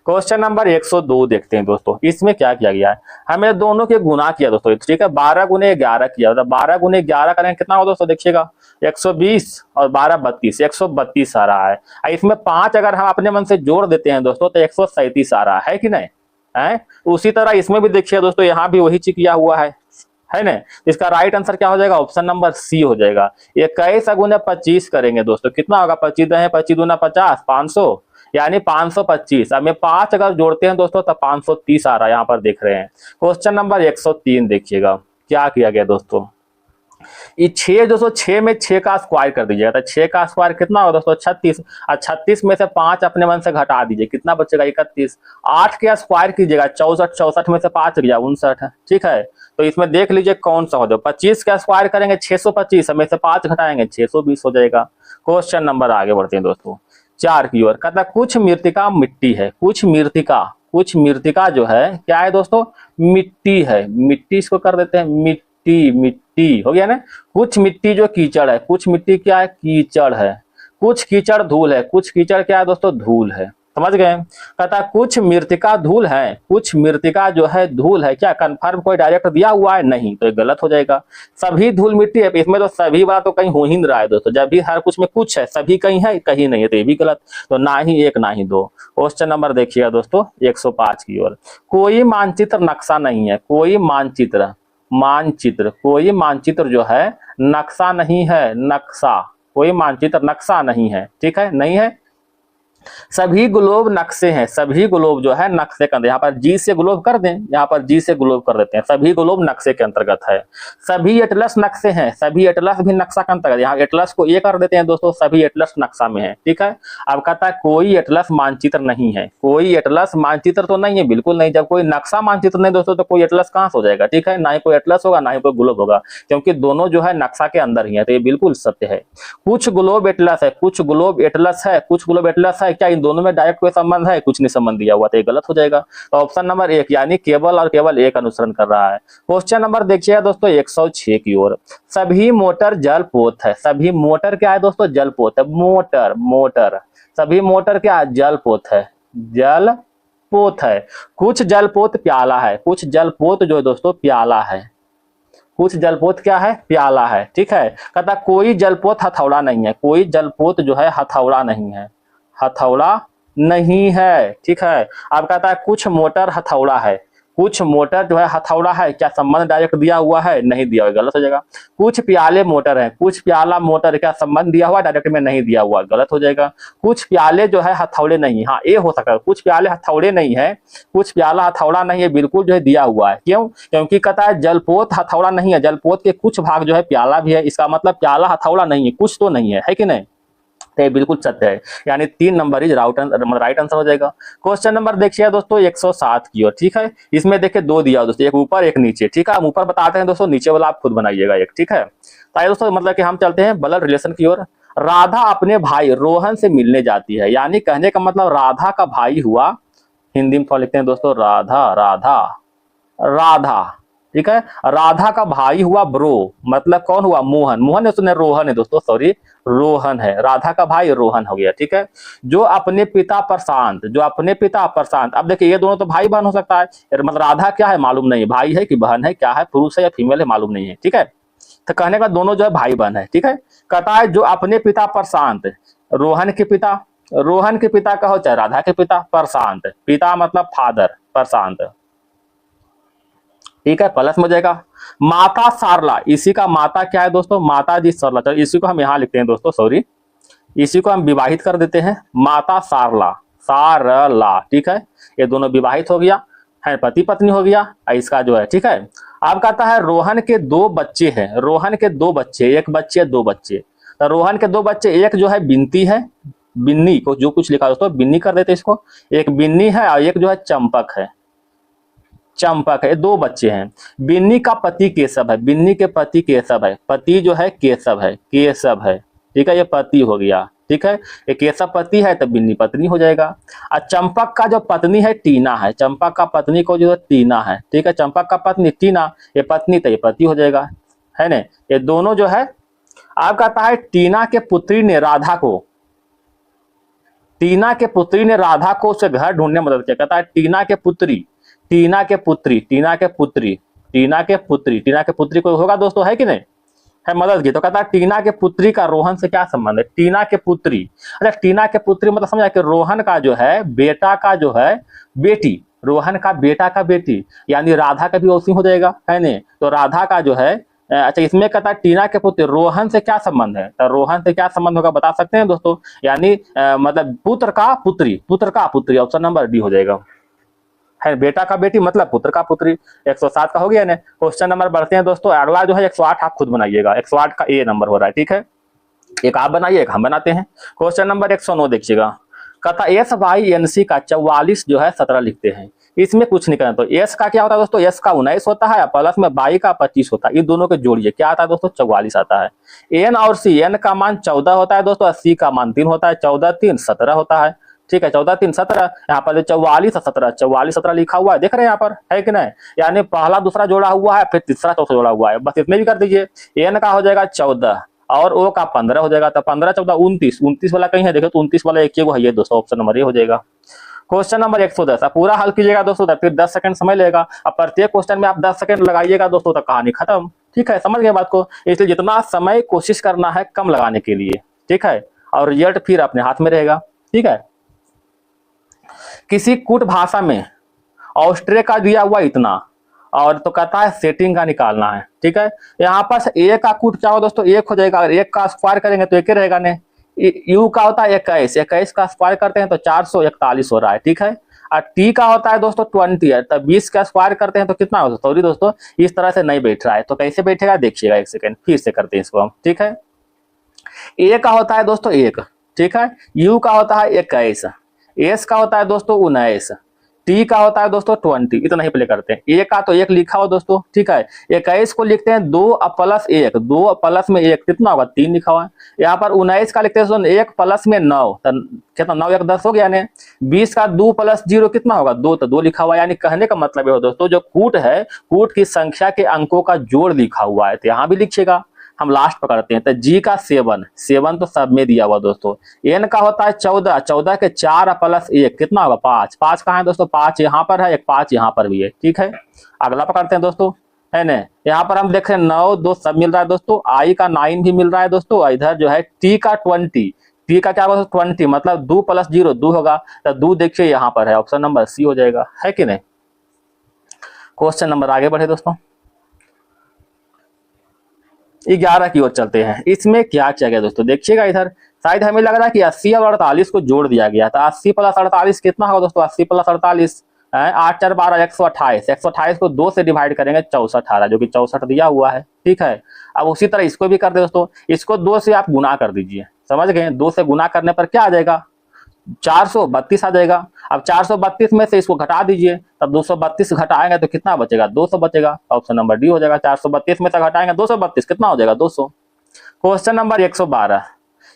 क्वेश्चन नंबर 102 देखते हैं दोस्तों। इसमें क्या किया गया है? हमें दोनों के गुना किया दोस्तों। ठीक है, 12 × 11 किया, तो 12 × 11 करेंगे कितना होगा दोस्तों देखिएगा? 120 और 12 32, 132 आ रहा है। इसमें 5 अगर हम अपने मन से जोड़ देते हैं दोस्तों तो 137 आ रहा है कि नहीं है? उसी तरह इसमें भी देखिए दोस्तों, यहाँ भी वही चीज किया हुआ है ना? इसका राइट आंसर क्या हो जाएगा? ऑप्शन नंबर सी हो जाएगा। 21 × 25 करेंगे दोस्तों, कितना होगा? 25 × 25 × 50, 500, यानी 525। अब में 5 अगर जोड़ते हैं दोस्तों तो 530 आ रहा है, यहाँ पर देख रहे हैं। क्वेश्चन नंबर 103 देखिएगा, क्या किया गया दोस्तों। ये 6 दोस्तों, 6 में 6 का स्क्वायर कर दीजिएगा, तो 6 का स्क्वायर कितना होगा दोस्तों? 36। और 36 में से 5 अपने मन से घटा दीजिए, कितना बचेगा? 31। 8 के स्क्वायर कीजिएगा, 64, 64 में से 5 गया 59। ठीक है, तो इसमें देख लीजिए कौन सा हो जाए। 25 का स्क्वायर करेंगे 625, में से 5 घटाएंगे 620 हो जाएगा। क्वेश्चन नंबर आगे बढ़ते हैं दोस्तों 4 की ओर। कहता कुछ मृतिका मिट्टी है, कुछ मृतिका जो है क्या है दोस्तों? मिट्टी है। मिट्टी इसको कर देते हैं मिट्टी, मिट्टी हो गया ना। कुछ मिट्टी जो कीचड़ है, कुछ मिट्टी क्या है? कीचड़ है। कुछ कीचड़ धूल है, कुछ कीचड़ क्या है दोस्तों? धूल है। समझ गए। कहता है कुछ मृतिका धूल है, कुछ मृतिका जो है धूल है, क्या कंफर्म कोई डायरेक्ट दिया हुआ है? नहीं, तो ये गलत हो जाएगा। सभी धूल मिट्टी है, इसमें तो सभी वाला तो कहीं हो ही नहीं रहा है दोस्तों, जब भी हर कुछ में कुछ है, सभी कहीं है कहीं नहीं है, तो ये भी गलत। तो ना ही एक ना ही दो। क्वेश्चन नंबर देखिएगा दोस्तों 105 की ओर। कोई मानचित्र नक्शा नहीं है, कोई मानचित्र, मानचित्र कोई मानचित्र जो है नक्शा नहीं है, नक्शा कोई मानचित्र नक्शा नहीं है, ठीक है, नहीं है। सभी ग्लोब नक्शे हैं, सभी ग्लोब जो है नक्शे के अंदर, यहाँ पर जी से ग्लोब कर दें, यहाँ पर जी से ग्लोब कर देते हैं, सभी ग्लोब नक्शे के अंतर्गत है। सभी एटलस नक्शे हैं, सभी एटलस भी नक्शा के अंतर्गत, यहाँ एटलस को ये कर देते हैं दोस्तों, सभी एटलस नक्शा में है, ठीक है। अब कहता है कोई एटलस मानचित्र नहीं है, कोई एटलस मानचित्र तो नहीं है, बिल्कुल नहीं। जब कोई नक्शा मानचित्र नहीं दोस्तों, तो कोई एटलस कहाँ से हो जाएगा, ठीक है, ना ही कोई एटलस होगा ना ही कोई ग्लोब होगा, क्योंकि दोनों जो है नक्शा के अंदर ही है, तो ये बिल्कुल सत्य है। कुछ ग्लोब एटलस है, कुछ ग्लोब एटलस है, कुछ ग्लोब एटलस है, क्या इन दोनों में डायरेक्ट कोई संबंध है? कुछ नहीं संबंध दिया हुआ, तो ये गलत हो जाएगा। तो ऑप्शन नंबर 1 यानी केवल और केवल एक अनुसरण कर रहा है। क्वेश्चन नंबर देखिएगा दोस्तों 106 की ओर। सभी मोटर जलपोत है, सभी मोटर क्या है दोस्तों? जलपोत है, मोटर, मोटर, सभी मोटर क्या है? जलपोत है, जलपोत है। कुछ जलपोत प्याला है, कुछ जलपोत जो है दोस्तों प्याला है, कुछ जलपोत क्या है? प्याला है, ठीक है। कहता कोई जलपोत हथौड़ा नहीं है, कोई जलपोत जो है हथौड़ा नहीं है, हथौड़ा नहीं है, ठीक है। अब कहता है कुछ मोटर हथौड़ा है, कुछ मोटर जो है हथौड़ा है, क्या संबंध डायरेक्ट दिया हुआ है? नहीं दिया हुआ, गलत हो जाएगा। कुछ प्याले मोटर है, कुछ प्याला मोटर, क्या संबंध दिया हुआ? डायरेक्ट में नहीं दिया हुआ, गलत हो जाएगा। कुछ प्याले जो है हथौड़े नहीं, हाँ ये हो सकता है, कुछ प्याले हथौड़े नहीं है, कुछ प्याला हथौड़ा नहीं है, बिल्कुल जो है दिया हुआ है। क्यों? क्योंकि कहता है जलपोत हथौड़ा नहीं है, जलपोत के कुछ भाग जो है प्याला भी है, इसका मतलब प्याला हथौड़ा नहीं है, कुछ तो नहीं है कि नहीं? तो बिल्कुल सत्य है, यानी 3 नंबर इज राइट आंसर हो जाएगा। क्वेश्चन नंबर देखिए दोस्तों 107 की ओर, ठीक है। इसमें देखिए 2 दिया दोस्तों, एक ऊपर एक नीचे, ठीक है। हम ऊपर बताते हैं दोस्तों, नीचे वाला आप खुद बनाइएगा एक, ठीक है। तो दोस्तों मतलब कि हम चलते हैं ब्लड रिलेशन की ओर। राधा अपने भाई रोहन से मिलने जाती है, यानी कहने का मतलब राधा का भाई हुआ, हिंदी में थोड़ा लिखते हैं दोस्तों, राधा, राधा, राधा, ठीक है। राधा का भाई हुआ ब्रो, मतलब कौन हुआ? मोहन, मोहन है उसने, रोहन है दोस्तों, सॉरी रोहन है, राधा का भाई रोहन हो गया, ठीक है। जो अपने पिता प्रशांत, जो अपने पिता प्रशांत, अब देखिए ये दोनों तो भाई बहन हो सकता है, मतलब राधा क्या है मालूम नहीं, भाई है कि बहन है, क्या है, पुरुष है या फीमेल है मालूम नहीं है, ठीक है। तो कहने का दोनों जो है भाई बहन है, ठीक है। कहता है जो अपने पिता प्रशांत, रोहन के पिता, रोहन के पिता का हो चाहे राधा के पिता, प्रशांत, पिता मतलब फादर, प्रशांत, ठीक है, प्लस में जाएगा। माता सारला, इसी का माता क्या है दोस्तों? माता जी सरला, तो इसी को हम यहाँ लिखते हैं दोस्तों, सॉरी इसी को हम विवाहित कर देते हैं, माता सारला, सारला, ठीक है। ये दोनों विवाहित हो गया है, पति पत्नी हो गया इसका जो है, ठीक है। अब कहता है रोहन के 2 बच्चे हैं, रोहन के 2 बच्चे, एक बच्चे 2 बच्चे, तो रोहन के 2 बच्चे, एक जो है बिनती है, बिन्नी को जो कुछ लिखा दोस्तों बिन्नी कर देते इसको, एक बिन्नी है और एक जो है चंपक है, चंपक है, 2 बच्चे हैं। बिन्नी का पति केशव है, बिन्नी के पति केशव है, पति जो है केशव है, केशव है, ठीक है, ये पति हो गया, ठीक है। ये केशव पति है तो बिन्नी पत्नी हो जाएगा। और चंपक का जो पत्नी है टीना है, चंपक का पत्नी को जो है टीना है, ठीक है, चंपक का पत्नी टीना, ये पत्नी तो ये पति हो जाएगा, है ना। ये दोनों जो है, आप कहता है टीना के पुत्री ने राधा को, टीना के पुत्री ने राधा को उसे घर ढूंढने में मदद किया। कहता है टीना के पुत्री, टीना के पुत्री, टीना के पुत्री, टीना के पुत्री, टीना के पुत्री कोई होगा दोस्तों, है कि नहीं, है, मदद की। तो कहता है टीना के पुत्री का रोहन से क्या संबंध है? टीना के पुत्री, अरे टीना के पुत्री मतलब समझा कि रोहन का जो है बेटा का जो है बेटी, रोहन का बेटा का बेटी, यानी राधा का भी उसी हो जाएगा, है नहीं। तो राधा का जो है, अच्छा इसमें कहता है टीना के पुत्र, रोहन से क्या संबंध है? तो रोहन से क्या संबंध होगा बता सकते हैं दोस्तों, यानी मतलब पुत्र का पुत्री, पुत्र का पुत्री, ऑप्शन नंबर डी हो जाएगा, है, बेटा का बेटी मतलब पुत्र का पुत्री। 107 का हो गया ना। क्वेश्चन नंबर बढ़ते हैं दोस्तों, अगला जो है 108 आप खुद बनाइएगा, 108 का ए नंबर हो रहा है, ठीक है, एक आप बनाइए एक हम बनाते हैं। क्वेश्चन नंबर 109 देखिएगा, कहता एस बाई एन सी का 44 जो है 17 लिखते हैं, इसमें कुछ नहीं करना। तो एस का क्या होता है दोस्तों? एस का 19 होता है, प्लस में बाई का 25 होता है, इन दोनों के जोड़िए क्या आता है दोस्तों? 44 आता है। एन और सी, एन का मान 14 होता है दोस्तों, सी का मान 3 होता है, 14 3 17 होता है, ठीक है, 14 3 17, यहाँ पर 44 17, 44 17 लिखा हुआ है, देख रहे हैं यहाँ पर, है कि नहीं, यानी पहला दूसरा जोड़ा हुआ है, फिर तीसरा चौथा जोड़ा हुआ है, बस इतने भी कर दीजिए। एन का हो जाएगा 14 और ओ का 15 हो जाएगा, तो 15 14 29, 29 वाला कहीं है देखो तो 29 वाला एक है ये दोस्तों, ऑप्शन नंबर ए हो जाएगा। क्वेश्चन नंबर 110 पूरा हल कीजिएगा दोस्तों, तो फिर 10 सेकंड समय लेगा। अब प्रत्येक क्वेश्चन में आप 10 सेकंड लगाइएगा दोस्तों, तो कहानी खत्म। ठीक है, समझ गए बात को। इसलिए जितना समय कोशिश करना है कम लगाने के लिए, ठीक है, और रिजल्ट फिर अपने हाथ में रहेगा। ठीक है, किसी कूट भाषा में ऑस्ट्रे का दिया हुआ इतना, और तो कहता है सेटिंग का निकालना है। ठीक है, यहाँ पर ए का कूट क्या हो दोस्तों, 1 हो जाएगा। अगर 1 का स्क्वायर करेंगे तो 1 ही रहेगा ने। यू का होता है 21, 21 का स्क्वायर करते हैं तो 441 हो रहा है। ठीक है, और टी का होता है दोस्तों 20 है, तब 20 का स्क्वायर करते हैं तो कितना होता है, सॉरी दोस्तों इस तरह से नहीं बैठ रहा है, तो कैसे बैठेगा देखिएगा, एक सेकेंड फिर से करते हैं इसको हम। ठीक है, ए का होता है दोस्तों 1, ठीक है, यू का होता है 21, एस का होता है दोस्तों 19, टी का होता है दोस्तों 20, इतना ही प्ले करते हैं। ए का तो 1 लिखा हो दोस्तों, ठीक है, 21 को लिखते हैं 2 प्लस 1, 2 प्लस में 1 कितना होगा 3 लिखा हुआ है। यहाँ पर 19 का लिखते हैं 1 प्लस में 9, कितना 9 1 10 हो गया ने। 20 का 2 प्लस 0 कितना होगा 2, तो 2 लिखा हुआ है। यानी कहने का मतलब ये हो दोस्तों, जो कूट है कूट की संख्या के अंकों का जोड़ लिखा हुआ है, तो यहाँ भी लिखिएगा। हम लास्ट पकड़ते हैं, तो जी का 7, 7 तो सब में दिया हुआ दोस्तों। एन का होता है 14, 14 के 4 प्लस 1 कितना होगा 5, 5 कहाँ है दोस्तों, 5 यहाँ पर है, एक 5 यहाँ पर भी है। ठीक है, अगला पकड़ते हैं दोस्तों, है ना। यहाँ पर हम देख रहे हैं 9 2 सब मिल रहा है दोस्तों, आई का 9 भी मिल रहा है दोस्तों, इधर जो है टी का 20, टी का क्या होगा 20, मतलब 2 प्लस 0 2 होगा, तो 2 देखिए यहाँ पर है, ऑप्शन नंबर सी हो जाएगा, है कि नहीं। क्वेश्चन नंबर आगे बढ़े दोस्तों, 11 की ओर चलते हैं। इसमें क्या किया गया दोस्तों, देखिएगा इधर, शायद हमें लग रहा है कि 80 और 48 को जोड़ दिया गया था। 80 प्लस 48 कितना होगा दोस्तों, 80 प्लस 48 8 4 12 128, 128 को 2 से डिवाइड करेंगे 64 आ रहा है, जो कि 64 दिया हुआ है। ठीक है, अब उसी तरह इसको भी कर दे दोस्तों, इसको 2 से आप गुना कर दीजिए, समझ गए। 2 से गुना करने पर क्या आ जाएगा 432 आ जाएगा। अब 432 में से इसको घटा दीजिए, तब 232 घटाएंगे तो कितना बचेगा 200 बचेगा, ऑप्शन नंबर डी हो जाएगा। 432 में से घटाएंगे 232 कितना हो जाएगा 200। क्वेश्चन नंबर 112,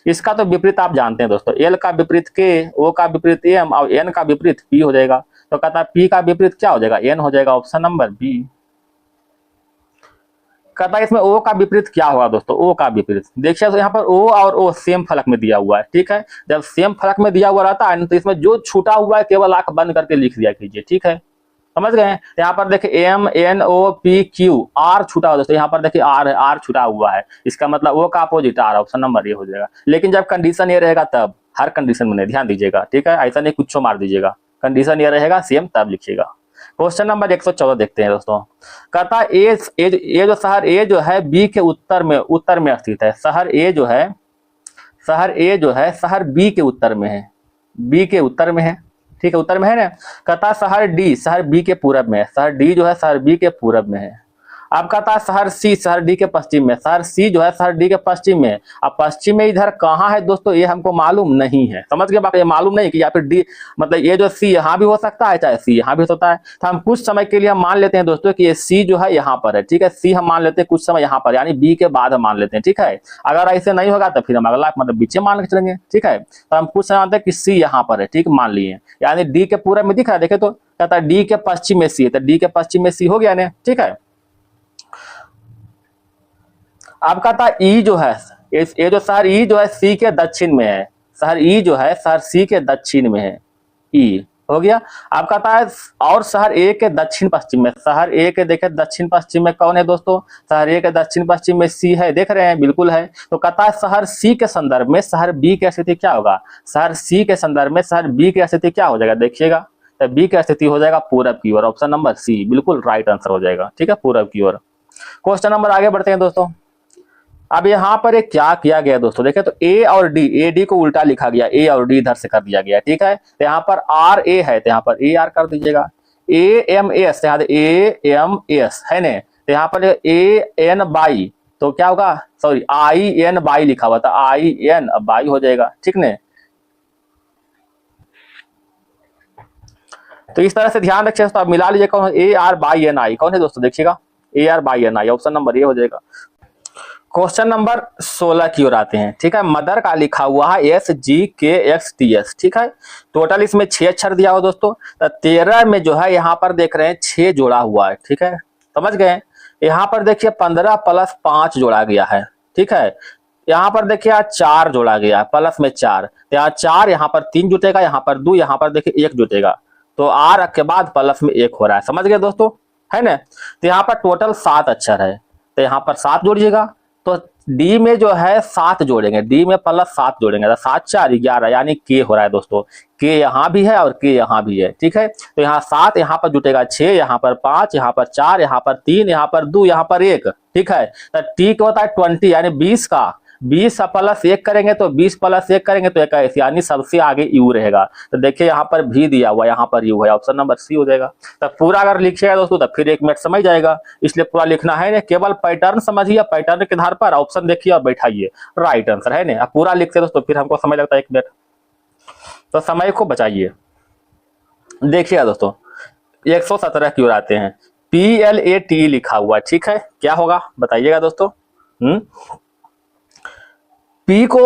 इसका तो विपरीत आप जानते हैं दोस्तों, एल का विपरीत के, ओ का विपरीत एम और एन का विपरीत पी हो जाएगा। तो कहता है पी का विपरीत क्या हो जाएगा एन हो जाएगा, ऑप्शन नंबर बी। कहता है इसमें ओ का विपरीत क्या होगा दोस्तों, ओ का विपरीत देखिए, तो यहाँ पर ओ और ओ सेम फलक में दिया हुआ है। ठीक है, जब सेम फलक में दिया हुआ रहता है तो इसमें जो छूटा हुआ है केवल आंख बंद करके लिख दिया कीजिए। ठीक है, समझ गए। यहाँ पर देखिए M N O P Q, R छूटा हुआ दोस्तों, यहाँ पर देखिए आर है, आर छूटा हुआ है, इसका मतलब ओ का अपोजिट आर, ऑप्शन नंबर ये हो जाएगा। लेकिन जब कंडीशन ये रहेगा तब, हर कंडीशन में नहीं, ध्यान दीजिएगा। ठीक है, ऐसा नहीं कुछ मार दीजिएगा, कंडीशन ये रहेगा सेम तब लिखिएगा। क्वेश्चन नंबर 114 देखते हैं दोस्तों, कहता है ए जो शहर ए जो है बी के उत्तर में स्थित है। शहर ए जो है शहर बी के उत्तर में है, बी के उत्तर में है। ठीक है, उत्तर में है ना। कहता है शहर बी के पूरब में है, शहर डी जो है शहर बी के पूरब में है। अब कहता है शहर डी के पश्चिम में, शहर सी जो है शहर डी के पश्चिम में। अब पश्चिम में इधर कहाँ है दोस्तों, ये हमको मालूम नहीं है, समझ गए बात। ये मालूम नहीं कि या फिर डी, मतलब ये जो सी यहाँ भी हो सकता है, चाहे सी यहाँ भी हो सकता है। तो हम कुछ समय के लिए हम मान लेते हैं दोस्तों कि ये सी जो है यहाँ पर है। ठीक है, सी हम मान लेते हैं कुछ समय यहाँ पर, यानी बी के बाद हम मान लेते हैं। ठीक है, अगर ऐसे नहीं होगा तो फिर हम अगला मतलब बीचे मान के चलेंगे। ठीक है, तो हम कुछ समय मानते हैं कि सी यहाँ पर है, ठीक मान लिए, यानी डी के पूरब में दिख रहा है। देखे तो कहता है डी के पश्चिम में सी है, तो डी के पश्चिम में सी हो गया ना। ठीक है, अब कहता है ई जो है, ये जो शहर ई जो है सी के दक्षिण में है, शहर ई जो है शहर सी के दक्षिण में है, ई हो गया। अब कहता है और शहर ए के दक्षिण पश्चिम में, शहर ए के देखे दक्षिण पश्चिम में कौन है दोस्तों, शहर ए के दक्षिण पश्चिम में सी है, देख रहे हैं बिल्कुल है। तो कहता है शहर सी के संदर्भ में शहर बी की स्थिति क्या होगा, शहर सी के संदर्भ में शहर बी की स्थिति क्या हो जाएगा, देखिएगा, तो बी की स्थिति हो जाएगा पूरब की ओर, ऑप्शन नंबर सी बिल्कुल राइट आंसर हो जाएगा। ठीक है, पूरब की ओर। क्वेश्चन नंबर आगे बढ़ते हैं दोस्तों। अब यहाँ पर एक क्या किया गया दोस्तों, देखें तो ए और डी, ए डी को उल्टा लिखा गया, ए और डी इधर से कर दिया गया। ठीक है, तो यहाँ पर आर ए है, तो यहाँ पर ए आर कर दीजिएगा। ए एम एस, यहाँ ए एम एस है ना, तो यहाँ पर ए एन बाई, तो क्या होगा, सॉरी आई एन बाई लिखा हुआ था, आई एन बाई हो जाएगा। ठीक ने, तो इस तरह से ध्यान रखिए दोस्तों। आप मिला लीजिए कौन है, A R by N I कौन है दोस्तों, देखिएगा A R by N I, option number ये हो जाएगा। क्वेश्चन नंबर 16 की ओर आते हैं। ठीक है, मदर का लिखा हुआ है SGKXTS। ठीक है, टोटल इसमें 6 अक्षर दिया हुआ दोस्तों, तो 13 में जो है यहाँ पर देख रहे हैं 6 जोड़ा हुआ है। ठीक है, समझ गए। यहाँ पर देखिए 15 प्लस 5 जोड़ा गया है। ठीक है, यहाँ पर देखिए आज 4 जोड़ा गया प्लस में 4, तो यहाँ 4, यहाँ पर 3 जुटेगा, यहाँ पर 2, यहाँ पर देखिए 1 जुटेगा, तो आर के बाद प्लस में 1 हो रहा है। समझ गए दोस्तों, है ना। तो यहाँ पर टोटल 7 अक्षर है, तो यहाँ पर 7 जोड़िएगा, तो डी में जो है 7 जोड़ेंगे, डी में प्लस 7 जोड़ेंगे, तो 7 4 11 यानी के हो रहा है दोस्तों। के यहाँ भी है और के यहाँ भी है, ठीक है। तो यहाँ 7, यहाँ पर जुटेगा 6, यहाँ पर 5, यहाँ पर 4, यहाँ पर 3, यहाँ पर 2, यहाँ पर 1, ठीक है। तो टी क्या होता है 20 यानी 20 का 20 प्लस 1 करेंगे तो 20 प्लस 1 करेंगे तो 21 यानी सबसे आगे यू रहेगा। तो देखिए यहाँ पर भी दिया हुआ, यहाँ पर यू है, ऑप्शन नंबर सी हो जाएगा। तो पूरा अगर लिखिएगा दोस्तों तो फिर 1 मिनट समझ जाएगा, इसलिए पूरा लिखना है ना, केवल पैटर्न समझिए, पैटर्न के आधार पर ऑप्शन देखिए और बैठाइए, राइट आंसर है ना। पूरा लिखते दोस्तों फिर हमको समय लगता है 1 मिनट, तो समय को बचाइए। देखिएगा दोस्तों 117 की ओर आते हैं, PLATE लिखा हुआ, ठीक है, क्या होगा बताइएगा दोस्तों। पी को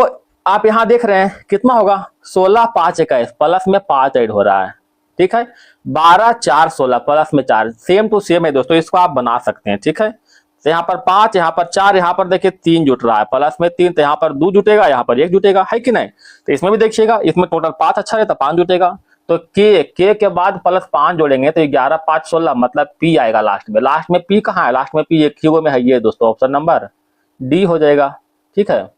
आप यहां देख रहे हैं कितना होगा, 16 5 21 प्लस में 5 ऐड हो रहा है, ठीक है। 12 4 16 प्लस में 4, सेम टू सेम है दोस्तों, इसको आप बना सकते हैं, ठीक है। तो यहाँ पर 5, यहाँ पर 4, यहाँ पर देखिए 3 जुट रहा है, प्लस में 3, तो यहाँ पर 2 जुटेगा, यहाँ पर 1 जुटेगा, है कि नहीं। तो इसमें भी देखिएगा, इसमें टोटल 5 अच्छा है तो 5 जुटेगा, तो के बाद प्लस 5 जोड़ेंगे तो 11 5 16 मतलब पी आएगा लास्ट में। लास्ट में पी कहाँ है, लास्ट में पी एक ही में है, ये दोस्तों ऑप्शन नंबर डी हो जाएगा, ठीक है।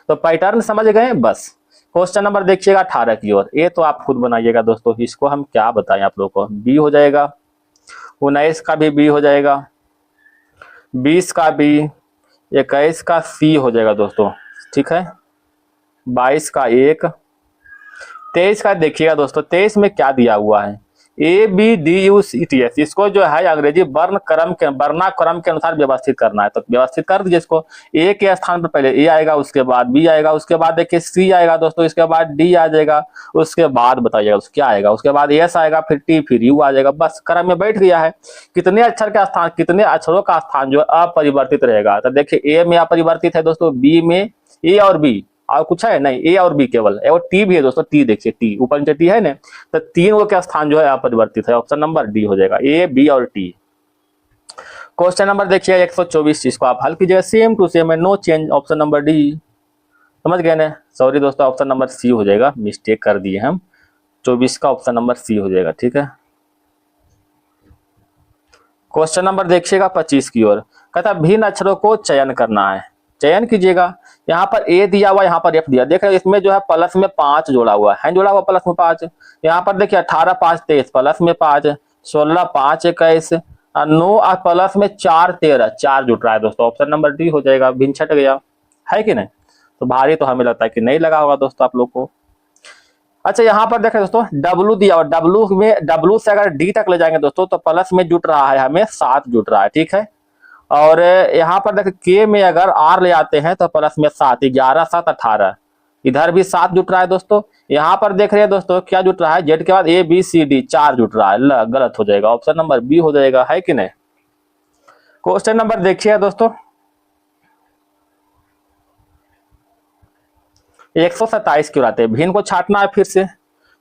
तो पैटर्न समझ गए बस। क्वेश्चन नंबर देखिएगा 18 की ओर, ये तो आप खुद बनाइएगा दोस्तों, इसको हम क्या बताएं आप लोगों को। बी हो जाएगा, 19 का भी बी हो जाएगा, 20 का बी, 21 का सी हो जाएगा दोस्तों, ठीक है। 22 का 1, 23 का देखिएगा दोस्तों, 23 में क्या दिया हुआ है, ABDUCTS, इसको जो है अंग्रेजी वर्णाक्रम के अनुसार व्यवस्थित करना है, तो व्यवस्थित कर दीजिए इसको। ए के स्थान पर पहले ए आएगा, उसके बाद बी आएगा, उसके बाद देखिए सी आएगा दोस्तों, इसके बाद डी आ जाएगा, उसके बाद बताइएगा क्या आएगा, उसके बाद एस आएगा, फिर टी, फिर यू आ जाएगा, बस क्रम में बैठ गया है। कितने अक्षर का स्थान, कितने अक्षरों का स्थान जो है अपरिवर्तित रहेगा, तो देखिए ए में अपरिवर्तित है दोस्तों, बी में ए और बी, और कुछ है नहीं, ए और बी केवल, और टी भी है दोस्तों, टी देखिए, टी ऊपर नीचे टी है ना, तो 3 को क्या स्थान जो है अपरिवर्तित है, ऑप्शन नंबर डी हो जाएगा, ए बी और टी। क्वेश्चन नंबर देखिए 124, इसको आप हल कीजिएगा, सेम टू सेम है, no change, option number D. समझ गए ना, सॉरी दोस्तों ऑप्शन नंबर सी हो जाएगा, मिस्टेक कर दिए हम, 24 का ऑप्शन नंबर सी हो जाएगा, ठीक है। क्वेश्चन नंबर देखिएगा 25 की ओर, कहता भिन्न अक्षरों को चयन करना है, चयन कीजिएगा। यहाँ पर ए दिया हुआ, यहाँ पर एफ दिया, देख रहे हैं इसमें जो है प्लस में 5 जोड़ा हुआ है, जोड़ा हुआ प्लस में 5। यहाँ पर देखिए 18 5 23 प्लस में 5, 16 5 21, 9 प्लस में 4 13, 4 जुट रहा है दोस्तों, ऑप्शन नंबर डी हो जाएगा। भिन्न छट गया है कि नहीं, तो भारी तो हमें लगता है कि नहीं लगा होगा दोस्तों आप लोग को। अच्छा यहाँ पर देखें दोस्तों, डब्लू दिया, और डब्लू से अगर डी तक ले जाएंगे दोस्तों तो प्लस में जुट रहा है, हमें 7 जुट रहा है, ठीक है। और यहाँ पर देखिए के में अगर आर ले आते हैं तो प्लस में 7, 11 7 18, इधर भी 7 जुट रहा है दोस्तों। यहाँ पर देख रहे हैं दोस्तों क्या जुट रहा है, जेड के बाद ए बी सी डी 4 जुट रहा है, गलत हो जाएगा, ऑप्शन नंबर बी हो जाएगा, है कि नहीं। क्वेश्चन नंबर देखिए दोस्तों 127 की ओर आते हैं, भिन्न को छाटना है फिर से,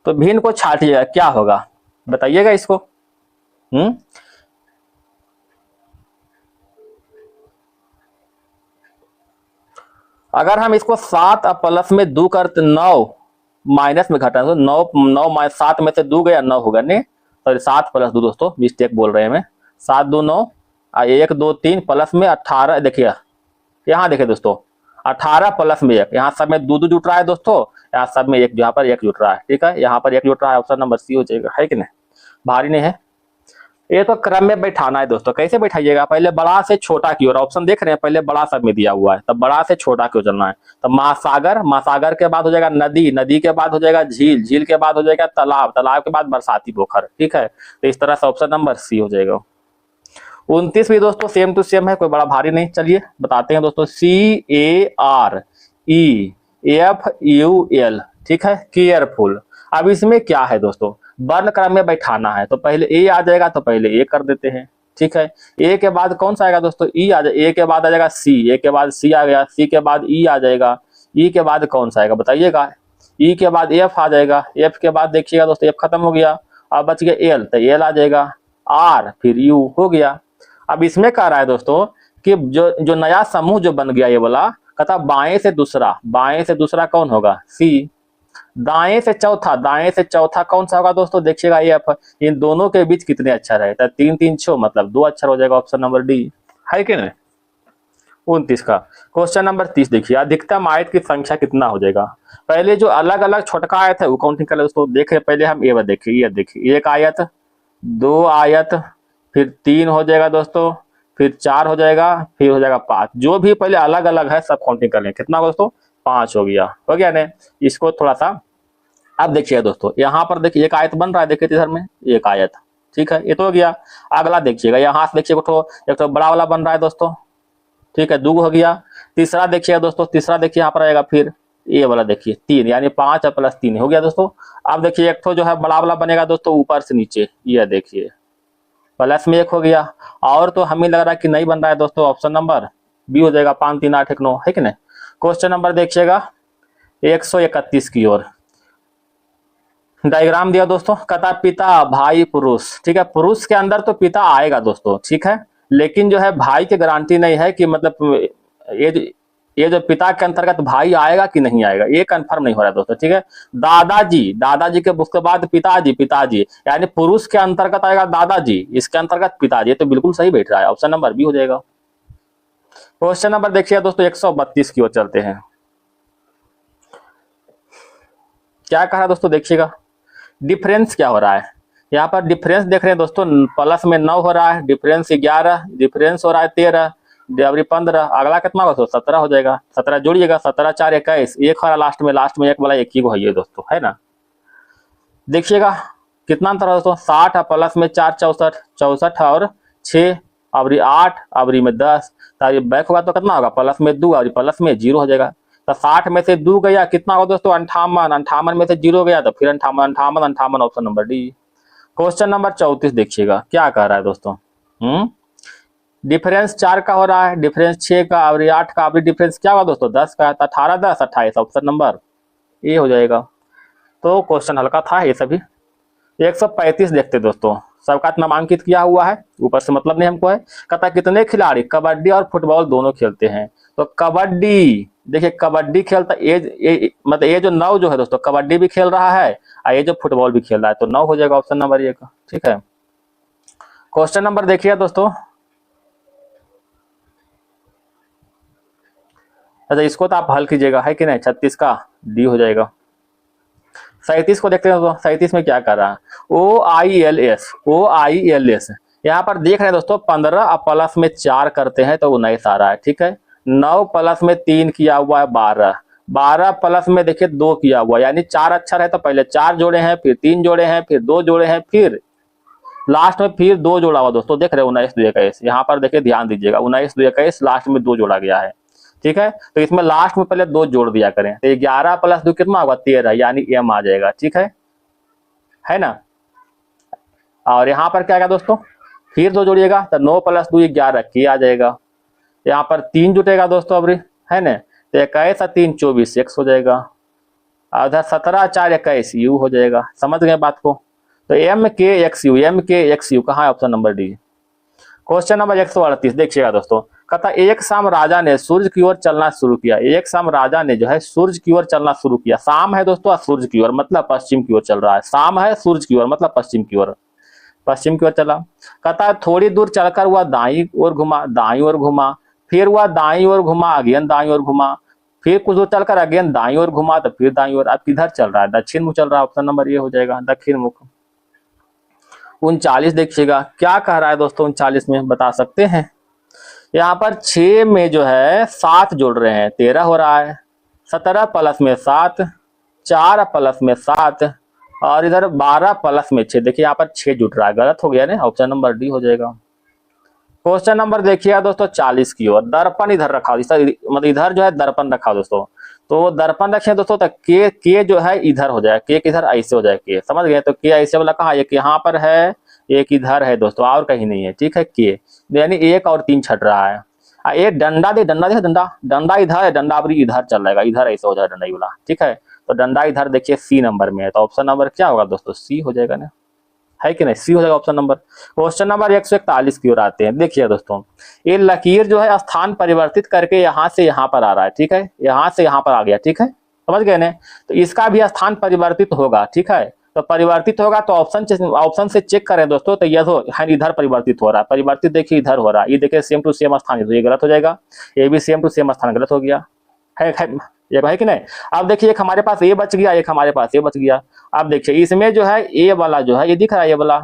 तो भिन्न को छाटिएगा, क्या होगा बताइएगा इसको। अगर हम इसको 7 प्लस में 2 करते 9 माइनस में घटा, तो 9 7 में से 2 गया 9 होगा, नहीं सॉरी 7 प्लस 2 दोस्तों, मिस्टेक बोल रहे हैं, मैं 7 2 9, 1 2 3 प्लस में 18, देखिए यहाँ देखिए दोस्तों 18 प्लस में 1, यहाँ सब में 2 जुट रहा है दोस्तों, यहाँ सब में 1, यहाँ पर 1 जुट रहा है, ठीक है, यहाँ पर 1 जुट रहा है, ऑप्शन नंबर सी हो जाएगा, है कि नहीं, भारी नहीं है। ये तो क्रम में बैठाना है दोस्तों, कैसे बैठाइएगा, पहले बड़ा से छोटा की ओर, ऑप्शन देख रहे हैं, पहले बड़ा सब में दिया हुआ है, तब बड़ा से छोटा की ओर चलना है। तो महासागर, महासागर के बाद हो जाएगा नदी, नदी के बाद हो जाएगा झील, झील के बाद हो जाएगा तालाब, तालाब के बाद बरसाती पोखर, ठीक है। तो इस तरह से ऑप्शन नंबर सी हो जाएगा। 29 भी दोस्तों सेम टू सेम है, कोई बड़ा भारी नहीं, चलिए बताते हैं दोस्तों, CAREFUL, ठीक है, केयरफुल। अब इसमें क्या है दोस्तों, वर्ण क्रम में बैठाना है, तो पहले ए आ जाएगा तो पहले ए कर देते हैं, ठीक है। ए के बाद कौन सा आएगा दोस्तों, ई आ जाएगा, ए के बाद आ जाएगा सी, ए के बाद सी आ गया, सी के बाद ई आ जाएगा, ई के बाद कौन सा आएगा बताइएगा, ई के बाद एफ आ जाएगा, एफ के बाद देखिएगा दोस्तों एफ खत्म हो गया, अब बच गया एल, तो एल आ जाएगा, आर फिर यू हो गया। अब इसमें कह रहा है दोस्तों कि जो नया समूह जो बन गया ये वाला, कहता बाएं से दूसरा कौन होगा, सी। दाएं से चौथा कौन सा होगा दोस्तों, देखिएगा ये इन दोनों के बीच कितने अक्षर है, तो 3 3 6 मतलब 2 अक्षर हो जाएगा, ऑप्शन नंबर डी है कि नहीं। 29 का क्वेश्चन नंबर 30 देखिए, अधिकतम आयत की संख्या कितना हो जाएगा। पहले जो अलग अलग छोटका आयत है वो काउंटिंग कर ले दोस्तों। देखे पहले हम ये देखिए एक आयत, 2 आयत, फिर 3 हो जाएगा दोस्तों, फिर 4 हो जाएगा, फिर हो जाएगा 5। जो भी पहले अलग अलग है सब काउंटिंग कर लें, कितना दोस्तों 5 हो गया नहीं। इसको थोड़ा सा अब देखिए दोस्तों, यहाँ पर देखिए एक आयत बन रहा है, देखिए इधर में एक आयत, ठीक है, ये तो हो गया। अगला देखिएगा यहाँ से देखिए एक तो बड़ा वाला बन रहा है दोस्तों, ठीक है, 2 हो गया। तीसरा देखिए दोस्तों, तीसरा देखिए यहाँ पर आएगा, फिर ये वाला देखिए 3, यानी 5 प्लस 3 हो गया दोस्तों। अब देखिए एक तो जो है बड़ा वाला बनेगा दोस्तों ऊपर से नीचे, ये देखिए प्लस में 1 हो गया। और तो हमें लग रहा है कि नहीं बन रहा है दोस्तों, ऑप्शन नंबर बी हो जाएगा, 5 3 8 1 9 है कि नहीं। क्वेश्चन नंबर देखिएगा 131 की ओर, डायग्राम दिया दोस्तों, कहता पिता भाई पुरुष, ठीक है, पुरुष के अंदर तो पिता आएगा दोस्तों, ठीक है, लेकिन जो है भाई की गारंटी नहीं है कि मतलब ये जो पिता के अंतर्गत भाई आएगा कि नहीं आएगा, ये कंफर्म नहीं हो रहा है दोस्तों, ठीक है। दादाजी के उसके बाद पिताजी यानी पुरुष के अंतर्गत आएगा दादाजी, इसके अंतर्गत पिताजी, तो बिल्कुल सही बैठ रहा है, ऑप्शन नंबर बी हो जाएगा। क्वेश्चन नंबर देखिए दोस्तों 132 की ओर चलते हैं। क्या कह रहा है दोस्तों, देखिएगा डिफरेंस क्या हो रहा है। यहाँ पर डिफरेंस देख रहे हैं दोस्तों, प्लस में 9 हो रहा है, डिफरेंस 11, डिफरेंस हो रहा है 13, डेवरी 15, अगला कितना होगा दोस्तों 17 हो जाएगा। 17 जोड़िएगा, 17 4 21, एक हो रहा लास्ट में एक वाला एक ही को है ये दोस्तों, है ना। देखिएगा कितना अंतर है दोस्तों, 60 प्लस में 4 64, 64 और 6 अवरी 8 अवरी में 10, तो बैक होगा तो कितना होगा, प्लस में 2 और प्लस में 0 हो जाएगा। तो 60 में से 2 गया, कितना होगा दोस्तों 58, 58 में से 0 गया तो फिर 58, option number D. Question number 34 देखिएगा क्या कह रहा है दोस्तों, डिफरेंस 4 का हो रहा है, डिफरेंस 6 का, अवरी 8 का, अवरी डिफरेंस क्या होगा दोस्तों 10 का, 18 10 28, ऑप्शन नंबर ए हो जाएगा। तो क्वेश्चन हल्का था ये सभी। 135 देखते दोस्तों, सबका नामांकित किया हुआ है, ऊपर से मतलब नहीं हमको है। कहता कितने खिलाड़ी कबड्डी और फुटबॉल दोनों खेलते हैं, तो कबड्डी देखिए कबड्डी खेलता मतलब ये जो 9 जो है दोस्तों कबड्डी भी खेल रहा है और ये जो फुटबॉल भी खेल रहा है, तो 9 हो जाएगा, ऑप्शन नंबर ए का, ठीक है। क्वेश्चन नंबर देखिए दोस्तों, अच्छा इसको तो आप हल कीजिएगा है कि नहीं, 36 का डी हो जाएगा। 37 को देखते हैं दोस्तों, 37 में क्या कर रहा है, OILS, यहाँ पर देख रहे हैं दोस्तों 15 प्लस में 4 करते हैं तो 19 आ रहा है, ठीक है। 9 प्लस में 3 किया हुआ है 12, 12 प्लस में देखिए 2 किया हुआ, यानी 4 अक्षर है तो पहले 4 जोड़े हैं, फिर 3 जोड़े हैं, फिर 2 जोड़े हैं, फिर लास्ट में फिर 2 जोड़ा हुआ दोस्तों, देख रहे हैं 19 2 21, यहाँ पर देखिए ध्यान दीजिएगा 19 2 21 लास्ट में 2 जोड़ा गया है, ठीक है। तो इसमें लास्ट में पहले 2 जोड़ दिया करें, तो 11 प्लस 2 कितना होगा 13, यानी एम आ जाएगा, ठीक है ना। और यहाँ पर क्या दोस्तों फिर 2 जोड़िएगा तो 9 प्लस 2 11 की आ जाएगा। यहाँ पर 3 जुटेगा दोस्तों अबरी, है ना, तो 21 और 3 24 x हो जाएगा, और उधर 17 4 21 u हो जाएगा। समझ गए बात को, तो MKXU कहाँ है, option number D. Question number 138 देखिएगा दोस्तों, कहता एक शाम राजा ने सूर्य की ओर चलना शुरू किया, एक शाम राजा ने जो है सूर्य की ओर चलना शुरू किया। शाम है दोस्तों, सूर्य की ओर मतलब पश्चिम की ओर चल रहा है, शाम है सूर्य की ओर मतलब पश्चिम की ओर चला। कहता है थोड़ी दूर चलकर वह दाईं ओर घुमा, फिर वह दाईं ओर घुमा, अगेन दाईं ओर घुमा, फिर कुछ दूर चलकर अगेन दाईं ओर घुमा, तो फिर दाईं ओर। अब किधर चल रहा है, दक्षिण मुख चल रहा है, ऑप्शन नंबर ये हो जाएगा दक्षिण मुख। 39 देखिएगा क्या कह रहा है दोस्तों, 39 में बता सकते हैं। यहाँ पर 6 में जो है 7 जोड़ रहे हैं, 13 हो रहा है, 17 प्लस में 7, 4 प्लस में 7, और इधर 12 प्लस में 6, देखिए यहाँ पर 6 जुट रहा है, गलत हो गया ना, ऑप्शन नंबर डी हो जाएगा। क्वेश्चन नंबर देखिए दोस्तों 40 की ओर, दर्पण इधर रखा, मतलब इधर जो है दर्पण रखा दोस्तों, तो दर्पण रखे दोस्तों, तो के जो है इधर हो जाए, के इधर ऐसे हो जाए, के समझ गए, तो के ऐसे वाला कहा, एक यहाँ पर है एक इधर है दोस्तों, और कहीं नहीं है, ठीक है, के यानी 1 और 3 छट रहा है। एक डंडा डंडा इधर है, डंडा अभी इधर चल जाएगा, इधर ऐसे हो जाए डंडा वाला, ठीक है। तो डंडा इधर देखिए सी नंबर में है, तो ऑप्शन नंबर क्या होगा दोस्तों, सी हो जाएगा ना। है कि नहीं, सी हो जाएगा ऑप्शन नंबर। क्वेश्चन नंबर 141 की ओर आते हैं। देखिए दोस्तों, ये लकीर जो है स्थान परिवर्तित करके यहाँ से यहाँ पर आ रहा है, ठीक है, यहाँ से यहाँ पर आ गया, ठीक है, समझ गए ना। तो इसका भी स्थान परिवर्तित होगा, ठीक है, तो परिवर्तित होगा तो ऑप्शन से चेक करें दोस्तों, तो यह तो है इधर परिवर्तित हो रहा है, परिवर्तित देखिए इधर हो रहा है, ये देखिए सेम टू सेम स्थान, तो ये गलत हो जाएगा, ये भी सेम टू सेम स्थान गलत हो गया, है ये है कि नहीं। अब देखिए एक हमारे पास ए बच गया, एक हमारे पास ए बच गया। अब देखिए इसमें जो है ए वाला जो है ये दिख रहा है, ये वाला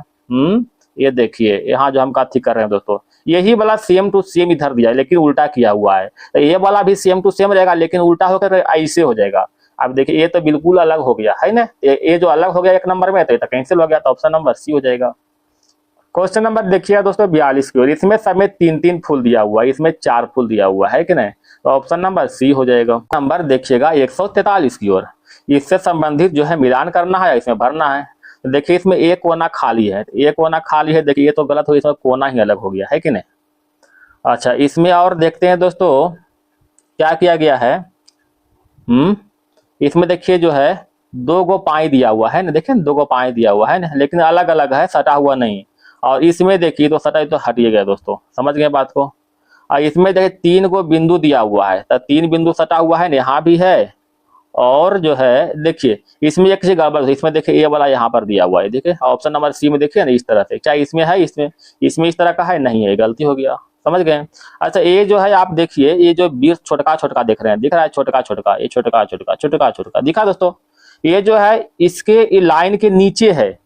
ये देखिए यहाँ जो हम काथी कर रहे हैं दोस्तों, यही वाला सेम टू सेम इधर दिया है लेकिन उल्टा किया हुआ है, तो ये वाला भी सेम टू सेम रहेगा लेकिन उल्टा होकर ऐसे हो जाएगा। अब देखिए ये तो बिल्कुल अलग हो गया है ना, ये जो अलग हो गया एक नंबर में, तो ये तो कैंसिल हो गया, तो ऑप्शन नंबर सी हो जाएगा। क्वेश्चन नंबर देखिए दोस्तों 42 की ओर, इसमें समेत 3-3 फूल दिया हुआ है, इसमें 4 फूल दिया हुआ है कि नहीं, तो ऑप्शन नंबर सी हो जाएगा। नंबर देखिएगा 143 की ओर, इससे संबंधित जो है मिलान करना है, इसमें भरना है। तो देखिए इसमें एक कोना खाली है, एक कोना खाली है, देखिए ये तो गलत हो गया, इसमें कोना ही अलग हो गया है कि नहीं। अच्छा इसमें और देखते हैं दोस्तों क्या किया गया है। इसमें देखिए जो है 2 गो पाई दिया हुआ है ना, देखिए 2 गो पाई दिया हुआ है ना, लेकिन अलग अलग है, सटा हुआ नहीं। और इसमें देखिए तो सटा तो हटिए गया दोस्तों, समझ गए बात को। और इसमें देखिए 3 गो बिंदु दिया हुआ है, तो 3 बिंदु सटा हुआ है, यहाँ भी है, और जो है देखिए इसमें एक चीज गड़बड़ है, इसमें देखिए ये वाला यहाँ पर दिया हुआ है, देखिए ऑप्शन नंबर सी में देखिए ना इस तरह से, क्या इसमें है, इसमें इस तरह का है, नहीं है, गलती हो गया, समझ गए। अच्छा ये जो है आप देखिए, ये जो 20 छोटका छोटका देख रहे हैं, दिख रहा है छोटका छोटका, ये छोटका छोटका छोटका छोटका दिखा दोस्तों, ये जो है इसके लाइन के नीचे है,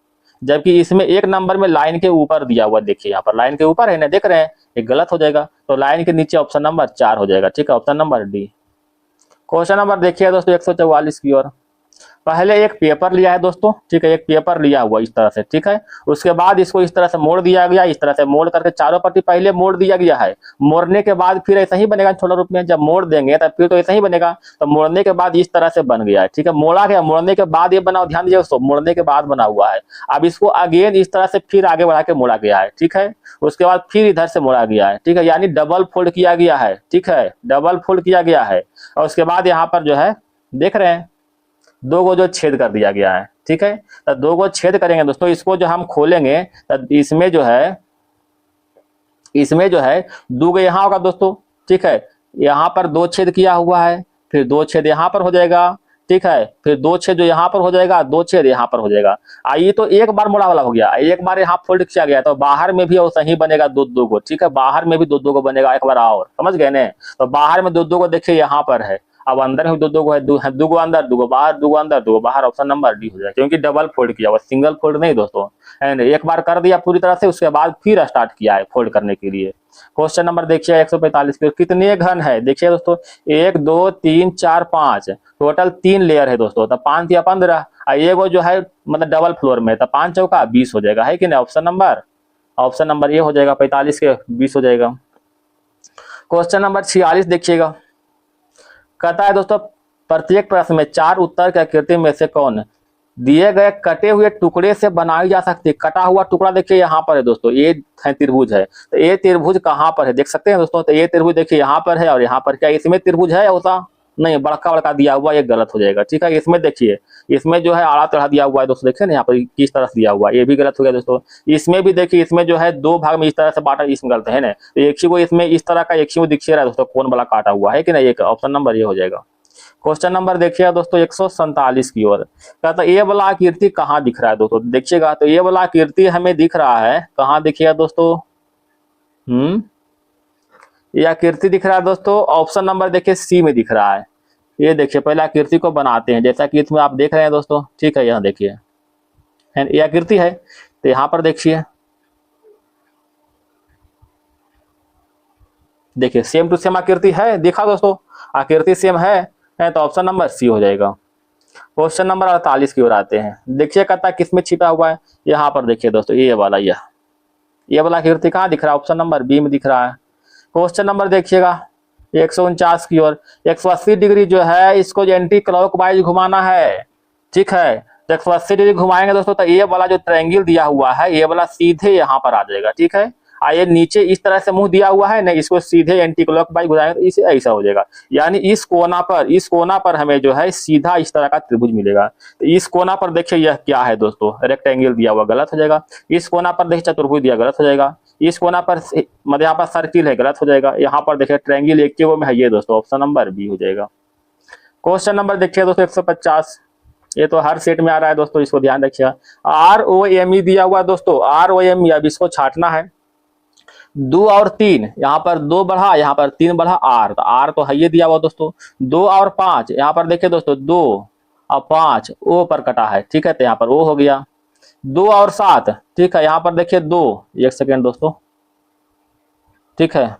जबकि इसमें एक नंबर में लाइन के ऊपर दिया हुआ, देखिए यहाँ पर लाइन के ऊपर है ना, देख रहे हैं, ये गलत हो जाएगा, तो लाइन के नीचे ऑप्शन नंबर 4 हो जाएगा, ठीक है, option number D. Question number देखिए दोस्तों 144 की ओर, पहले एक पेपर लिया है दोस्तों, ठीक है, एक पेपर लिया हुआ इस तरह से, ठीक है, उसके बाद इसको इस तरह से मोड़ दिया गया, इस तरह से मोड़ करके चारों पट्टी पहले मोड़ दिया गया है, मोड़ने के बाद फिर ऐसा ही बनेगा छोटा रूप में, जब मोड़ देंगे तब फिर तो ऐसा ही बनेगा, तो मोड़ने के बाद इस तरह से बन गया है, ठीक है, मोड़ा गया, मोड़ने के बाद ये बना, ध्यान दीजिए दोस्तों, मोड़ने के बाद बना हुआ है। अब इसको अगेन इस तरह से फिर आगे बढ़ा के मोड़ा गया है, ठीक है, उसके बाद फिर इधर से मोड़ा गया है, ठीक है, यानी डबल फोल्ड किया गया है, ठीक है, डबल फोल्ड किया गया है, और उसके बाद यहाँ पर जो है देख रहे हैं 2 गो जो छेद कर दिया गया है, ठीक है, तो 2 गो छेद करेंगे दोस्तों, इसको जो हम खोलेंगे तो इसमें जो है 2 गो यहाँ होगा दोस्तों, ठीक है, यहाँ पर 2 छेद किया हुआ है, फिर 2 छेद यहाँ पर हो जाएगा, ठीक है, फिर 2 छेद जो यहाँ पर हो जाएगा, 2 छेद यहाँ पर हो जाएगा। आइए तो एक बार मोड़ा वाला हो गया, एक बार यहाँ फोल्ड किया गया, तो बाहर में भी वैसा ही बनेगा 2 गो, ठीक है, बाहर में भी 2 गो बनेगा, एक बार और समझ गए ना, तो बाहर में 2 गो देखिए यहाँ पर है, अब अंदर में 2 गो है, 2 गो अंदर, 2 गो बाहर, 2 गो अंदर, 2 गो बाहर, ऑप्शन नंबर डी हो जाएगा, क्योंकि डबल फोल्ड किया हुआ, सिंगल फोल्ड नहीं दोस्तों, एंड एक बार कर दिया पूरी तरह से, उसके बाद फिर स्टार्ट किया है फोल्ड करने के लिए। क्वेश्चन नंबर देखिए 145 के, कितने घन है, देखिए दोस्तों 1 2 3 4 5, टोटल 3 लेयर है दोस्तों, तो 5 या 15, ये वो जो है मतलब डबल फ्लोर में, तो 5 चौका 20 हो जाएगा, है कि नहीं, ऑप्शन नंबर ये हो जाएगा, 45 के 20 हो जाएगा। क्वेश्चन नंबर 46 देखिएगा, कहता है दोस्तों प्रत्येक प्रश्न में 4 उत्तर की आकृति में से कौन दिए गए कटे हुए टुकड़े से बनाई जा सकती है। कटा हुआ टुकड़ा देखिए यहाँ पर है दोस्तों, ये त्रिभुज है, तो ये त्रिभुज कहाँ पर है देख सकते हैं दोस्तों, तो ये त्रिभुज देखिए यहाँ पर है और यहाँ पर, क्या इसमें त्रिभुज है होता नहीं, बड़का बड़का दिया हुआ, ये गलत हो जाएगा, ठीक है। इसमें देखिए इसमें जो है आड़ा टेढ़ा दिया हुआ है दोस्तों, देखिए ना यहाँ पर किस तरह से दिया हुआ है, ये भी गलत हो गया दोस्तों। इसमें भी देखिए इसमें जो है 2 भाग में इस तरह से बांटा, इसमें गलत है ना, तो एक ही को इसमें इस तरह का एक ही दिखिए रहा है दोस्तों, कौन वाला काटा हुआ है कि नहीं, एक ऑप्शन नंबर ये हो जाएगा। क्वेश्चन नंबर देखिए दोस्तों 147 की ओर, कहता ये वाला आकृति कहाँ दिख रहा है दोस्तों, देखिएगा तो ये वाला आकृति हमें दिख रहा है कहाँ, देखिएगा दोस्तों ये आकृति दिख रहा है दोस्तों, ऑप्शन नंबर देखिए सी में दिख रहा है। ये देखिए पहले आकृति को बनाते हैं, जैसा कि इसमें आप देख रहे हैं दोस्तों, ठीक है, यहाँ देखिए ये आकृति है, तो यहाँ पर देखिए सेम टू सेम आकृति है, देखा दोस्तों आकृति सेम है, तो ऑप्शन नंबर सी हो जाएगा। क्वेश्चन नंबर 48 की ओर आते हैं, देखिए कहता किसमें छिपा हुआ है, यहाँ पर देखिए दोस्तों ये वाला आकृति कहाँ दिख रहा है, ऑप्शन नंबर बी में दिख रहा है। क्वेश्चन नंबर देखिएगा 149 की ओर, 180 डिग्री जो है इसको एंटी क्लॉकवाइज घुमाना है, ठीक है, तो 180 डिग्री घुमाएंगे दोस्तों, तो ये वाला जो ट्रायंगल दिया हुआ है ये वाला सीधे यहाँ पर आ जाएगा, ठीक है, ये नीचे इस तरह से मुंह दिया हुआ है ना, इसको सीधे एंटी क्लॉकवाइज घुमाएंगे तो इसे ऐसा हो जाएगा। यानी इस कोना पर हमें जो है सीधा इस तरह का त्रिभुज मिलेगा। तो इस कोना पर देखिए यह क्या है दोस्तों, रेक्टेंगल दिया हुआ, गलत हो जाएगा। इस कोना पर देखिए चतुर्भुज दिया, गलत हो जाएगा। इस कोना पर मतलब यहाँ पर सर्किल है, गलत हो जाएगा। यहाँ पर देखिए ट्रायंगल एक के वो में है, ये दोस्तों ऑप्शन नंबर बी हो जाएगा। क्वेश्चन नंबर देखिए दोस्तों 150, ये तो हर सेट में आ रहा है दोस्तों, इसको ध्यान रखिए। ROME दिया हुआ दोस्तों, ROME, अब इसको छाटना है। 2 और 3, यहाँ पर 2 बढ़ा, यहाँ पर 3 बढ़ा, आर, तो आर तो है ये दिया हुआ दोस्तों। 2 और 5, यहाँ पर देखिए दोस्तों 2 और 5 ओ पर कटा है, ठीक है, तो यहाँ पर ओ हो गया। 2 और 7, ठीक है, यहाँ पर देखिए 2, एक सेकेंड दोस्तों, ठीक है,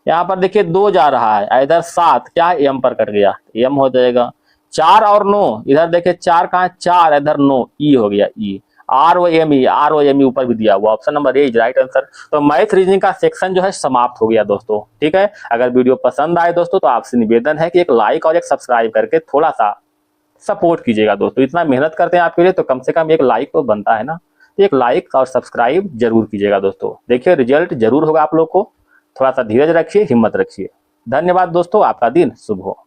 यहाँ पर देखिए 2 जा रहा है, इधर 7 क्या है, एम पर कट गया, एम हो जाएगा। 4 और 9, इधर देखिए 4 कहाँ है, 4 इधर 9, ई हो गया, ई। ROME ऊपर भी दिया हुआ, option number A is right answer. तो मैथ रीजनिंग का सेक्शन जो है समाप्त हो गया दोस्तों, ठीक है। अगर वीडियो पसंद आए दोस्तों तो आपसे निवेदन है कि एक लाइक और एक सब्सक्राइब करके थोड़ा सा सपोर्ट कीजिएगा दोस्तों। इतना मेहनत करते हैं आपके लिए तो कम से कम एक लाइक तो बनता है ना, एक लाइक और सब्सक्राइब जरूर कीजिएगा दोस्तों। देखिए रिजल्ट जरूर होगा आप लोग को, थोड़ा सा धीरज रखिए, हिम्मत रखिए। धन्यवाद दोस्तों, आपका दिन शुभ हो।